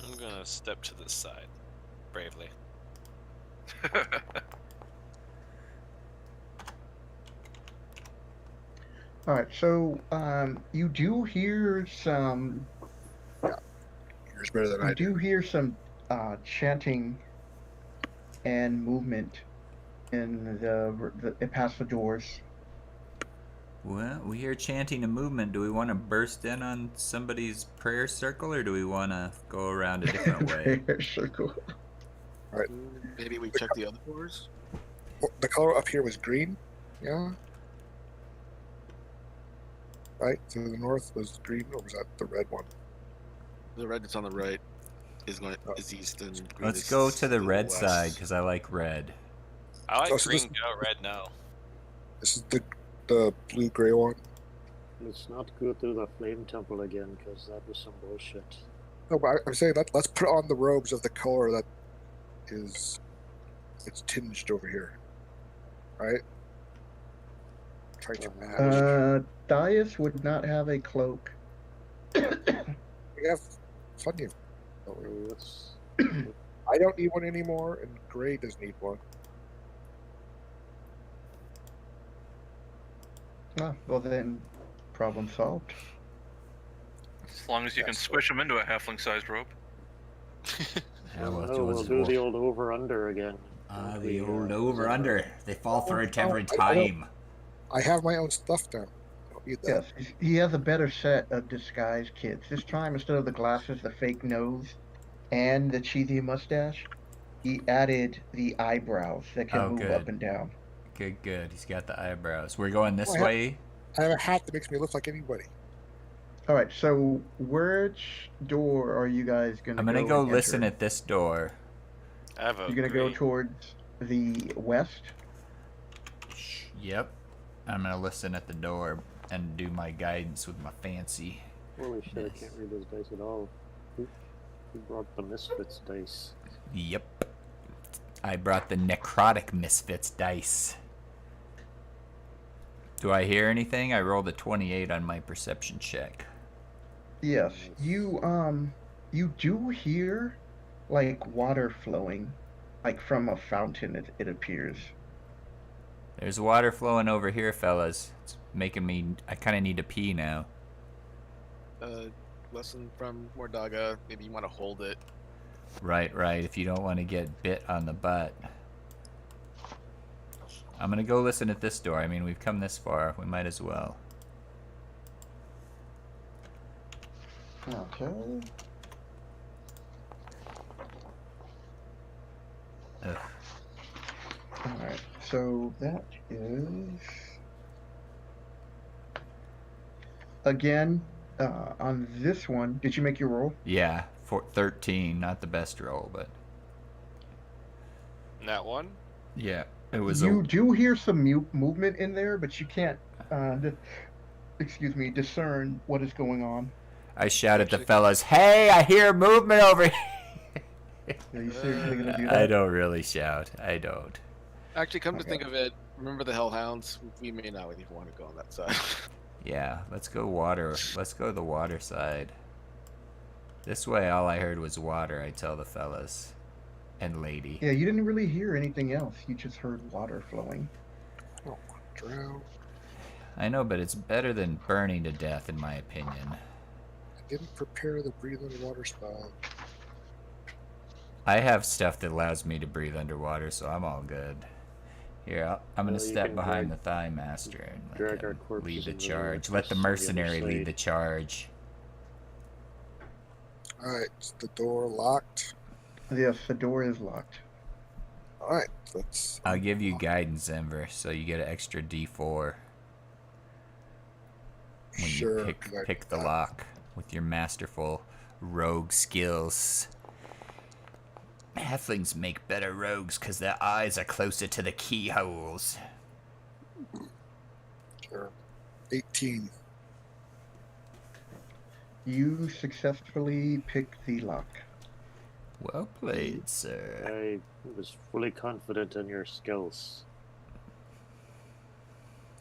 I'm gonna step to the side, bravely. All right. So, you do hear some. Yours better than I You do. do hear some chanting and movement in past the doors. Well, we hear chanting and movement. Do we want to burst in on somebody's prayer circle, or do we want to go around a different way? Prayer circle. Maybe we check the other doors? Well, the color up here was green. Yeah. Right. To the north was green, or was that the red one? The red that's on the right is east and green Let's is go to the red west. side because I like red. I like Oh, so green, this- go, red, no. This is the blue gray one. Let's not go through the flame temple again, because that was some bullshit. No, but I'm saying let's put on the robes of the color that is it's tinged over here, right? Trying to match. Dias would not have a cloak. We have plenty of. Let's I don't need one anymore, and Gray does need one. Ah, well then, problem solved. As long as you can Yes. squish them into a halfling-sized robe. Yeah, we'll do the old over-under again. The old over-under. They fall for it every I don't- time. I have my own stuff now. I don't need that. Yes, he has a better set of disguise kits. This time, instead of the glasses, the fake nose, and the cheesy mustache, he added the eyebrows that can Oh, move good. up and down. Good, good. He's got the eyebrows. We're going this Oh, I have- way. I have a hat that makes me look like anybody. All right, so which door are you guys gonna? I'm gonna go go and listen enter? at this door. I have a You're gonna go green. towards the west. Yep. I'm gonna listen at the door and do my guidance with my fancy. Holy shit, I Yes. can't read those dice at all. Who brought the Misfits dice? Yep. I brought the necrotic misfits dice. Do I hear anything? I rolled a 28 on my perception check. Yes, Nice. you do hear like water flowing, like from a fountain. It appears. There's water flowing over here, fellas. It's making me. I kind of need to pee now. Lesson from Mordaga. Maybe you want to hold it. Right, right. If you don't want to get bit on the butt. I'm gonna go listen at this door. I mean, we've come this far. We might as well. Okay. Ugh. All right. So that is again on this one. Did you make your roll? Yeah, for 13, not the best roll, but That one? yeah, it was You a. do hear some movement in there, but you can't, excuse me, discern what is going on. I shouted at the Actually- fellas, "Hey, I hear movement over here." Are you seriously gonna do I that? don't really shout. I don't. Actually, come to Okay. think of it, remember the Hellhounds? We may not even want to go on that side. Yeah, let's go water. Let's go the water side. This way, all I heard was water. I tell the fellas and lady. Yeah, you didn't really hear anything else. You just heard water flowing. I don't want to drown. I know, but it's better than burning to death, in my opinion. I didn't prepare the breathe underwater spell. I have stuff that allows me to breathe underwater, so I'm all good. Here, I'm gonna Well, you step can behind drag- the Thigh Master and drag our let him corpses lead the into the charge. Let the crevice on the other mercenary lead side. the charge. Alright, is the door locked? Yes, the door is locked. Alright, let's. I'll give you guidance, Enver, so you get an extra D4 when Sure. you pick the lock with your masterful rogue skills. Halflings make better rogues because their eyes are closer to the keyholes. Sure. 18. You successfully pick the lock. Well played, sir. I was fully confident in your skills.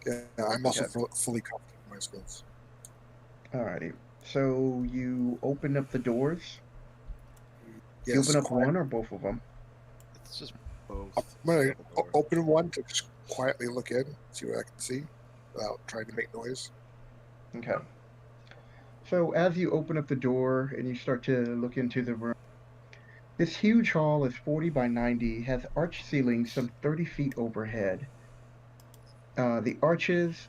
Yeah, I'm also Okay. fully confident in my skills. Alrighty. So you open up the doors. You Yes, open up quiet. one or both of them. It's just both. I'm going Double to door. open one to just quietly look in, see what I can see, without trying to make noise. Okay. So as you open up the door and you start to look into the room, this huge hall is 40 by 90, has arched ceilings some 30 feet overhead. The arches,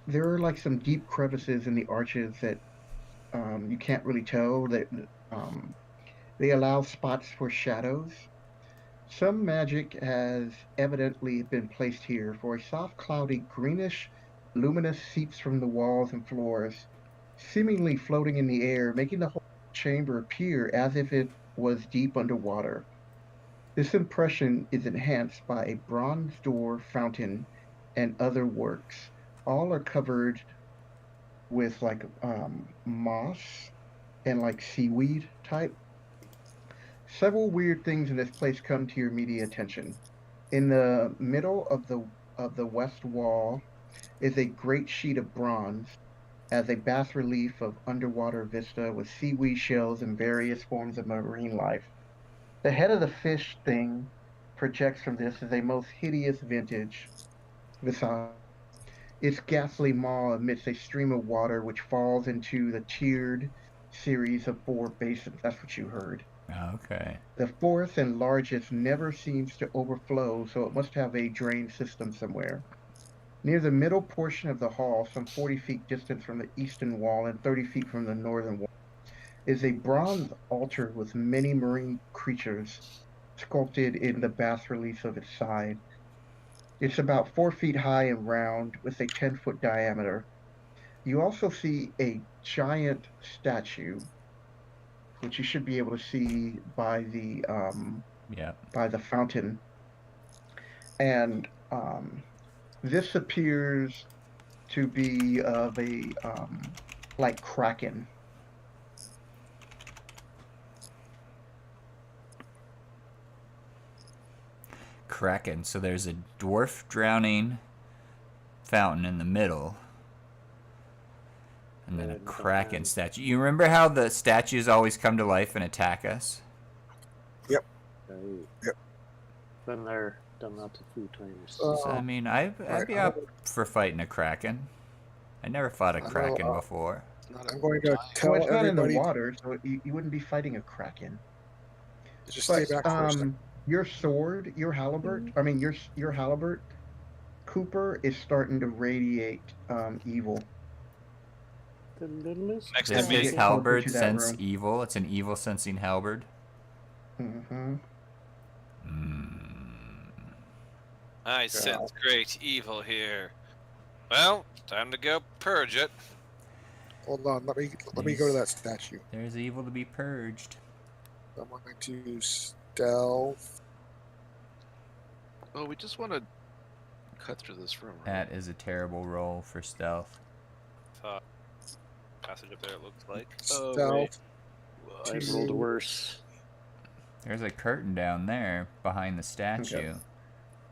there are like some deep crevices in the arches that you can't really tell that they allow spots for shadows. Some magic has evidently been placed here, for a soft, cloudy, greenish, luminous seeps from the walls and floors, seemingly floating in the air, making the whole chamber appear as if it was deep underwater. This impression is enhanced by a bronze door, fountain, and other works. All are covered with like moss and like seaweed type. Several weird things in this place come to your immediate attention. In the middle of the west wall is a great sheet of bronze as a bas relief of underwater vista with seaweed shells and various forms of marine life. The head of the fish thing projects from this as a most hideous visage. Its ghastly maw emits a stream of water which falls into the tiered series of four basins. That's what you heard. Okay. The fourth and largest never seems to overflow, so it must have a drain system somewhere. Near the middle portion of the hall, some 40 feet distant from the eastern wall and 30 feet from the northern wall, is a bronze altar with many marine creatures sculpted in the bas relief of its side. It's about 4 feet high and round with a 10-foot diameter. You also see a giant statue, which you should be able to see Yeah. by the fountain. And this appears to be of a like kraken. Kraken. So there's a dwarf drowning fountain in the middle. And then a And kraken behind- statue. You remember how the statues always come to life and attack us? Right. Been there, done that a few times. So, I mean, I'd Right, be up for fighting a kraken. I never fought a I know, kraken before. It's not a I'm going to giant. tell Well, it's not in the everybody water, so you wouldn't be fighting a kraken. to just stay But back for a second. your sword, your halberd, I mean your halberd, Cooper, is starting to radiate evil. The littlest. Next Does to me. his Get halberd closer to that sense room. evil? It's an evil sensing halberd. Mm-hmm. I sense great evil here. Well, time to go purge it. Hold on, let me go to that statue. There's evil to be purged. I'm going to stealth. Oh, we just want to cut through this room, right? That is a terrible roll for stealth. Passage up there, it looks like. Oh, Stealth. I've rolled worse. There's a curtain down there behind the statue.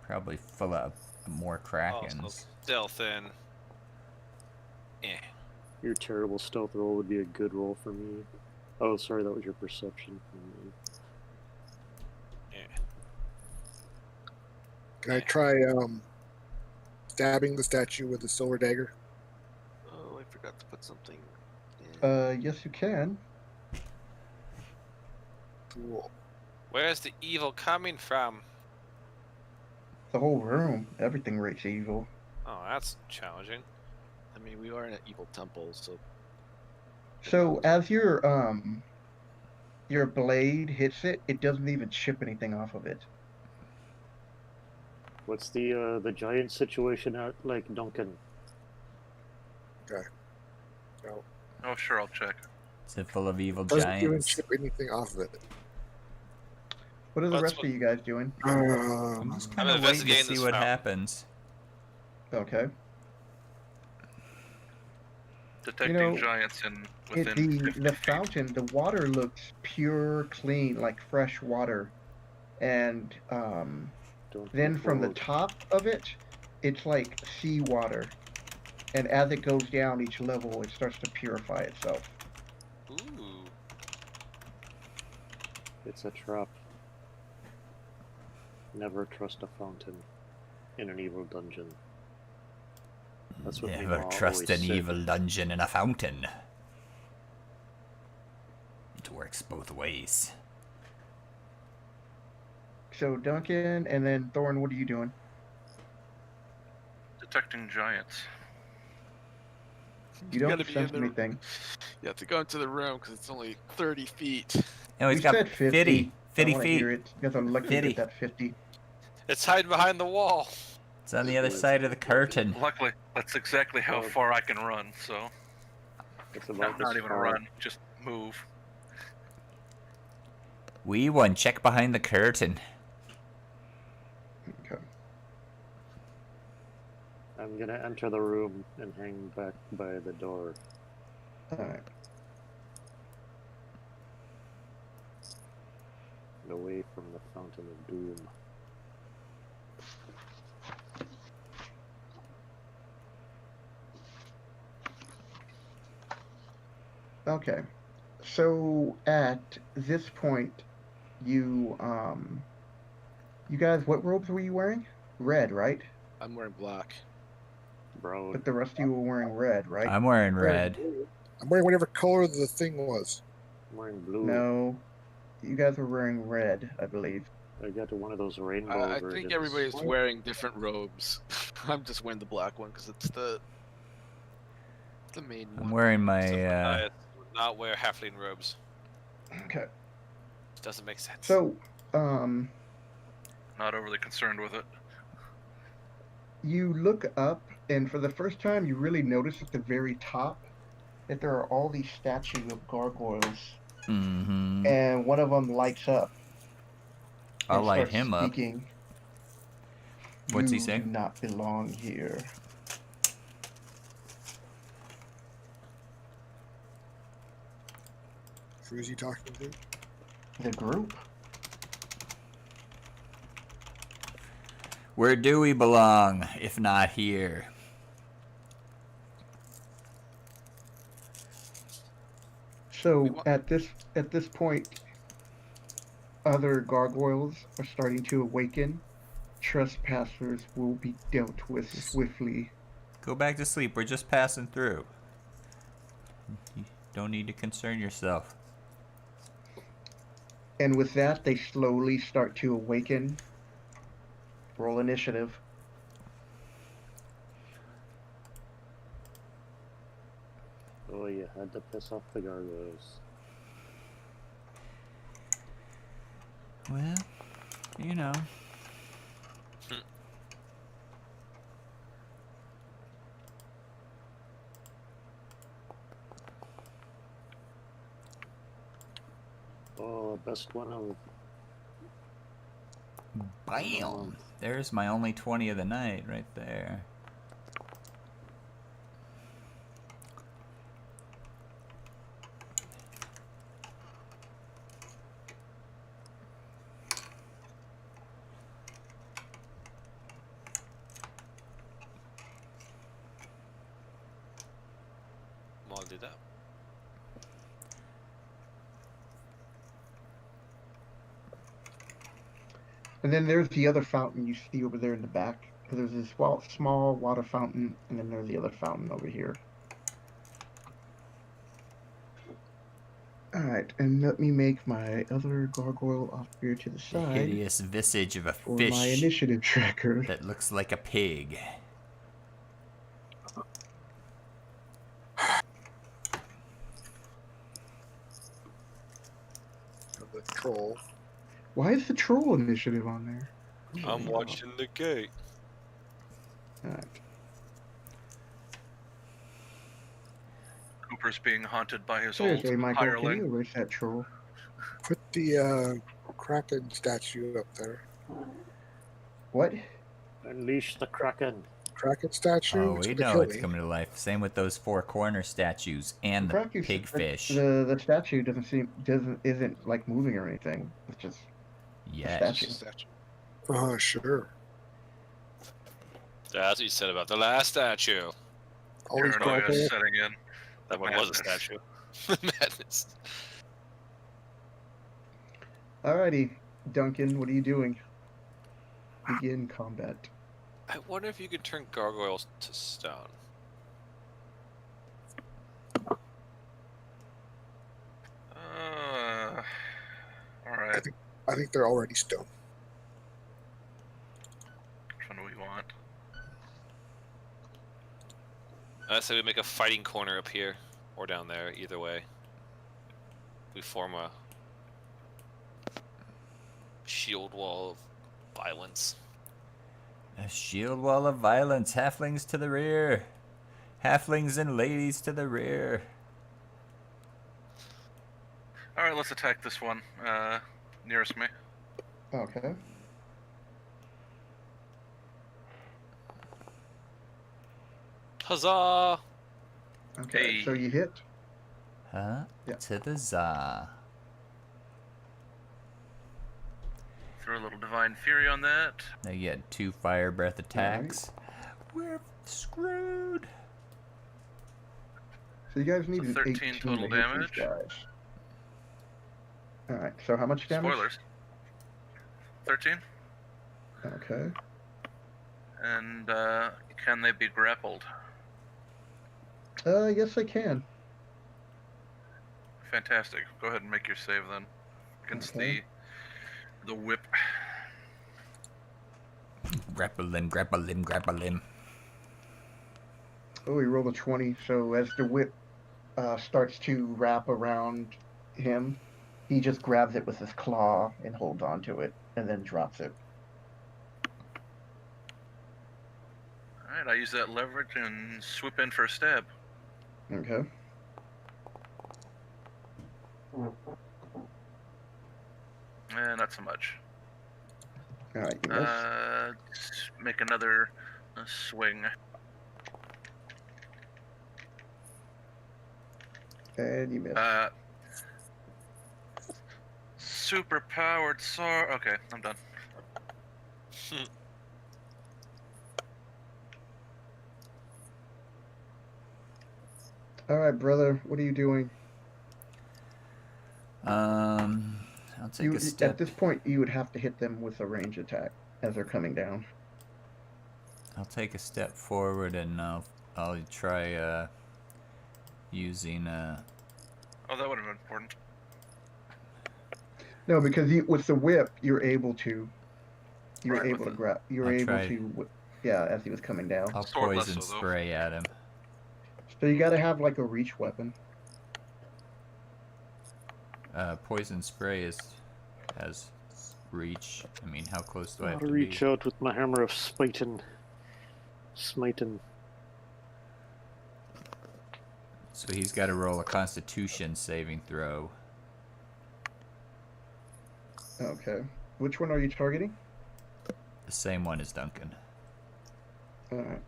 Probably full of more krakens. Also, stealth in. Eh. Your terrible stealth roll would be a good roll for me. Oh, sorry, that was your perception. Yeah. Can I try stabbing the statue with a silver dagger? Oh, I forgot to put something. Yes, you can. Cool. Where's the evil coming from? The whole room, everything rates evil. Oh, that's challenging. I mean, we are in an evil temple, so So as your blade hits it, it doesn't even chip anything off of it. What's the giant situation out like, Duncan? Okay. So Oh, sure, I'll check. Is it full of evil doesn't even giants? chip anything off of it. What are the That's rest what- of you guys doing? I'm just kind of waiting to investigating see this what fountain. happens. Okay. Detecting giants in within. The 50 feet. fountain, the water looks pure, clean, like fresh water, and Don't then move from the forward. top of it, it's like seawater, and as it goes down each level, it starts to purify itself. Ooh. It's a trap. Never trust a fountain in an evil dungeon. That's what Never Mima trust always an said. evil dungeon in a fountain. It works both ways. So Duncan, and then Thorn, what are you doing? Detecting giants. You gotta don't be sense in the- anything. you have to go into the room because it's only 30 feet. Oh, he's We got said 50. 50 I want to feet. hear it. You guys are lucky to 50. get that 50. It's hiding behind the wall. It's on the other side of the curtain. Luckily, that's exactly how Oh. far I can run, so. It's about Not this even far. run, just move. We one check behind the curtain. Okay. I'm gonna enter the room and hang back by the door. Alright. and away from the fountain of doom. Okay. So at this point, you guys, what robes were you wearing? Red, right? I'm wearing black. Bro, But the rest of you were wearing red, right? I'm wearing red. I'm wearing whatever color the thing was. I'm wearing blue. No. You guys were wearing red, I believe. I got one of those rainbow I versions. think everybody's wearing different robes. I'm just wearing the black one because it's the main I'm one. wearing So, my not wear halfling robes. Okay. Doesn't make sense. So, Not overly concerned with it. you look up, and for the first time, you really notice at the very top that there are all these statues of gargoyles, Mm-hmm. and one of them lights up. I'll and light starts him up. speaking. What's he You saying? do not belong here. Who's he talking to? The group. Where do we belong, if not here? So at this point, other gargoyles are starting to awaken. Trespassers will be dealt with swiftly. Go back to sleep. We're just passing through. You don't need to concern yourself. And with that, they slowly start to awaken. Roll initiative. Oh, you had to piss off the gargoyles. Well, you know. Oh, best one of Bam! There's my only 20 of the night right there. I'll do that. And then there's the other fountain you see over there in the back. There's this small water fountain, and then there's the other fountain over here. Alright, and let me make my other gargoyle off here to the The side hideous visage of a for my fish initiative tracker. that looks like a pig. The troll. Why is the troll initiative on there? I'm watching the gate. Alright. Cooper's being haunted by his Seriously, old Michael, can hireling. you erase that troll? Put the Kraken statue up there. What? Unleash the Kraken. Kraken statue? Oh, It's we gonna know kill it's me. coming to life. Same with those four corner statues and the Kraken- pig fish. The statue isn't like moving or anything. It's just Yes. statue. Statue. Sure. That's what you said about the last statue. All these Paranoia gargoyles. is setting in. That one was a Madness. statue. Madness. Alrighty, Duncan, what are you doing? Begin combat. I wonder if you could turn gargoyles to stone. Alright. I think they're already stone. Which one do we want? I say we make a fighting corner up here or down there. Either way, we form a shield wall of violence. A shield wall of violence. Halflings to the rear. Halflings and ladies to the rear. Alright, let's attack this one. Nearest me. Okay. Huzzah! Okay, Hey. so you hit. Huh? Yeah. To the za. Throw a little Divine Fury on that. Now you get 2 fire breath attacks. We're screwed. So you guys need So an 13 18 total to hit damage. these guys. Alright, so how much damage? Spoilers. 13. Okay. And can they be grappled? Yes I can. Fantastic. Go ahead and make your save then. Against Okay. the whip. Grapple him, grapple him, grapple him. Oh, he rolled a 20, so as the whip starts to wrap around him, he just grabs it with his claw and holds onto it, and then drops it. Alright, I use that leverage and swoop in for a stab. Okay. Not so much. Alright, you miss. Make another swing. And you miss. Super powered sword. Okay, I'm done. Alright, brother, what are you doing? I'll take a step. At this point, you would have to hit them with a range attack as they're coming down. I'll take a step forward and I'll try using Oh, that would have been important. No, because with the whip, you're able to. You're Right, able with to the- grab. You're I'll able try- to. Yeah, as he was coming down. I'll Sword less poison so, though. spray at him. So you gotta have like a reach weapon. Poison spray has reach. I mean, how close do I I'll have to reach be? out with my hammer of smiting. So he's got to roll a Constitution saving throw. Okay. Which one are you targeting? The same one as Duncan. Alright.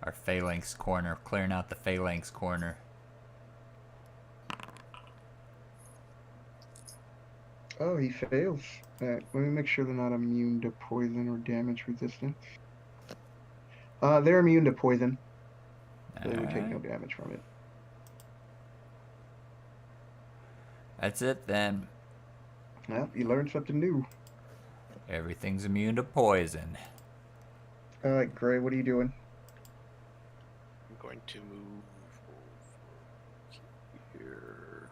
Our phalanx corner, clearing out the phalanx corner. Oh, he fails. Alright, let me make sure they're not immune to poison or damage resistance. They're immune to poison, so they would take no Alright. damage from it. That's it then. Well, you learned something new. Everything's immune to poison. Alright, Gray, what are you doing? I'm going to move over here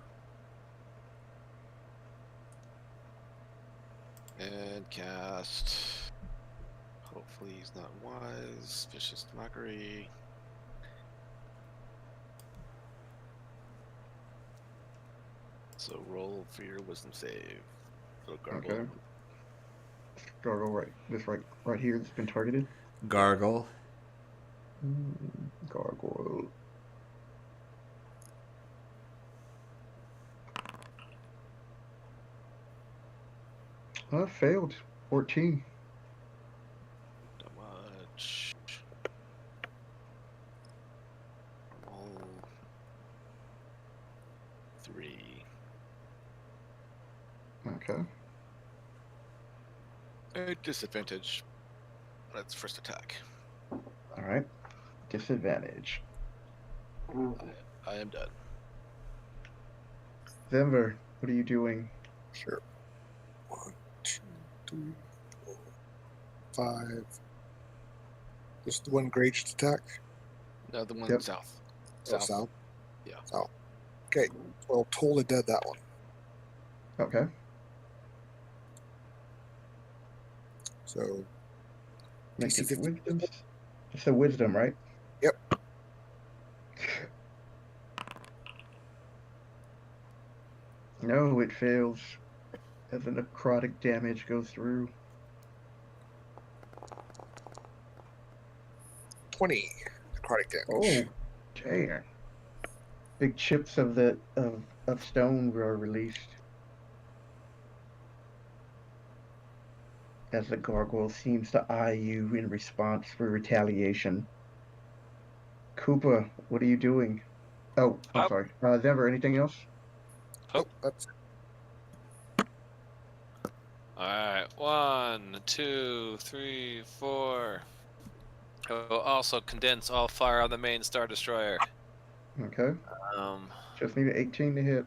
and cast. Hopefully he's not wise. Vicious mockery. So roll for your wisdom save. Little gargle. Okay. Gargle right here that's been targeted. Gargle. Gargoyle. Failed. 14. Not much. Roll 3. Okay. At disadvantage. That's first attack. Alright. Disadvantage. I am done. Denver, what are you doing? Sure. 1, 2, 3, 4, 5. This is the one Gray just attacked? No, the one Yep. south. Oh, south? Yeah. South. Okay. Well, totally dead that one. Okay. So, Make DC it 50. wisdom. It's a wisdom, right? Yep. No, it fails. As the necrotic damage goes through. 20 necrotic Oh, damage. damn. Big chips of stone were released. As the gargoyle seems to eye you in response for retaliation. Koopa, what are you doing? Oh, I'm Up. sorry. Denver, anything else? Oh, that's Alright, 1, 2, 3, 4. I will also condense all fire on the main Star Destroyer. Okay. Just need an 18 to hit.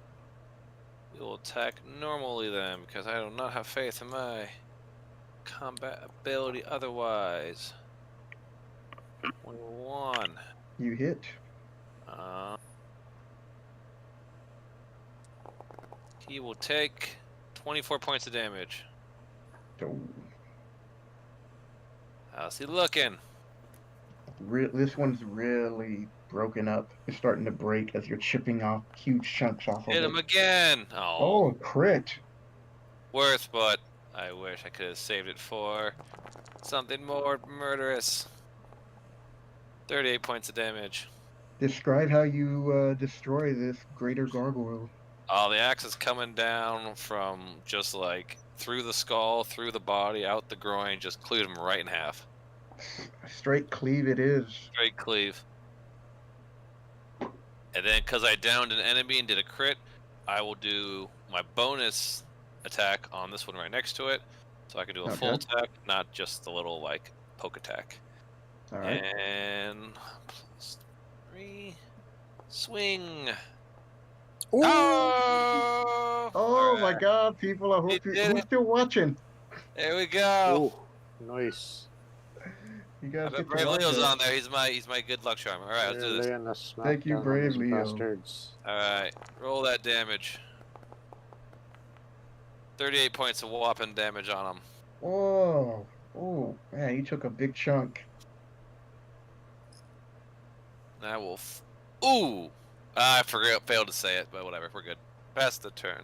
We will attack normally then, because I do not have faith in my combat ability otherwise. 21. You hit. He will take 24 points of damage. So, How's he looking? this one's really broken up. It's starting to break as you're chipping off huge chunks off of Hit it. him again! Oh, crit. Worth, but I wish I could have saved it for something more murderous. 38 points of damage. Describe how you destroy this greater gargoyle. Oh, the axe is coming down from just like through the skull, through the body, out the groin, just cleaved him right in half. Straight cleave it is. Straight cleave. And then, because I downed an enemy and did a crit, I will do my bonus attack on this one right next to it. So I can do a full Okay. attack, not just the little, like, poke attack. All right. And +3. Swing! Ooh. Oh! Oh my Alright. God, people! I hope He you, did who's it. still watching. There we go! Oh, nice. You I guys bet get to Brave watch Leo's that. on there. He's my good luck charm. All right, let's do this. Laying a smack Thank you, down on Brave these Leo. bastards. All right, roll that damage. 38 points of whopping damage on him. Oh, man, you took a big chunk. I will. Ooh! I forgot. Failed to say it, but whatever. We're good. Pass the turn.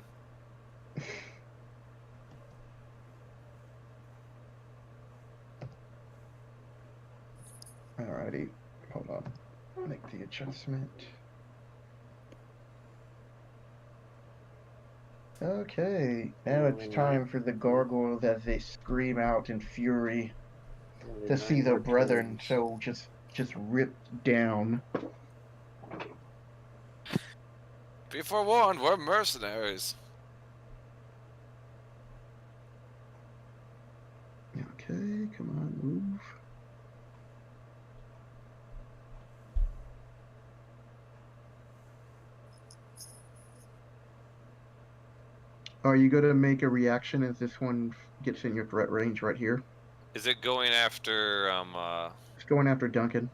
Alrighty. Hold on. Make the adjustment. Okay. Now it's time for the gargoyles as they scream out in fury Only to 9 see their more brethren turns. so just ripped down. Be forewarned, we're mercenaries. Okay, come on, move. Are you gonna make a reaction as this one gets in your threat range right here? Is it going after, It's going after Duncan.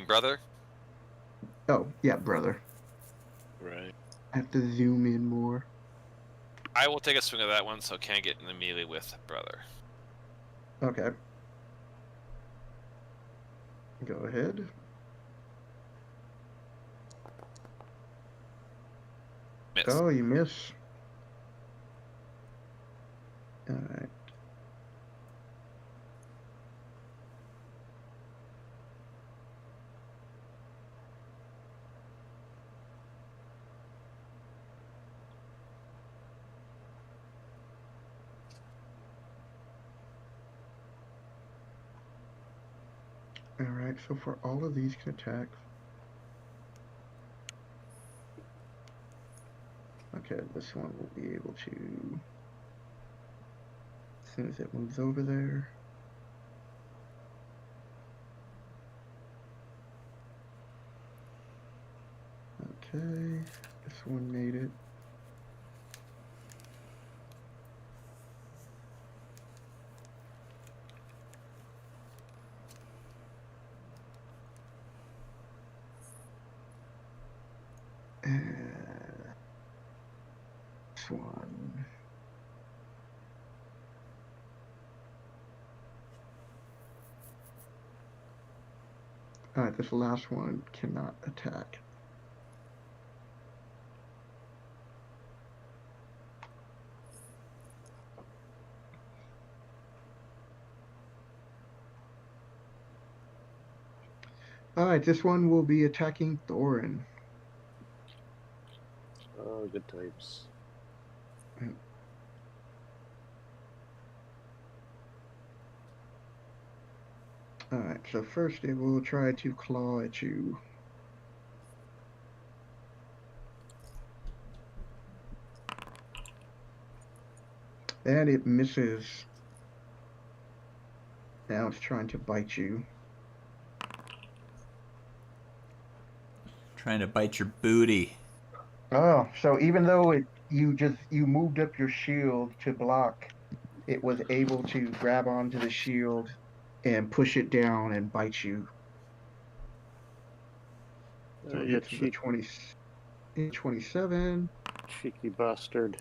brother? Oh, yeah, brother. Right. I have to zoom in more. I will take a swing of that one, so can't get in the melee with brother. Okay. Go ahead. Miss. Oh, you miss. Alright. Alright, so for all of these can attack. Okay, this one will be able to, as soon as it moves over there. Okay, this one made it. And this one. Alright, this last one cannot attack. Alright, this one will be attacking Thorin. Oh, good times. Alright, so first it will try to claw at you. And it misses. Now it's trying to bite you. Trying to bite your booty. Oh, so even though you moved up your shield to block, it was able to grab onto the shield and push it down and bite you. So it You hits with a 27. cheeky bastard.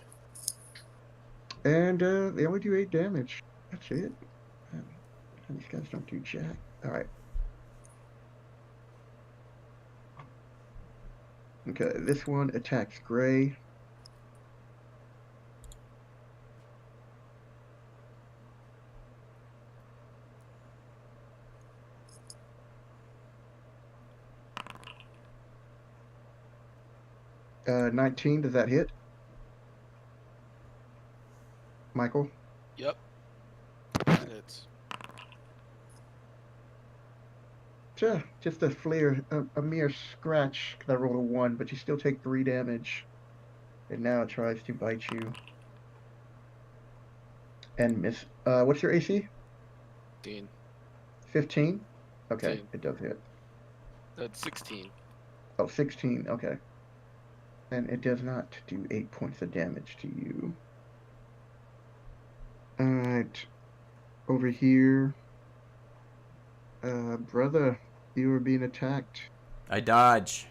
And they only do 8 damage. That's it. These guys don't do jack. Alright. Okay, this one attacks Gray. Uh, 19, does that hit? Michael? Yep. It's Just a flare, a mere scratch, because I rolled a 1, but you still take 3 damage. And now it tries to bite you. And miss. What's your AC? 15. 15? Okay, 15. it does hit. That's 16. Oh, 16, okay. And it does not do 8 points of damage to you. Alright. Over here. Brother, you are being attacked. I dodge.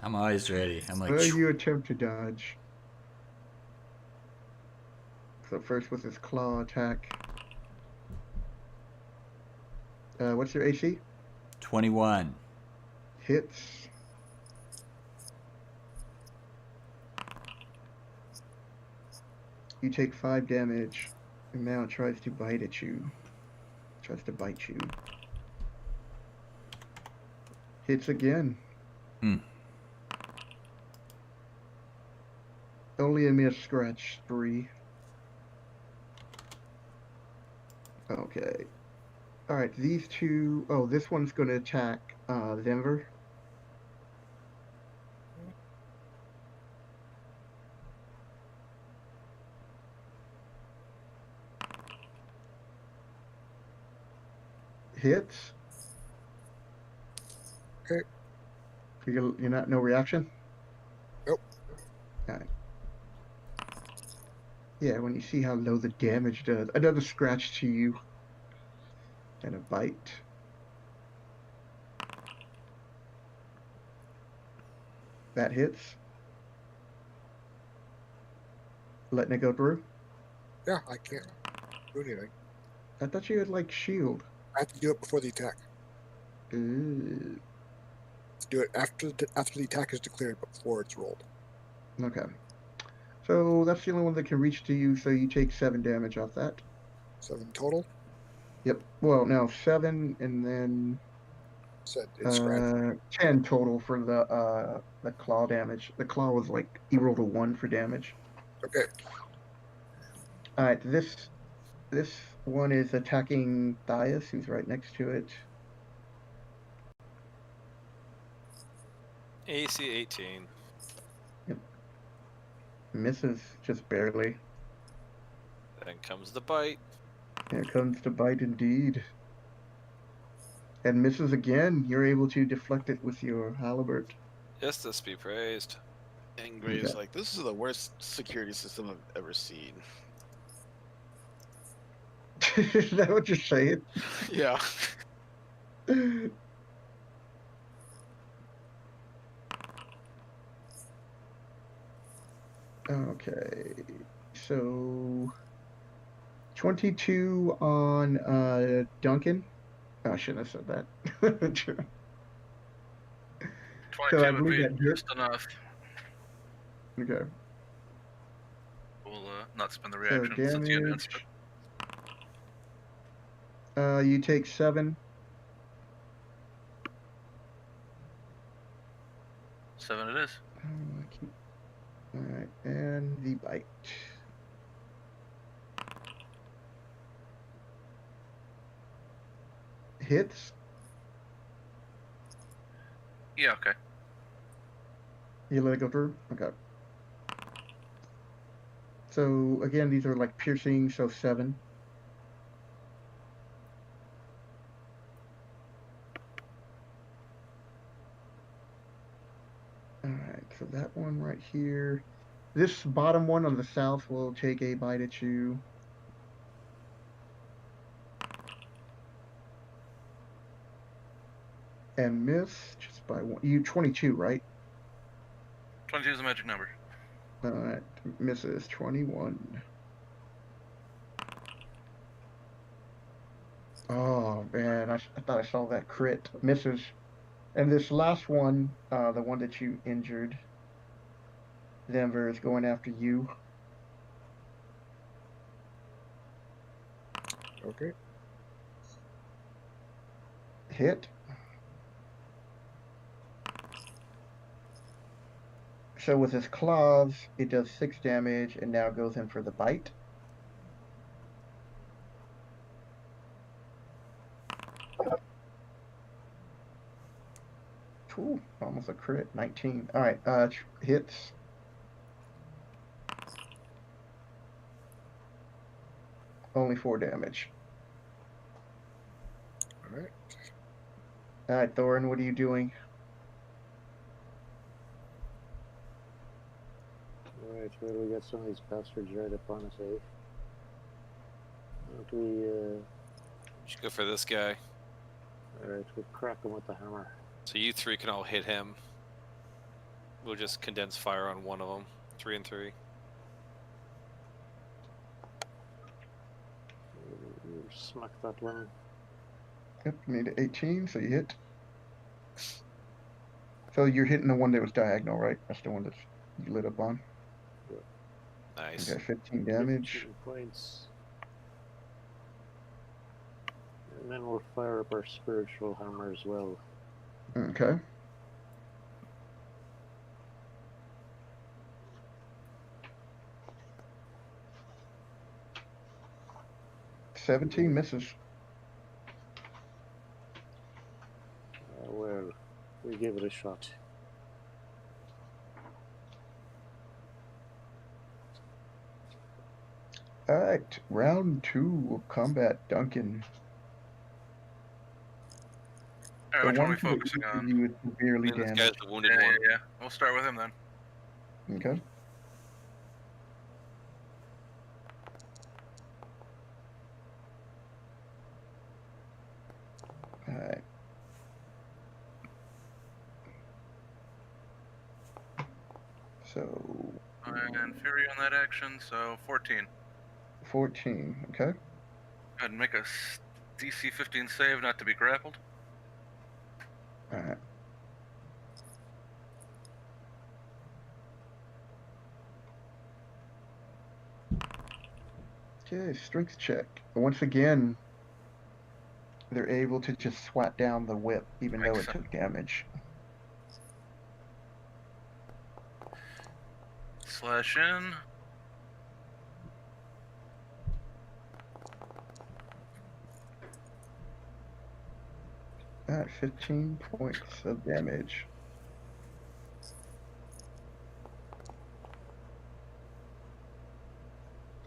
I'm always ready. I'm like, You attempt to dodge. So first with his claw attack. What's your AC? 21. Hits. You take 5 damage, and now it tries to bite at you. Tries to bite you. Hits again. Hmm. Only a miss, scratch 3. Okay. Alright, these two... Oh, this one's going to attack Denver. Hits. Okay. You're not... No reaction? Nope. Alright. Yeah, when you see how low the damage does. Another scratch to you. And a bite. That hits. Letting it go through? Yeah, I can't do anything. I thought you had, like, shield. I have to do it before the attack. Ooh. Do it after the attack is declared, but before it's rolled. Okay. So that's the only one that can reach to you, so you take 7 damage off that. 7 total. Yep. Well, no, 7 and then Said it's scratch. 10 total for the claw damage. The claw was like he rolled a 1 for damage. Okay. Alright, this one is attacking Thias, who's right next to it. AC 18. Yep. Misses just barely. Then comes the bite. Here comes the bite indeed. And misses again. You're able to deflect it with your halberd. Yes, this be praised. And Graves Okay. like, this is the worst security system I've ever seen. Is that what you're saying? Yeah. Okay, so 22 on Duncan. Oh, I shouldn't have said that. 22 So I would believe be that hit. just enough. Okay, We'll not spend the so reaction since you announced damage. it. You take 7. 7 it is. All right, and the bite. Hits. Yeah, okay. You let it go through? Okay. So again, these are like piercing, so 7. Alright, so that one right here. This bottom one on the south will take a bite at you. And miss just by 1. You 22, right? 22 is the magic number. Alright, misses 21. Oh man, I thought I saw that crit. Misses. And this last one, the one that you injured, Denver, is going after you. Okay. Hit. So with his claws, it does 6 damage and now goes in for the bite. Ooh, almost a crit. 19. Alright, hits. Only 4 damage. Alright. Alright, Thorin, what are you doing? Alright, where do we get some of these bastards right upon us, eh? How do we, Should go for this guy. Alright, we'll crack him with the hammer. So you 3 can all hit him. We'll just condense fire on one of them. 3 and 3. Smack that one. Yep, you made it 18, so you hit. So you're hitting the one that was diagonal, right? That's the one that you lit up on. Nice. Okay, 15 damage. 15 points. And then we'll fire up our spiritual hammer as well. Okay. $17 misses. Well, we give it a shot. All right, round 2 of combat, Duncan. All right, The which one are one we who focusing on? you is severely And this guy's damaged. the wounded Yeah, one. yeah, yeah. We'll start with him then. Okay. All right. So And Fury on that action, so 14. 14. Okay. Go ahead and make a DC 15 save not to be grappled. All right. Okay, strength check. Once again, they're able to just swat down the whip, even though it Makes sense. took damage. Slash in. All right, 15 points of damage.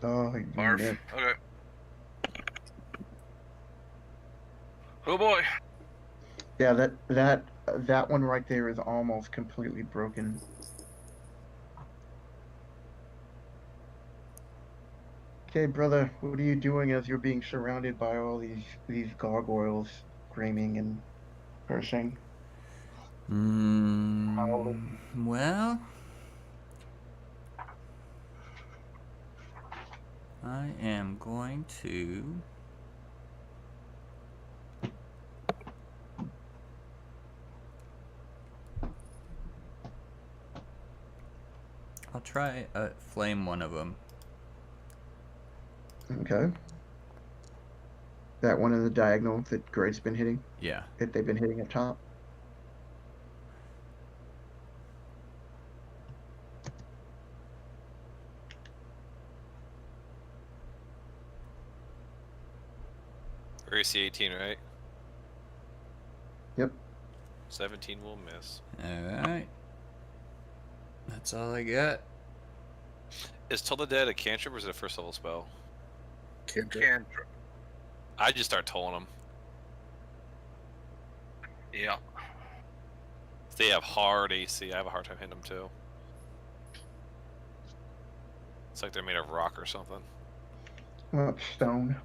Oh, you Barf. missed. Okay. Oh boy. Yeah, that one right there is almost completely broken. Okay, brother, what are you doing as you're being surrounded by all these gargoyles screaming and cursing? Well, I am going to. I'll try flame one of them. Okay. That one in the diagonal that Grade's been hitting, Yeah. that they've been hitting up top. AC 18, right? Yep. 17 will miss. Alright. That's all I got. Is Toll the Dead a cantrip or is it a first level spell? Cantrip. I just start tolling them. Yeah. If they have hard AC, I have a hard time hitting them too. It's like they're made of rock or something. Well, stone.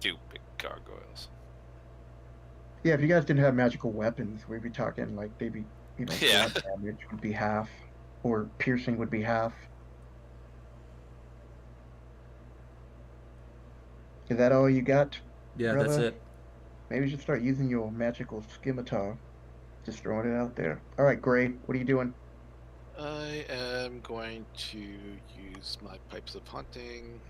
Stupid gargoyles. Yeah, if you guys didn't have magical weapons, we'd be talking like they'd be, Yeah. blunt damage would be half, or piercing would be half. Is that all you got? Yeah, brother? that's it. Maybe you should start using your magical scimitar. Just throwing it out there. All right, Gray, what are you doing? I am going to use my pipes of hunting.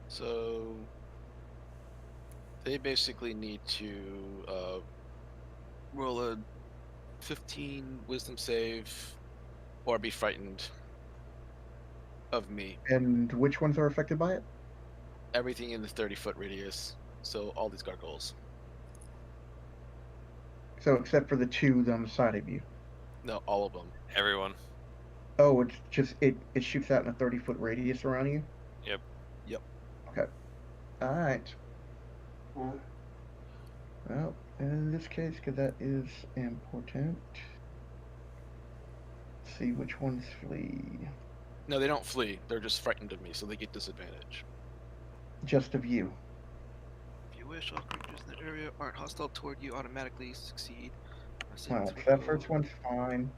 So they basically need to roll a 15 wisdom save or be frightened of me. And which ones are affected by it? Everything in the 30-foot radius. So all these gargoyles. So except for the two on the side of you. No, all of them. Everyone. Oh, it's just it shoots out in a 30-foot radius around you? Yep. Yep. Okay. Alright. Well, in this case, because that is important. see which ones flee. No, they don't flee. They're just frightened of me, so they get disadvantage. Just of you. If you wish, all creatures in the area aren't hostile toward you automatically succeed. Alright, so that first one's fine.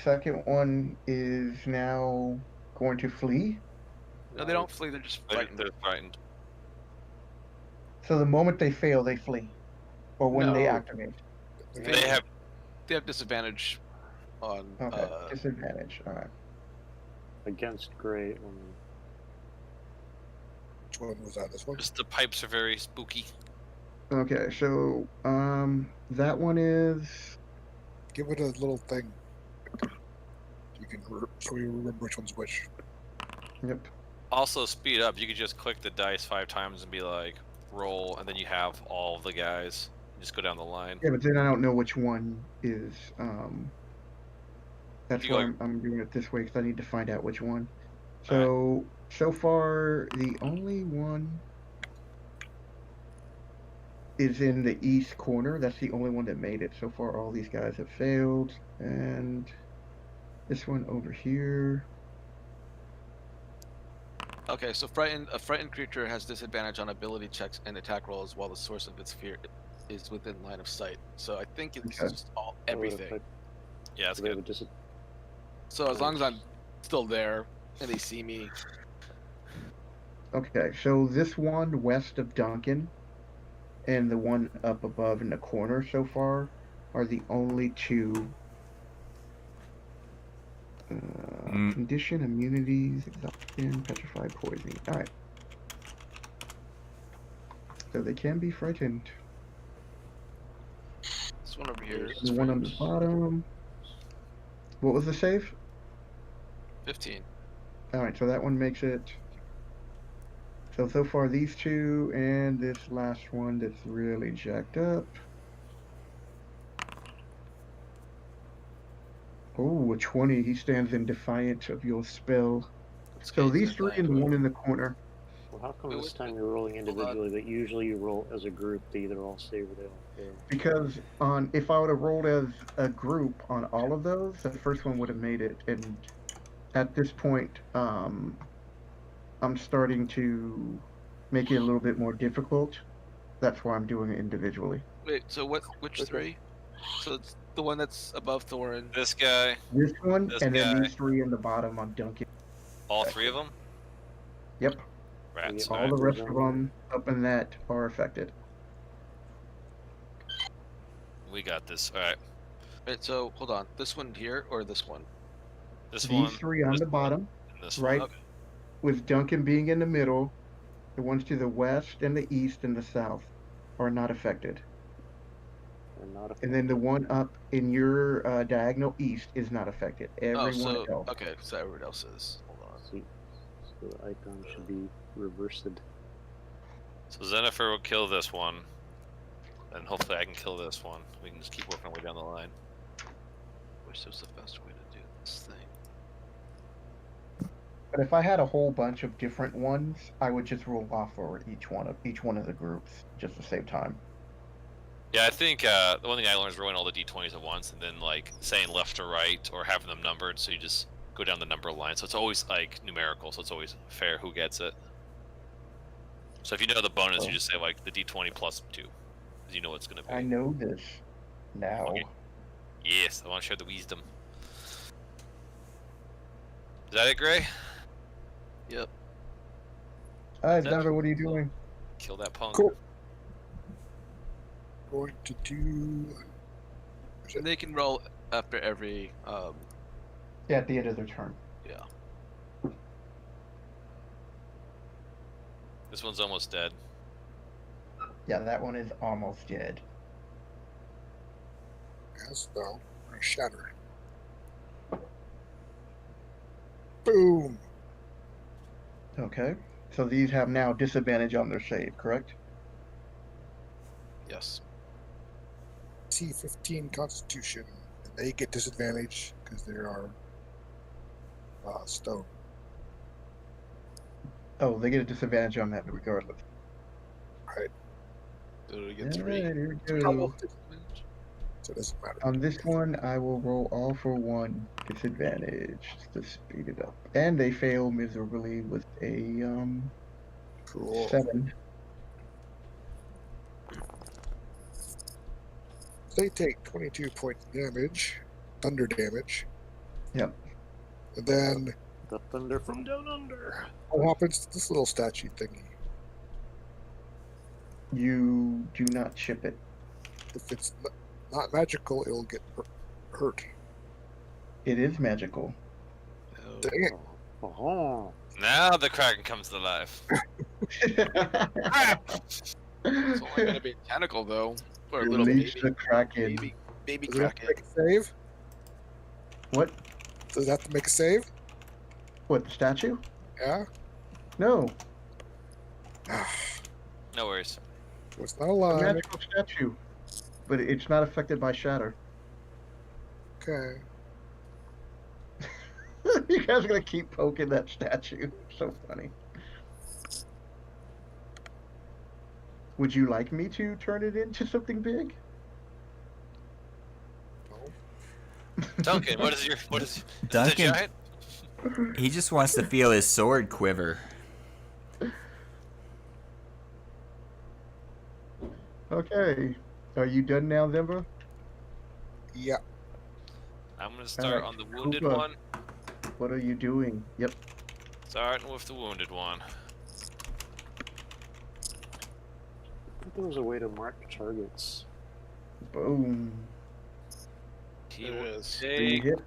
Second one is now going to flee. No, they don't flee. They're just frightened. They're frightened. So the moment they fail, they flee. Or when they No. activate. They have disadvantage on. Okay, disadvantage. Alright. Against Gray. Which one was that? This one? just the pipes are very spooky. Okay, so that one is Give it a little thing. You can so you remember which one's which. yep. Also, speed up. You could just click the dice 5 times and be like, roll, and then you have all of the guys. Just go down the line. Yeah, but then I don't know which one is that's You why go- I'm doing it this way because I need to find out which one. So so far the only one is in the east corner. That's the only one that made it. So far all these guys have failed. And this one over here. Okay, so a frightened creature has disadvantage on ability checks and attack rolls while the source of its fear is within line of sight. So I think it's Okay. just everything. Yeah, that's good. So as long as I'm still there and they see me, Okay, so this one west of Duncan and the one up above in the corner so far are the only two condition, immunities, exhaustion, petrified, poisoning. Alright. So they can be frightened. this one over here is The one on the bottom. What was the save? 15. Alright, so that one makes it. So far these two and this last one that's really jacked up. Oh, a 20. He stands in defiance of your spell. So these three and the one in the corner. Well, how come this time you're rolling individually, but usually you roll as a group? They either all save or they all fail. Because if I would have rolled as a group on all of those, the first one would have made it. And at this point, I'm starting to make it a little bit more difficult. That's why I'm doing it individually. Wait, so which three? So it's the one that's above Thorin. This guy, This one, This and then guy. these three in the bottom on Duncan. all 3 of them? Yep. Rats. All the rest of them up in that are affected. We got this. Alright. Wait, so hold on. This one here or this one? This These one. three on this the one, bottom, and this right? one. Okay. With Duncan being in the middle, the ones to the west and the east and the south are not affected. And then the one up in your diagonal east is not affected. Everyone else. Okay, so everyone else is. Hold on. So the icon should be reversed. So Zennifer will kill this one. And hopefully I can kill this one. We can just keep working our way down the line. Wish there was the best way to do this thing. But if I had a whole bunch of different ones, I would just roll off for each one of the groups just to save time. Yeah, I think the one thing I learned is rolling all the d20s at once and then like saying left to right or having them numbered, so you just go down the number line. So it's always like numerical, so it's always fair who gets it. So if you know the bonus, you just say like the d20 plus 2, because you know what's going to be. I know this now. Okay. Yes, I want to share the wisdom. Is that it, Gray? Yep. Alright, Denver, what are you doing? Kill that punk. Cool. Going to do. And they can roll after every. Yeah, at the end of their turn. Yeah. This one's almost dead. Yeah, that one is almost dead. Yes, no. I shatter. Boom. Okay. So these have now disadvantage on their save, correct? Yes. T15 Constitution. And they get disadvantage because they are stone. Oh, they get a disadvantage on that regardless. So it All gets right, 3. here we How go. about disadvantage? So it doesn't matter. On this one, I will roll all for 1 disadvantage to speed it up. And they fail miserably with a Cool. 7. They take 22 points damage, thunder damage. Yep. And then The thunder from down under. what happens to this little statue thingy? You do not chip it. If it's not magical, it'll get hurt. It is magical. Oh, Dang it. Oh. Now the Kraken comes to life. it's only going to be a tentacle, though. Or a little Release baby. the Kraken. Baby Does it have to Kraken. make a save? What? Does it have to make a save? What, the statue? Yeah. No. No worries. It's not A alive. magical statue. But it's not affected by shatter. Okay. You guys are gonna keep poking that statue. So funny. Would you like me to turn it into something big? Duncan, what is the Duncan, giant? he just wants to feel his sword quiver. Okay. Are you done now, Zimba? Yeah. I'm gonna start on the wounded Koopa. one. What are you doing? Yep. Starting with the wounded one. I think there was a way to mark targets. Boom. He There will is. You take hit.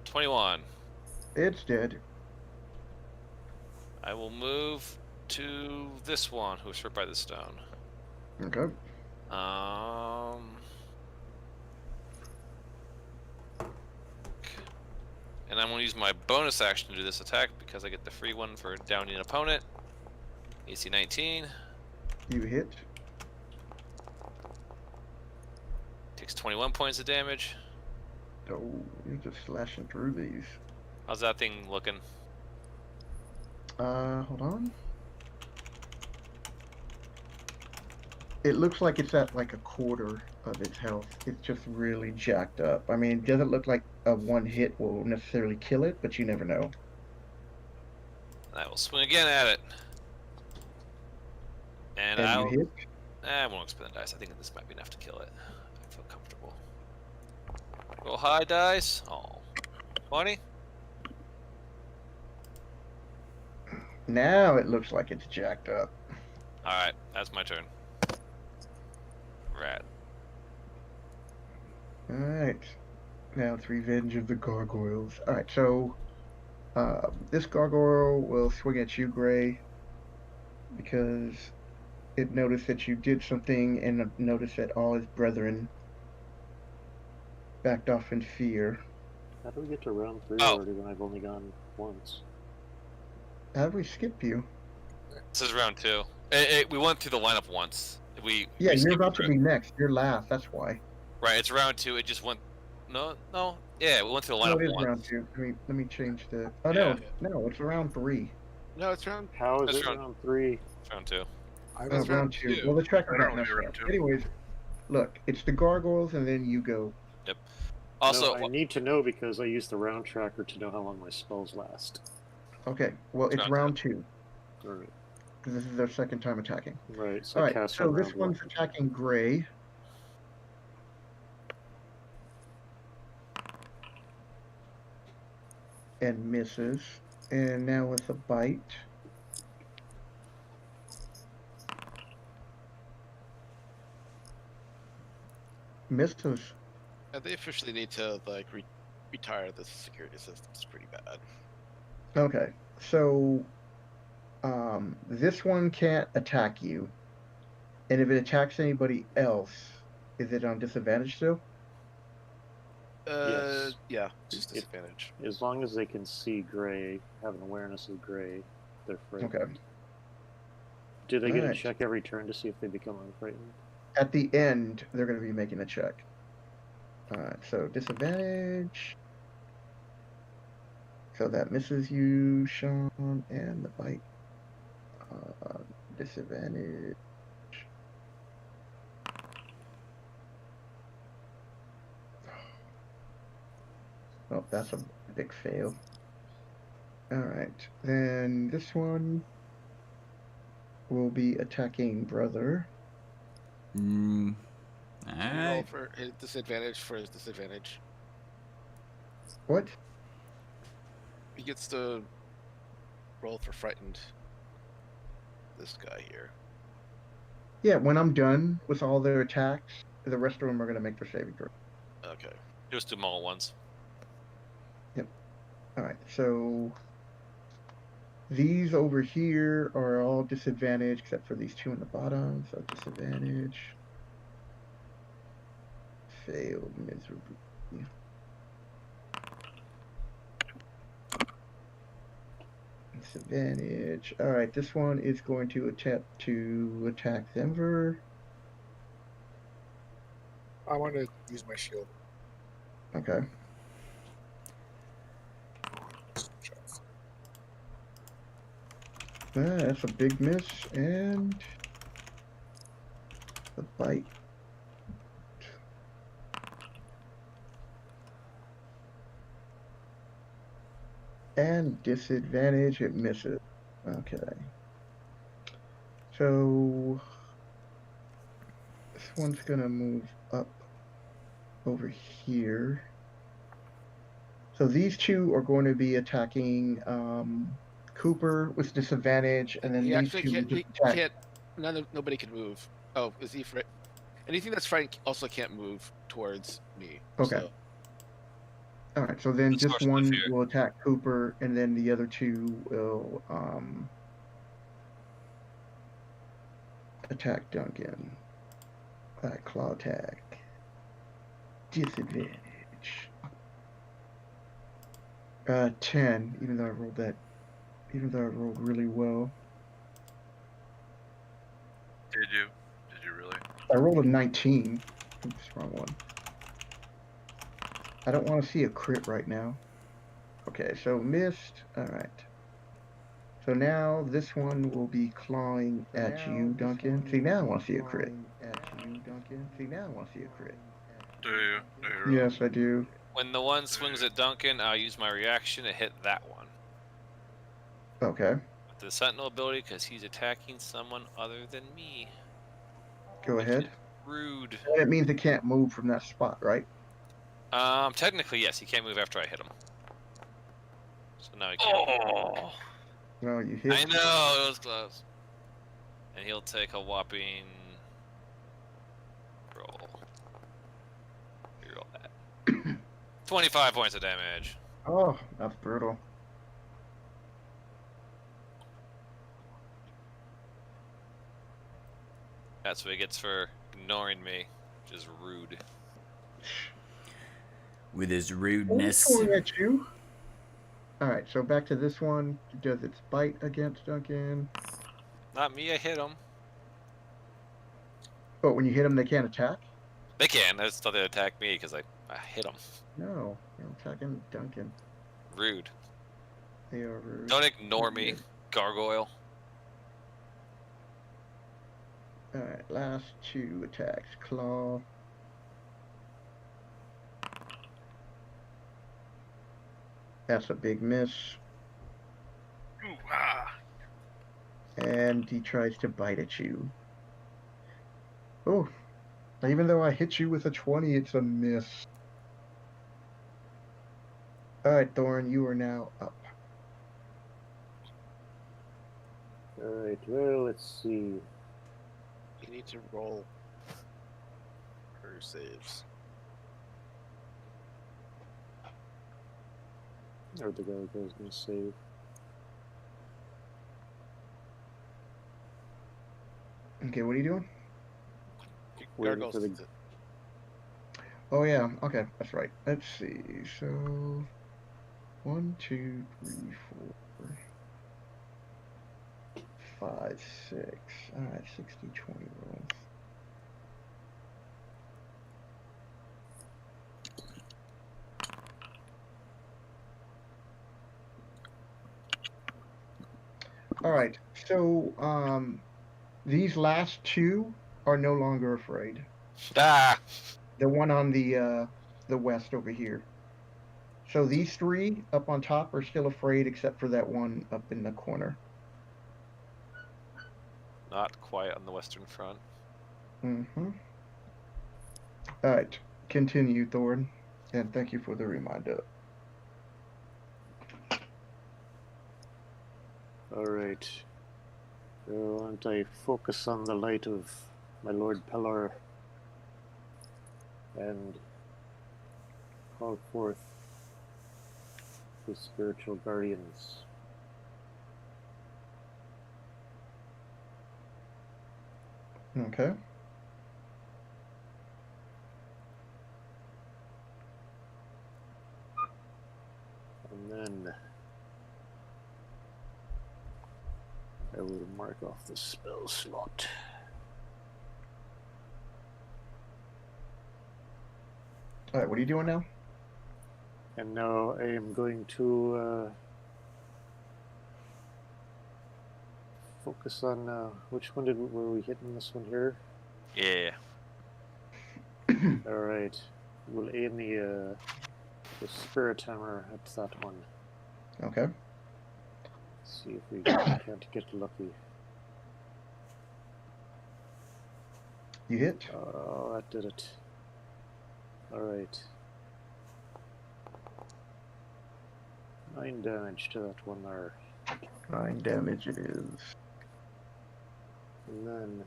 21. It's dead. I will move to this one who's hurt by the stone. Okay. And I'm going to use my bonus action to do this attack because I get the free one for downing an opponent. AC 19. You hit. Takes 21 points of damage. Oh, you're just slashing through these. How's that thing looking? Hold on. It looks like it's at like a quarter of its health. It's just really jacked up. I mean, it doesn't look like a one hit will necessarily kill it, but you never know. I will swing again at it. And And I'll... you hit. I won't spend the dice. I think this might be enough to kill it. I feel comfortable. Roll high dice. Oh. 20? Now it looks like it's jacked up. Alright, that's my turn. Rat. Alright. Now it's Revenge of the Gargoyles. Alright, so this gargoyle will swing at you, Gray, because it noticed that you did something and noticed that all his brethren backed off in fear. How do we get to round 3 Oh. already when I've only gone once? How did we skip you? This is round 2. We went through the lineup once. Yeah, we you're skipped about to through. be next. You're last, that's why. Right, it's round 2. It just went... No. Yeah, we went through the No, lineup it is once. round 2. Let me change the... Oh, Yeah. no, it's round 3. No, it's round. How is That's it round- round 3? It's round 2. I Oh, was round 2. two. Well, the tracker I got don't messed remember up. round 2. Anyways, look, it's the gargoyles and then you go. Also, No, I need to know because I use the round tracker to know how long my spells last. Okay, well, it's Round round 2. Alright, Because this is their second time attacking. right, so Alright, cast so on this round one's 1. attacking Gray. And misses. And now with a bite. Misses. They officially need to like retire the security system. It's pretty bad. Okay, so this one can't attack you. And if it attacks anybody else, is it on disadvantage still? Yes. Yeah, just It- disadvantage. As long as they can see gray, have an awareness of gray, they're frightened. Okay. Do they get a Alright. check every turn to see if they become unfrightened? At the end, they're going to be making a check. Alright, so disadvantage. so that misses you, Sean, and the bite. Disadvantage. Oh, that's a big fail. Alright, then this one will be attacking brother. Mm. Can you roll Alright. for his disadvantage for his disadvantage? What? He gets to roll for frightened. This guy here. Yeah, when I'm done with all their attacks, the rest of them are going to make their saving throw. Okay. Just do them all at once. Alright, so these over here are all disadvantaged except for these two in the bottom, so disadvantage. Failed miserably. Disadvantage. Alright, this one is going to attempt to attack Denver. I want to use my shield. Okay. That's a big miss, and the bite. And disadvantage, it misses. Okay. So this one's gonna move up over here. So these two are going to be attacking Cooper with disadvantage, and then He these actually two will can't. just He attack. can't. Nobody can move. Oh, is he frightened? Anything that's frightened also can't move towards me. Okay. So, All right. So then The just source of the one fear. will attack Cooper, and then the other two will attack Duncan. Claw attack. Disadvantage. 10. Even though I rolled really well. Did you? Did you really? I rolled a 19. Oops, wrong one. I don't want to see a crit right now. Okay, so missed. Alright. So now this one will be clawing at you, Duncan. See, now I want to see a crit. Do you? Do you really? Yes, I do. When the one swings at Duncan, I'll use my reaction to hit that one. Okay, With the Sentinel ability, because he's attacking someone other than me. go Which ahead. is rude. That means it can't move from that spot, right? Technically, yes, he can't move after I hit him. So now he can't. Oh! No, you hit. I know, it was close. And he'll take a whopping... roll. Reroll that. 25 points of damage. Oh, that's brutal. That's what he gets for ignoring me, which is rude. With his Who's rudeness. going at you? Alright, so back to this one. Does its bite against Duncan? Not me, I hit him. But when you hit them, they can't attack? They can, I just thought they'd attack me because I hit them. No, they're attacking Duncan. Rude. They are rude. Don't ignore me, gargoyle. Alright, last two attacks. Claw. That's a big miss. Ooh, ah. And he tries to bite at you. Oh, even though I hit you with a 20, it's a miss. Alright, Thorn, you are now up. Alright, well, let's see. you need to roll for saves. Or the gargoyle's gonna save. Okay, what are you doing? Waiting Gargoyles. for the- Oh yeah, okay, that's right. Let's see. So 1, 2, 3, 4, 5, 6. Alright, 60, 20 rolls. All right. So, these last two are no longer afraid. Ah! The one on the west over here. So these three up on top are still afraid, except for that one up in the corner. Not quite on the western front. Mm-hmm. All right. Continue, Thorn. And thank you for the reminder. Alright. So, won't I focus on the light of my Lord Pellar and call forth the spiritual guardians? Okay. And then I will mark off the spell slot. All right. What are you doing now? And now I am going to focus on which one were we hitting this one here? Yeah. All right, we'll aim the spirit hammer at that one. Okay. See if we can't get lucky. You hit. Oh, that did it. All right. 9 damage to that one there. 9 damage it is. And then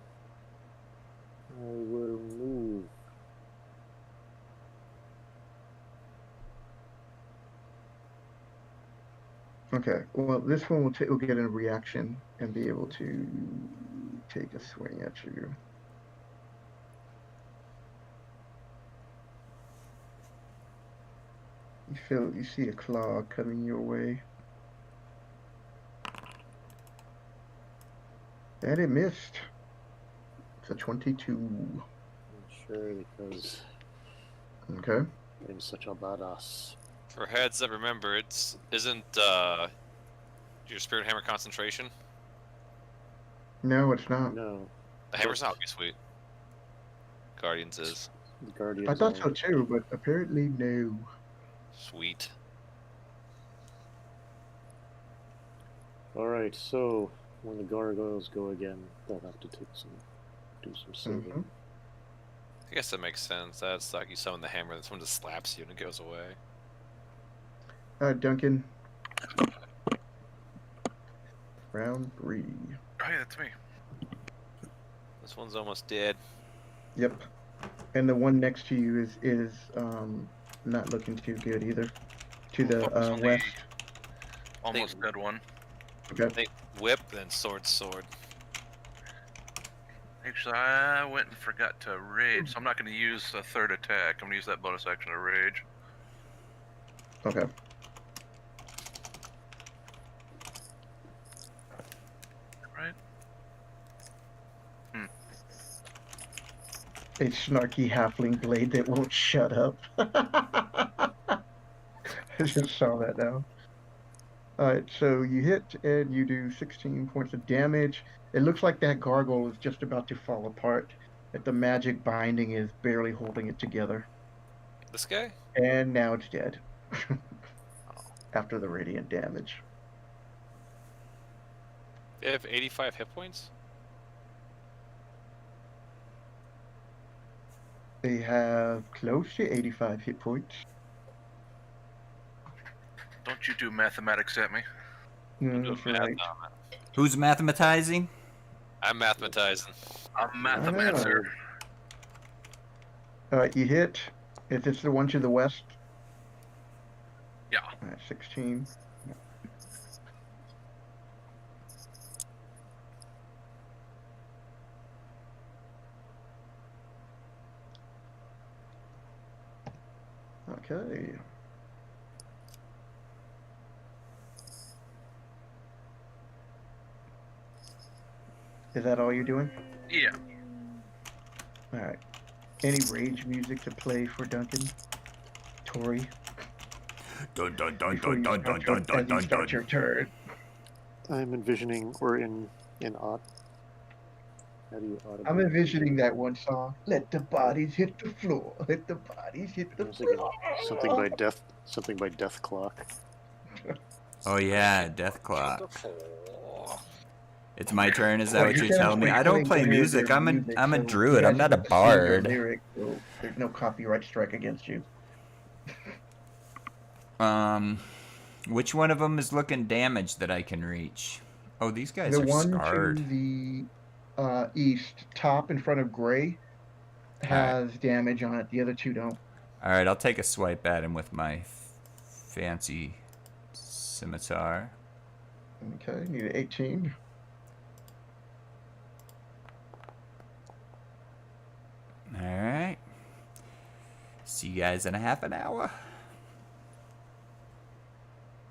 I will move. Okay. Well, this one will get a reaction and be able to take a swing at you. You see a claw coming your way. And it missed. It's a 22. I'm sure, because Okay. I'm such a badass. For heads up, remember, isn't your spirit hammer concentration? No, it's not. No. The hammer's not be sweet. Guardians is. The Guardians. I thought so too, but apparently no. Sweet. Alright, so when the gargoyles go again, they'll have to do some saving. Mm-hmm. I guess that makes sense. That's like you summon the hammer, and someone just slaps you and it goes away. Duncan. Round 3. Oh yeah, that's me. This one's almost dead. Yep. And the one next to you is not looking too good either. To the Focus on west. Almost dead one. Okay. They whip, then sword. Actually, I went and forgot to rage, so I'm not going to use a third attack. I'm going to use that bonus action to rage. Okay. Right? A snarky halfling blade that won't shut up. I just saw that now. Alright, so you hit and you do 16 points of damage. It looks like that gargoyle is just about to fall apart. That the magic binding is barely holding it together. This guy? And now it's dead. After the radiant damage. They have 85 hit points? They have close to 85 hit points. Don't you do mathematics at me. That's right. Who's mathematizing? I'm mathematizing. I'm mathemazer. Alright, you hit. If it's the one to the west. Yeah. Alright, 16. Okay. Is that all you're doing? Yeah. Alright. Any rage music to play for Duncan? Tori? Dun dun dun Before dun you dun dun start dun dun dun start dun. your turn. I'm envisioning we're in aut. How do you audibly? I'm envisioning that one song. Let the bodies hit the floor. Let the bodies hit I the was thinking floor. something by Death Clock. Oh yeah, Death Clock. Four. It's my turn. Is that Well, what you you're guys telling me? were I don't playing play music. their I'm a music, I'm a so druid. you I'm guys just not a have to sing their bard. lyrics, so there's no copyright strike against you. Which one of them is looking damaged that I can reach? Oh, these guys The are one scarred. to the east, top in front of Gray, All right. has damage on it. The other two don't. All right, I'll take a swipe at him with my fancy scimitar. Okay, need an 18. All right. See you guys in a half an hour.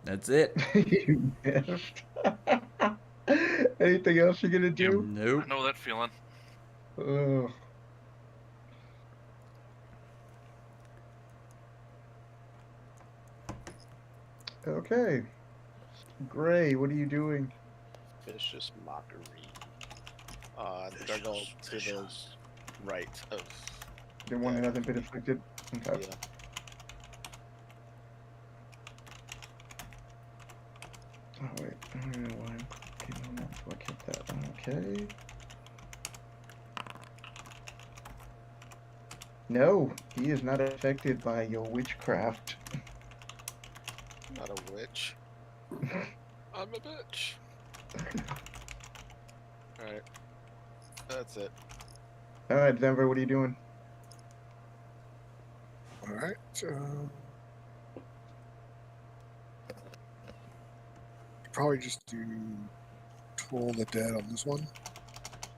That's it. You missed. Anything else you're gonna do? Nope. I know that feeling. Ugh. Okay. Gray, what are you doing? Vicious mockery. The gargoyle to the right of. The one that hasn't been afflicted? Okay. Yeah. Oh, wait. I don't know why I'm clicking on that, so I kept that. Okay. No, he is not affected by your witchcraft. Not a witch. I'm a bitch. Alright. That's it. Alright, Denver, what are you doing? All right. Probably just do Toll the Dead on this one.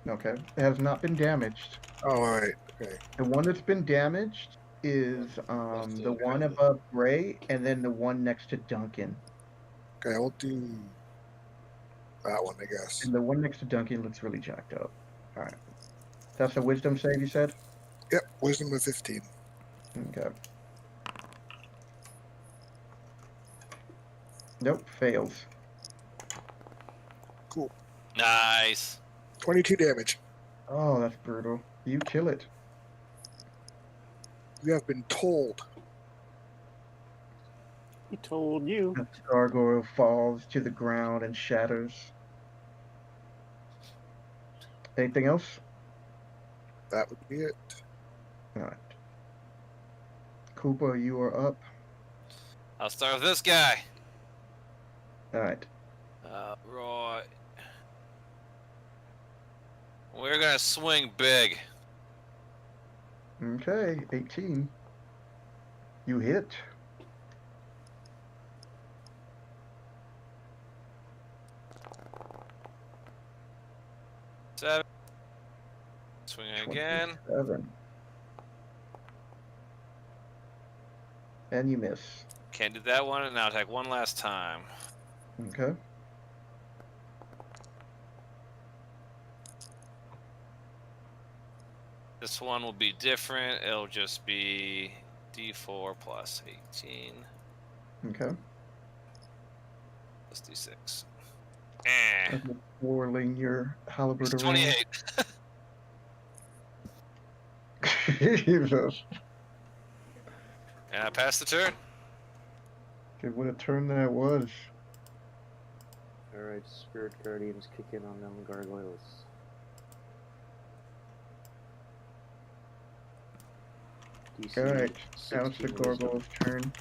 Okay. It has not been damaged. Oh, all right. Okay. The one that's been damaged is the one above Gray, and then the one next to Duncan. Okay, I'll do that one, I guess. And the one next to Duncan looks really jacked up. Alright. That's a wisdom save, you said? Yep, Wisdom of 15. Okay. Nope, fails. Cool. Nice. 22 damage. Oh, that's brutal. You kill it. You have been told. He told you. The gargoyle falls to the ground and shatters. Anything else? That would be it. Alright. Koopa, you are up. I'll start with this guy. Alright. Right. We're gonna swing big. Okay, 18. You hit. Seven. Swing again. 27. And you miss. Can't do that one, and now attack one last time. Okay. This one will be different. It'll just be D4 plus 18 Okay. plus D6. Eh. As you're whirling your halberd It's around. 28. Jesus. And I pass the turn. Okay, what a turn that was. Alright, Spirit Guardians kick in on them gargoyles. DC Alright, now 16 it's the wisdom. gargoyle's turn.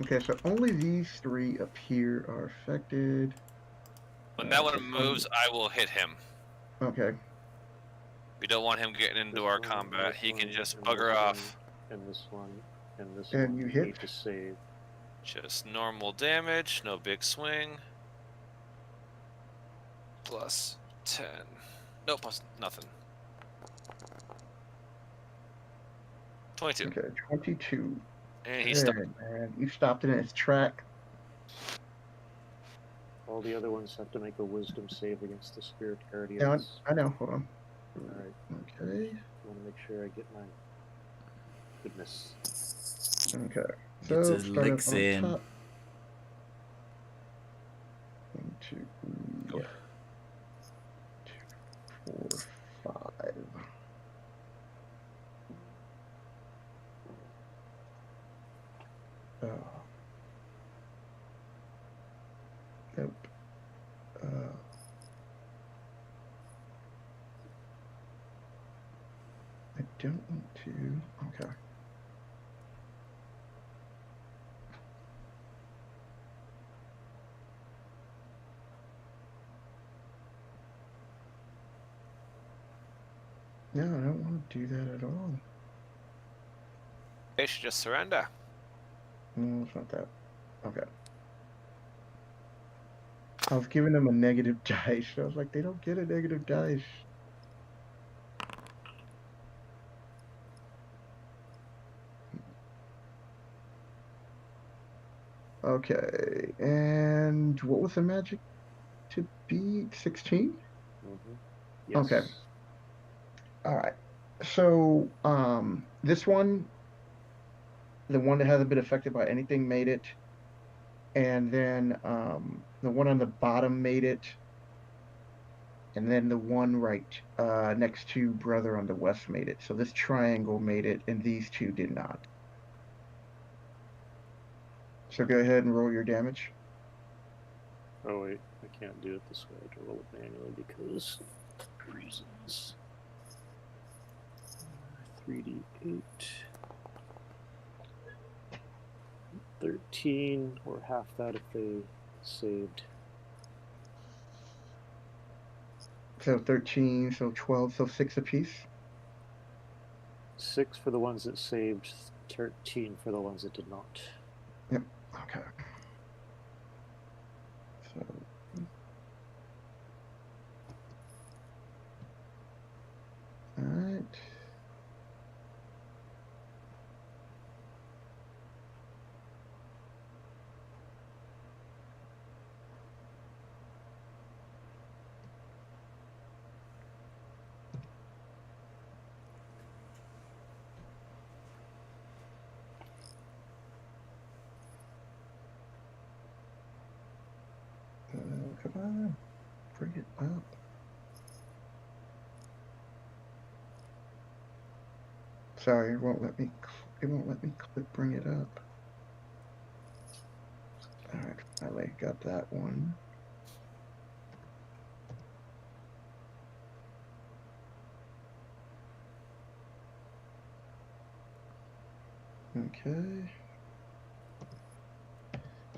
Okay, so only these three up here are affected. When that one moves, I will hit him. Okay. We don't want him getting into This our one, combat. this He can one, just and bugger this off. one, and this one, and this And one. you Need hit? to save. Just normal damage, no big swing. Plus 10. Nope, plus nothing. 22. Okay, 22. And he's stuck. Good, man. You stopped it in its track. All the other ones have to make a wisdom save against the Spirit Yeah, Guardians. I know. Hold on. Alright, Okay. I want to make sure I get my goodness. Okay. Gets So his start licks on in. top. 2, 4, 5. Nope. I don't want to. Okay. No, I don't want to do that at all. They should just surrender. No, it's not that. Okay. I was giving them a negative dice. I was like, they don't get a negative dice. Okay, and what was the magic to beat? 16? Mm-hmm. Yes. Okay. All right. So, this one, the one that hasn't been affected by anything made it, and then the one on the bottom made it, and then the one right next to brother on the west made it. So this triangle made it, and these two did not. So go ahead and roll your damage. Oh wait, I can't do it this way. I have to roll it manually because reasons. 3d8. 13, or half that if they saved. So 13, so 12, so 6 apiece. 6 for the ones that saved, 13 for the ones that did not. Yep. Okay. So. All right. Come on, bring it up. Sorry, it won't let me. It won't let me click. Bring it up. All right, finally got that one. Okay.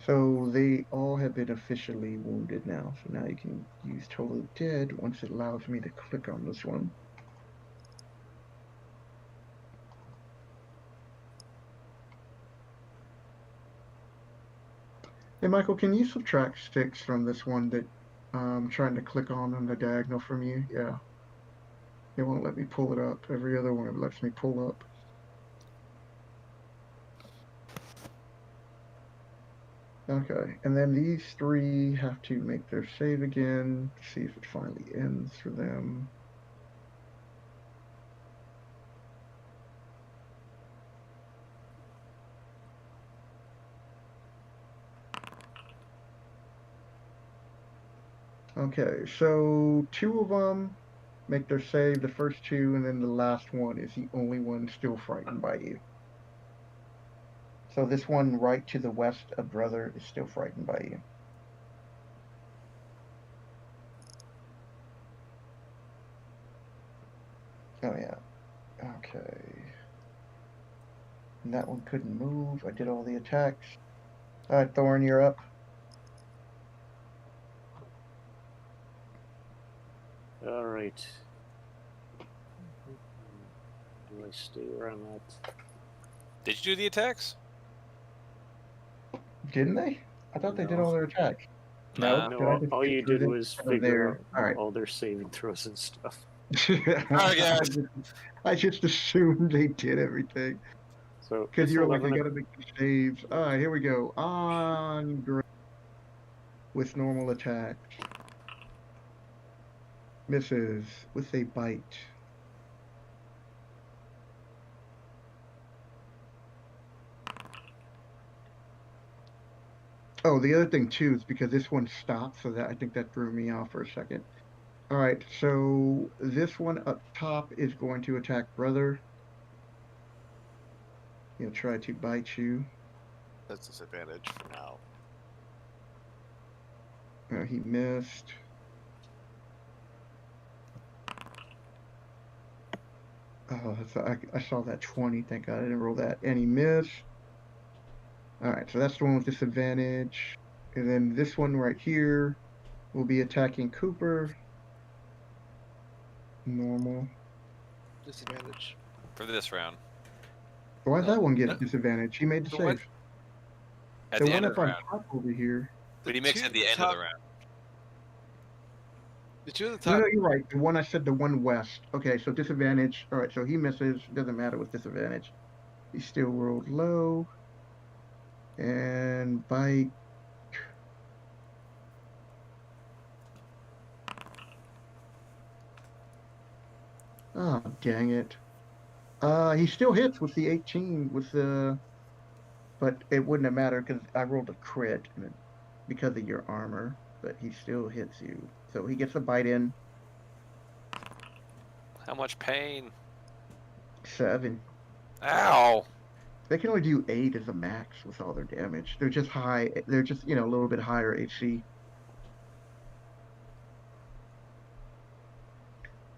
So they all have been officially wounded now. So now you can use Total Dead once it allows me to click on this one. Hey, Michael, can you subtract 6 from this one that I'm trying to click on the diagonal from you? Yeah. It won't let me pull it up. Every other one it lets me pull up. Okay, and then these 3 have to make their save again to see if it finally ends for them. Okay, so 2 of them make their save, the first 2, and then the last one is the only one still frightened by you. So this one right to the west of brother is still frightened by you. Oh yeah. Okay. And that one couldn't move. I did all the attacks. All right, Thorn, you're up. All right. Do I stay where I'm at? Did you do the attacks? Didn't they? I thought they did all their attacks. Nah. Did I No, just all get you through did this? was Oh, figure there. out All right. all their saving throws and stuff. I just assumed they did everything. So Because it's you were like, 11 they got to make the saves. All right, here we go. On with normal attack. Misses with a bite. Oh, the other thing too is because this one stopped, so that I think that threw me off for a second. All right, so this one up top is going to attack brother. He'll try to bite you. That's disadvantage for now. He missed. Oh, I saw that 20. Thank God I didn't roll that. And he missed. All right, so that's the one with disadvantage. And then this one right here will be attacking Cooper. Normal. Disadvantage. For this round. Why did No, that one get no. disadvantage? He made the The one- save. At The the one end of up the on round. top over here. But he makes it at the end of the round. The two at the No, top. no, you're right. The one I said, the one west. Okay, so disadvantage. All right, so he misses. Doesn't matter with disadvantage. He still rolled low. And bite. Oh, dang it. He still hits with the 18 with the, but it wouldn't have mattered because I rolled a crit because of your armor, but he still hits you. So he gets a bite in. How much pain? 7. Ow! They can only do 8 as a max with all their damage. They're just high. They're just, a little bit higher HC.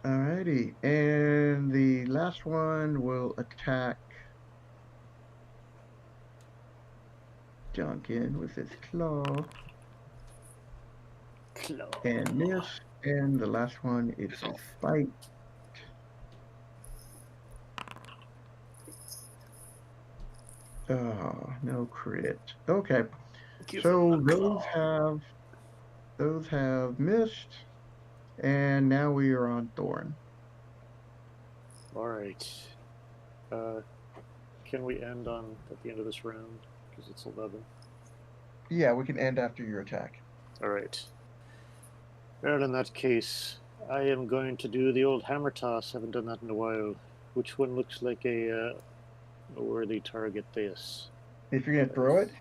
Alrighty, and the last one will attack Duncan with his claw and miss. And the last one is his bite. Oh, no crit. Okay, so those have missed, and now we are on Thorn. All right. Can we end on at the end of this round? Because it's 11. Yeah, we can end after your attack. All right. Well, in that case, I am going to do the old hammer toss. Haven't done that in a while. Which one looks like a worthy target? This. If you're gonna throw it,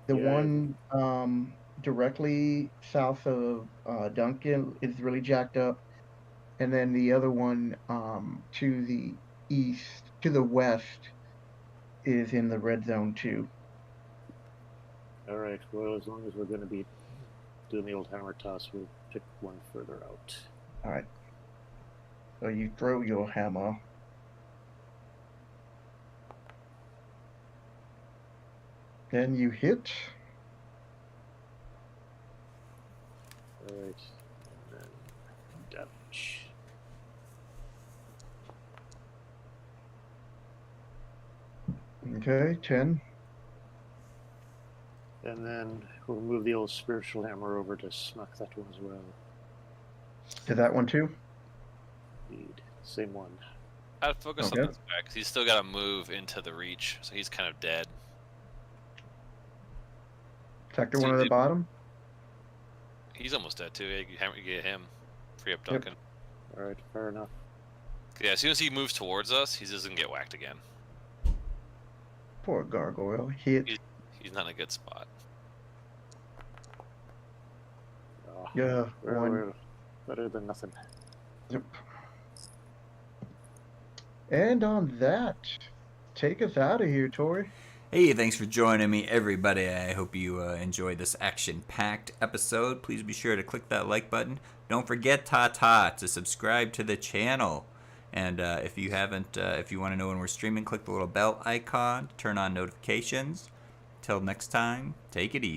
the Yeah. one directly south of Duncan is really jacked up, and then the other one to the east, to the west, is in the red zone too. All right. Well, as long as we're going to be doing the old hammer toss, we'll pick one further out. All right. So you throw your hammer. Then you hit. All right. And then damage. Okay, 10. And then we'll move the old spiritual hammer over to smack that one as well. To that one too? Indeed. Same one. I'd focus Okay. on this guy because he's still got to move into the reach, so he's kind of dead. Sector So one you at the did- bottom? He's almost dead too. You get him. Free up Yep. Duncan. All right. Fair enough. Yeah, as soon as he moves towards us, he doesn't get whacked again. Poor gargoyle. Hit. He's not in a good spot. Oh, Yeah, one. well, better than nothing. Yep. And on that, take us out of here, Tori. Hey, thanks for joining me, everybody. I hope you enjoyed this action-packed episode. Please be sure to click that like button. Don't forget, to subscribe to the channel. And if you haven't, if you want to know when we're streaming, click the little bell icon to turn on notifications. Till next time, take it easy.